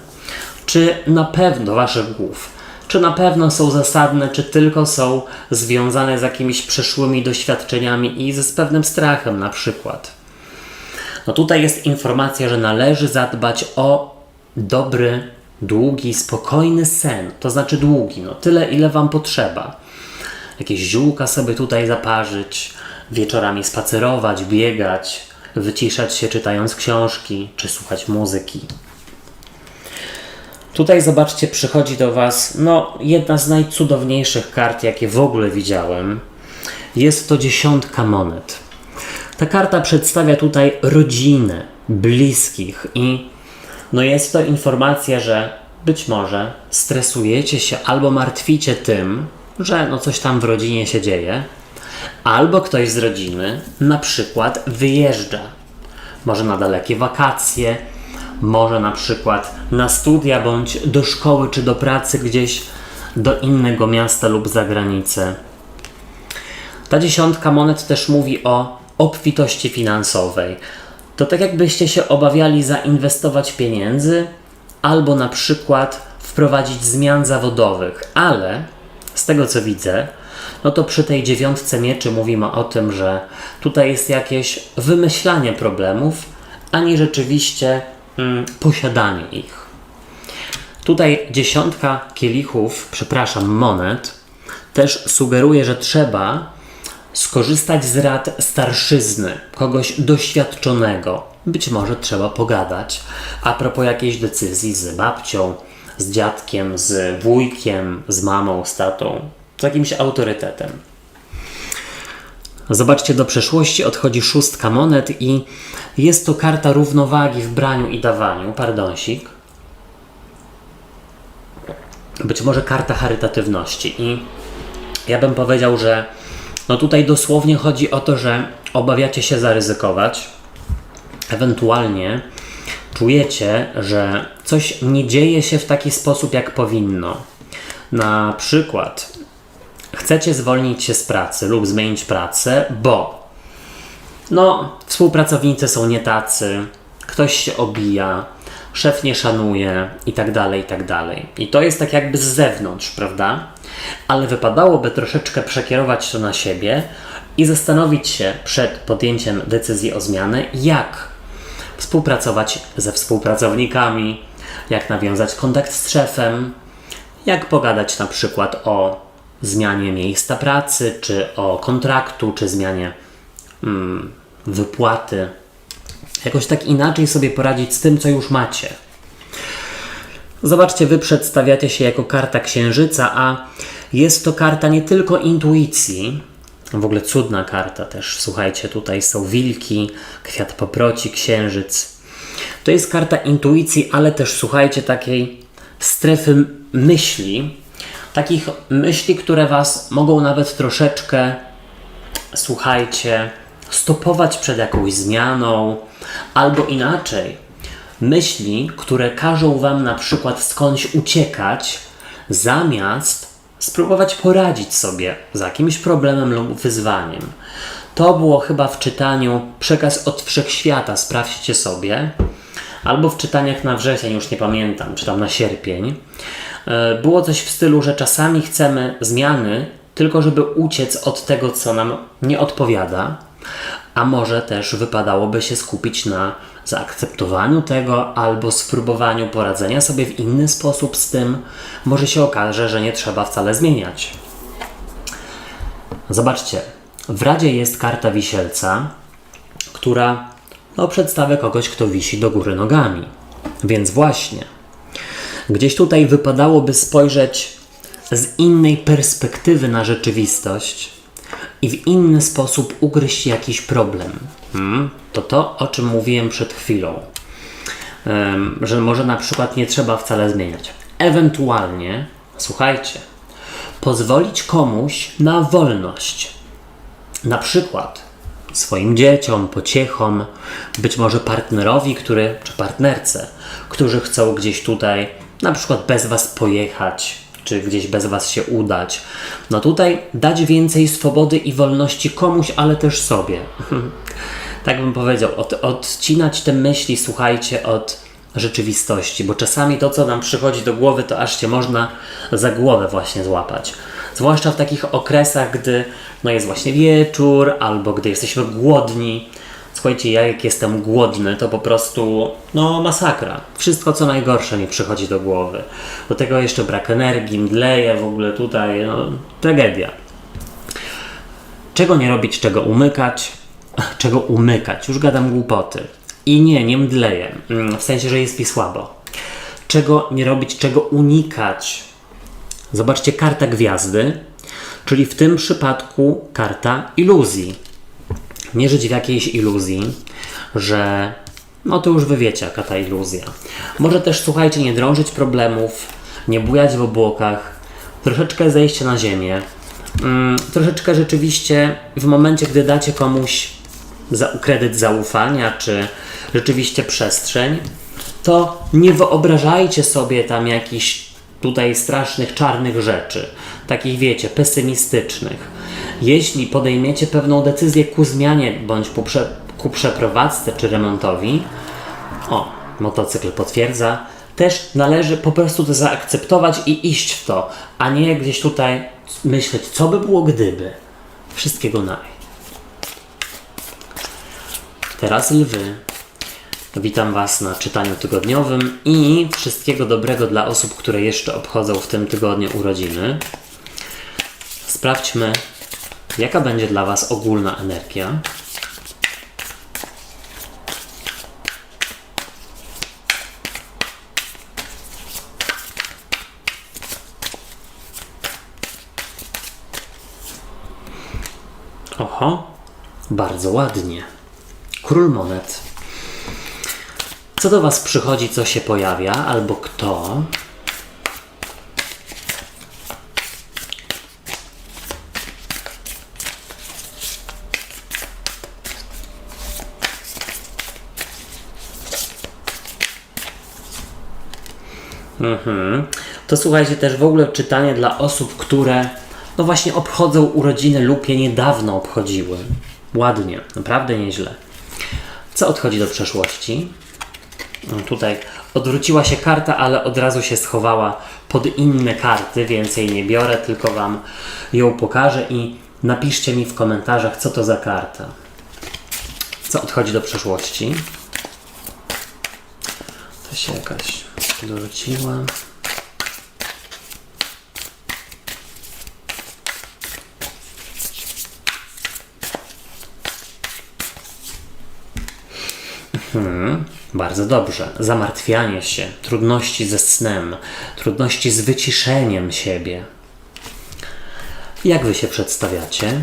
S1: czy na pewno do waszych głów. Czy na pewno są zasadne, czy tylko są związane z jakimiś przeszłymi doświadczeniami i z pewnym strachem na przykład. Tutaj jest informacja, że należy zadbać o dobry, długi, spokojny sen. To znaczy długi, tyle ile wam potrzeba. Jakieś ziółka sobie tutaj zaparzyć, wieczorami spacerować, biegać, wyciszać się czytając książki, czy słuchać muzyki. Tutaj zobaczcie, przychodzi do was jedna z najcudowniejszych kart, jakie w ogóle widziałem. Jest to dziesiątka monet. Ta karta przedstawia tutaj rodzinę, bliskich i jest to informacja, że być może stresujecie się albo martwicie tym, że coś tam w rodzinie się dzieje, albo ktoś z rodziny na przykład wyjeżdża. Może na dalekie wakacje, może na przykład na studia, bądź do szkoły, czy do pracy gdzieś do innego miasta lub za granicę. Ta dziesiątka monet też mówi o obfitości finansowej. To tak jakbyście się obawiali zainwestować pieniędzy, albo na przykład wprowadzić zmian zawodowych, ale z tego co widzę, to przy tej dziewiątce mieczy mówimy o tym, że tutaj jest jakieś wymyślanie problemów, a nie rzeczywiście posiadanie ich. Tutaj dziesiątka monet też sugeruje, że trzeba skorzystać z rad starszyzny, kogoś doświadczonego. Być może trzeba pogadać a propos jakiejś decyzji z babcią, z dziadkiem, z wujkiem, z mamą, z tatą, z jakimś autorytetem. Zobaczcie, do przeszłości odchodzi szóstka monet i jest to karta równowagi w braniu i dawaniu. Pardonsik. Być może karta charytatywności. I ja bym powiedział, że tutaj dosłownie chodzi o to, że obawiacie się zaryzykować. Ewentualnie czujecie, że coś nie dzieje się w taki sposób, jak powinno. Na przykład chcecie zwolnić się z pracy lub zmienić pracę, bo współpracownicy są nie tacy, ktoś się obija, szef nie szanuje i tak dalej, i tak dalej. I to jest tak jakby z zewnątrz, prawda? Ale wypadałoby troszeczkę przekierować to na siebie i zastanowić się przed podjęciem decyzji o zmianę, jak współpracować ze współpracownikami, jak nawiązać kontakt z szefem, jak pogadać na przykład o zmianie miejsca pracy, czy o kontraktu, czy zmianie wypłaty. Jakoś tak inaczej sobie poradzić z tym, co już macie. Zobaczcie, wy przedstawiacie się jako karta księżyca, a jest to karta nie tylko intuicji, w ogóle cudna karta też, słuchajcie, tutaj są wilki, kwiat poproci, księżyc. To jest karta intuicji, ale też, słuchajcie, takiej strefy myśli, takich myśli, które was mogą nawet troszeczkę, słuchajcie, stopować przed jakąś zmianą, albo inaczej, myśli, które każą wam na przykład skądś uciekać, zamiast spróbować poradzić sobie z jakimś problemem lub wyzwaniem. To było chyba w czytaniu Przekaz od Wszechświata, sprawdźcie sobie, albo w czytaniach na wrzesień, już nie pamiętam, czy tam na sierpień. Było coś w stylu, że czasami chcemy zmiany, tylko żeby uciec od tego, co nam nie odpowiada, a może też wypadałoby się skupić na zaakceptowaniu tego albo spróbowaniu poradzenia sobie w inny sposób z tym. Może się okaże, że nie trzeba wcale zmieniać. Zobaczcie, w Radzie jest karta Wisielca, która przedstawia kogoś, kto wisi do góry nogami. Więc właśnie, gdzieś tutaj wypadałoby spojrzeć z innej perspektywy na rzeczywistość i w inny sposób ugryźć jakiś problem. To, o czym mówiłem przed chwilą. Że może na przykład nie trzeba wcale zmieniać. Ewentualnie, słuchajcie, pozwolić komuś na wolność. Na przykład swoim dzieciom, pociechom, być może partnerowi, czy partnerce, którzy chcą gdzieś tutaj na przykład bez was pojechać, czy gdzieś bez was się udać. Tutaj dać więcej swobody i wolności komuś, ale też sobie. Tak bym powiedział, odcinać te myśli, słuchajcie, od rzeczywistości, bo czasami to, co nam przychodzi do głowy, to aż się można za głowę właśnie złapać. Zwłaszcza w takich okresach, gdy jest właśnie wieczór, albo gdy jesteśmy głodni. Słuchajcie, ja jak jestem głodny, to po prostu, masakra. Wszystko, co najgorsze mi przychodzi do głowy. Do tego jeszcze brak energii, mdleję w ogóle tutaj, tragedia. Czego nie robić, czego umykać, już gadam głupoty. I nie mdleję, w sensie, że jest mi słabo. Czego nie robić, czego unikać. Zobaczcie, karta gwiazdy, czyli w tym przypadku karta iluzji. Nie żyć w jakiejś iluzji, że to już wy wiecie, jaka ta iluzja. Może też, słuchajcie, nie drążyć problemów, nie bujać w obłokach, troszeczkę zejście na ziemię, troszeczkę rzeczywiście w momencie, gdy dacie komuś kredyt zaufania, czy rzeczywiście przestrzeń, to nie wyobrażajcie sobie tam jakichś tutaj strasznych, czarnych rzeczy, takich wiecie, pesymistycznych. Jeśli podejmiecie pewną decyzję ku zmianie, bądź ku przeprowadzce czy remontowi, motocykl potwierdza, też należy po prostu to zaakceptować i iść w to, a nie gdzieś tutaj myśleć, co by było gdyby. Wszystkiego naj. Teraz lwy. Witam was na czytaniu tygodniowym i wszystkiego dobrego dla osób, które jeszcze obchodzą w tym tygodniu urodziny. Sprawdźmy, jaka będzie dla was ogólna energia. Oho, bardzo ładnie. Król monet. Co do was przychodzi, co się pojawia, albo kto? To słuchajcie, też w ogóle czytanie dla osób, które no właśnie obchodzą urodziny lub je niedawno obchodziły. Ładnie, naprawdę nieźle. Co odchodzi do przeszłości? Tutaj odwróciła się karta, ale od razu się schowała pod inne karty, więc jej nie biorę, tylko Wam ją pokażę i napiszcie mi w komentarzach, co to za karta. Co odchodzi do przeszłości? To się jakaś odwróciła. Bardzo dobrze. Zamartwianie się, trudności ze snem, trudności z wyciszeniem siebie. Jak Wy się przedstawiacie?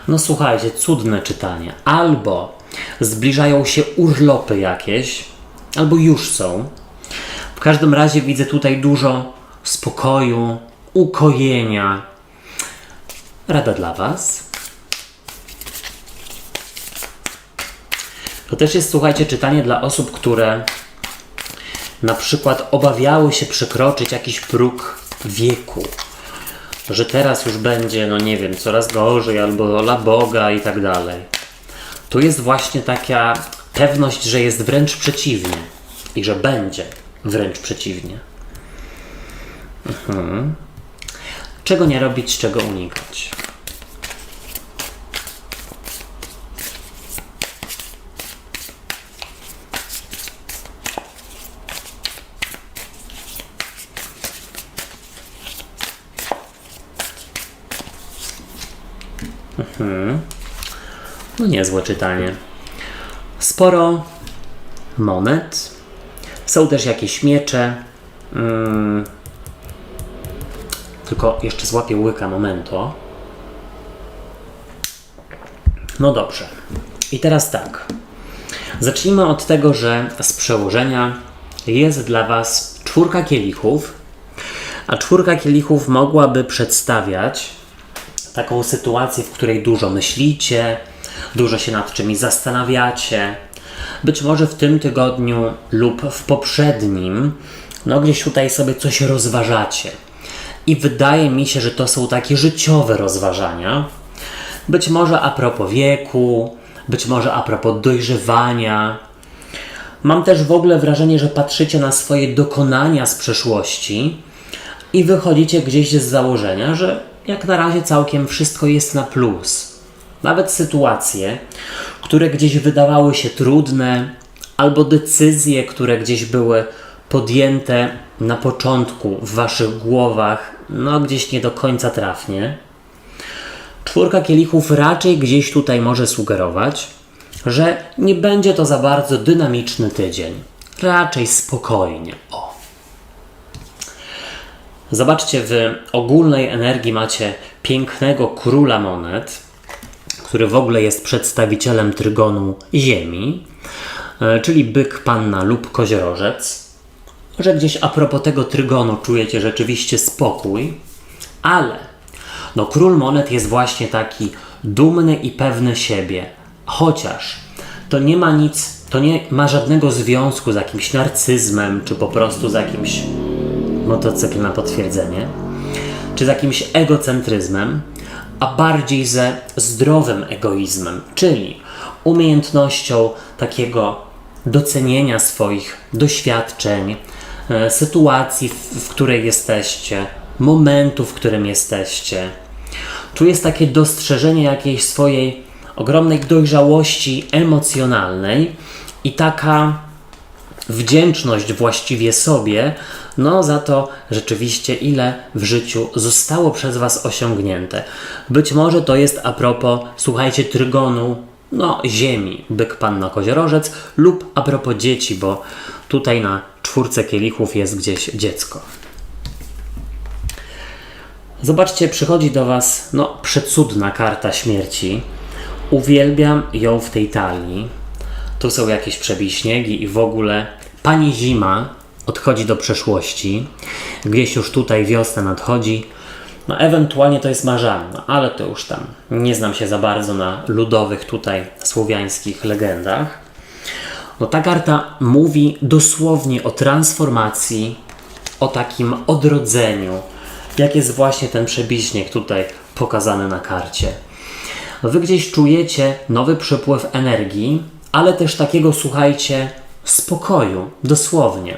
S1: No słuchajcie, cudne czytanie. Albo zbliżają się urlopy jakieś, albo już są. W każdym razie widzę tutaj dużo spokoju, ukojenia. Rada dla Was. To też jest, słuchajcie, czytanie dla osób, które na przykład obawiały się przekroczyć jakiś próg wieku. Że teraz już będzie, no nie wiem, coraz gorzej, albo ola Boga i tak dalej. Tu jest właśnie taka pewność, że jest wręcz przeciwnie i że będzie wręcz przeciwnie. Czego nie robić, czego unikać? No niezłe czytanie. Sporo monet. Są też jakieś miecze. Tylko jeszcze złapię łyka, momento. No dobrze. I teraz tak. Zacznijmy od tego, że z przełożenia jest dla Was 4 kielichów. A 4 kielichów mogłaby przedstawiać taką sytuację, w której dużo myślicie, dużo się nad czymś zastanawiacie. Być może w tym tygodniu lub w poprzednim, no gdzieś tutaj sobie coś rozważacie. I wydaje mi się, że to są takie życiowe rozważania. Być może a propos wieku, być może a propos dojrzewania. Mam też w ogóle wrażenie, że patrzycie na swoje dokonania z przeszłości i wychodzicie gdzieś z założenia, że jak na razie całkiem wszystko jest na plus. Nawet sytuacje, które gdzieś wydawały się trudne, albo decyzje, które gdzieś były podjęte na początku w Waszych głowach, no gdzieś nie do końca trafnie. 4 kielichów raczej gdzieś tutaj może sugerować, że nie będzie to za bardzo dynamiczny tydzień. Raczej spokojnie. Zobaczcie, w ogólnej energii macie pięknego króla monet, który w ogóle jest przedstawicielem trygonu Ziemi, czyli byk, panna lub koziorożec. Że gdzieś a propos tego trygonu czujecie rzeczywiście spokój, ale no, król monet jest właśnie taki dumny i pewny siebie, chociaż to nie ma nic, to nie ma żadnego związku z jakimś narcyzmem, czy po prostu z jakimś motocykl na potwierdzenie, czy z jakimś egocentryzmem, a bardziej ze zdrowym egoizmem, czyli umiejętnością takiego docenienia swoich doświadczeń, sytuacji, w której jesteście, momentu, w którym jesteście. Tu jest takie dostrzeżenie jakiejś swojej ogromnej dojrzałości emocjonalnej i taka wdzięczność właściwie sobie, no za to rzeczywiście ile w życiu zostało przez Was osiągnięte. Być może to jest a propos, słuchajcie, trygonu, no Ziemi, byk, panna, koziorożec, lub a propos dzieci, bo tutaj na 4 kielichów jest gdzieś dziecko. Zobaczcie, przychodzi do Was no przecudna karta śmierci. Uwielbiam ją w tej talii. tu są jakieś przebiśniegi i w ogóle pani zima odchodzi do przeszłości, gdzieś już tutaj wiosna nadchodzi, no ewentualnie to jest marzanna, ale to już tam nie znam się za bardzo na ludowych tutaj słowiańskich legendach. No ta karta mówi dosłownie o transformacji, o takim odrodzeniu, jak jest właśnie ten przebiśnieg tutaj pokazany na karcie. Wy gdzieś czujecie nowy przepływ energii, ale też takiego, słuchajcie, spokoju, dosłownie.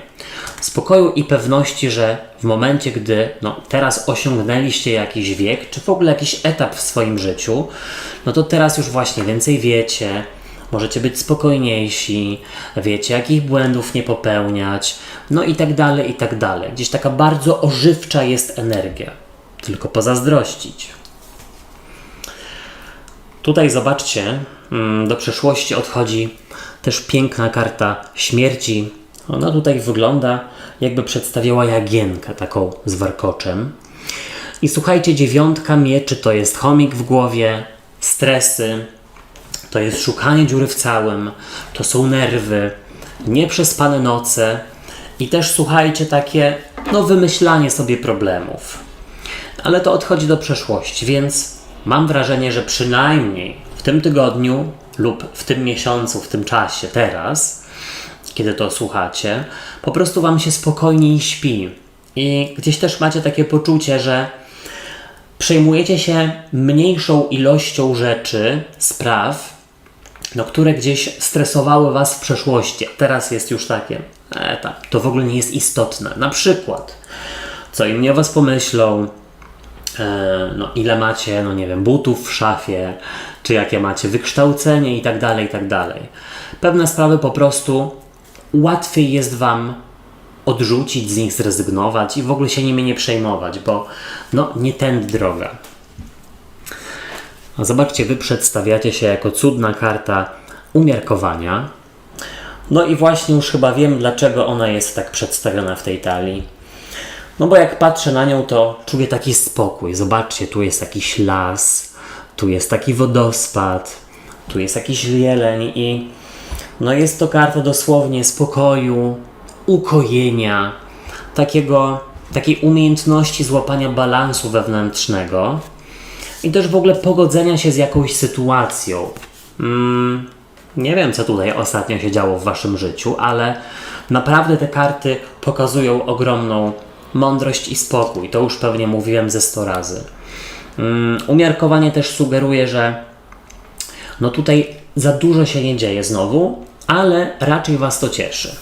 S1: Spokoju i pewności, że w momencie, gdy teraz osiągnęliście jakiś wiek, czy w ogóle jakiś etap w swoim życiu, no to teraz już właśnie więcej wiecie, możecie być spokojniejsi, wiecie, jakich błędów nie popełniać, no i tak dalej, i tak dalej. Gdzieś taka bardzo ożywcza jest energia. Tylko pozazdrościć. Tutaj zobaczcie, do przeszłości odchodzi też piękna karta śmierci. Ona tutaj wygląda, jakby przedstawiała jagienkę taką z warkoczem. I słuchajcie, 9 mieczy to jest chomik w głowie, stresy, to jest szukanie dziury w całym, to są nerwy, nieprzespane noce i też słuchajcie, takie wymyślanie sobie problemów. Ale to odchodzi do przeszłości, więc mam wrażenie, że przynajmniej w tym tygodniu lub w tym miesiącu, w tym czasie, teraz, kiedy to słuchacie, po prostu wam się spokojniej śpi. I gdzieś też macie takie poczucie, że przejmujecie się mniejszą ilością rzeczy, spraw, które gdzieś stresowały was w przeszłości. Teraz jest już takie, to w ogóle nie jest istotne. Na przykład, co inni o was pomyślą, ile macie, nie wiem, butów w szafie, czy jakie macie wykształcenie i tak dalej, i tak dalej. Pewne sprawy po prostu łatwiej jest wam odrzucić, z nich zrezygnować i w ogóle się nimi nie przejmować, bo nie tędy droga. A zobaczcie, wy przedstawiacie się jako cudna karta umiarkowania. No i właśnie już chyba wiem, dlaczego ona jest tak przedstawiona w tej talii. No bo jak patrzę na nią, to czuję taki spokój. Zobaczcie, tu jest jakiś las, tu jest taki wodospad, tu jest jakiś jeleń i jest to karta dosłownie spokoju, ukojenia, takiej umiejętności złapania balansu wewnętrznego i też w ogóle pogodzenia się z jakąś sytuacją. Nie wiem, co tutaj ostatnio się działo w waszym życiu, ale naprawdę te karty pokazują ogromną mądrość i spokój. To już pewnie mówiłem ze 100 razy. Umiarkowanie też sugeruje, że tutaj za dużo się nie dzieje znowu, ale raczej was to cieszy.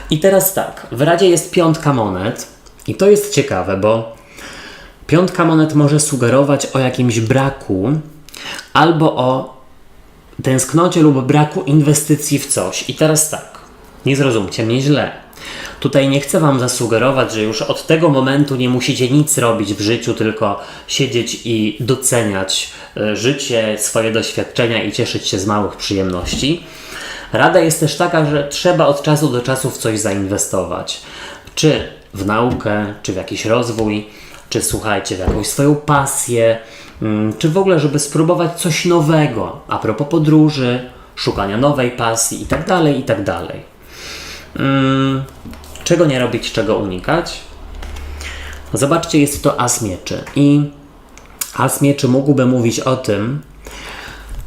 S1: I teraz tak, w Radzie jest 5 monet i to jest ciekawe, bo 5 monet może sugerować o jakimś braku albo o tęsknocie lub braku inwestycji w coś. I teraz tak, nie zrozumcie mnie źle. Tutaj nie chcę wam zasugerować, że już od tego momentu nie musicie nic robić w życiu, tylko siedzieć i doceniać życie, swoje doświadczenia i cieszyć się z małych przyjemności. Rada jest też taka, że trzeba od czasu do czasu w coś zainwestować. Czy w naukę, czy w jakiś rozwój, czy słuchajcie, w jakąś swoją pasję, czy w ogóle, żeby spróbować coś nowego, a propos podróży, szukania nowej pasji i tak dalej, i tak dalej. Czego nie robić, czego unikać? Zobaczcie, jest to as mieczy. I as mieczy mógłby mówić o tym,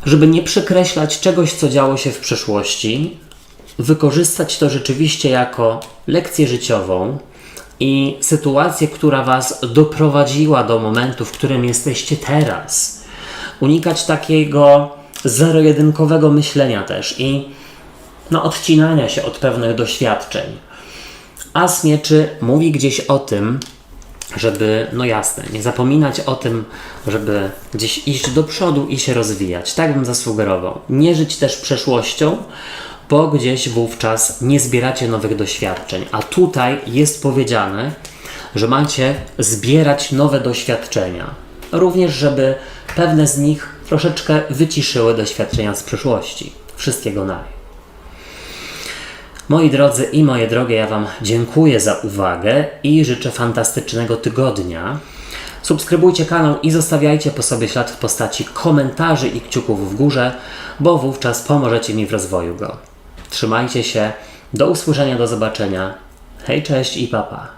S1: żeby nie przekreślać czegoś, co działo się w przeszłości, wykorzystać to rzeczywiście jako lekcję życiową i sytuację, która was doprowadziła do momentu, w którym jesteście teraz. Unikać takiego zero-jedynkowego myślenia też i odcinania się od pewnych doświadczeń. As mieczy mówi gdzieś o tym, żeby, jasne, nie zapominać o tym, żeby gdzieś iść do przodu i się rozwijać. Tak bym zasugerował. Nie żyć też przeszłością, bo gdzieś wówczas nie zbieracie nowych doświadczeń. A tutaj jest powiedziane, że macie zbierać nowe doświadczenia. Również, żeby pewne z nich troszeczkę wyciszyły doświadczenia z przeszłości. Wszystkiego naj. Moi drodzy i moje drogie, ja wam dziękuję za uwagę i życzę fantastycznego tygodnia. Subskrybujcie kanał i zostawiajcie po sobie ślad w postaci komentarzy i kciuków w górze, bo wówczas pomożecie mi w rozwoju go. Trzymajcie się, do usłyszenia, do zobaczenia. Hej, cześć i pa pa.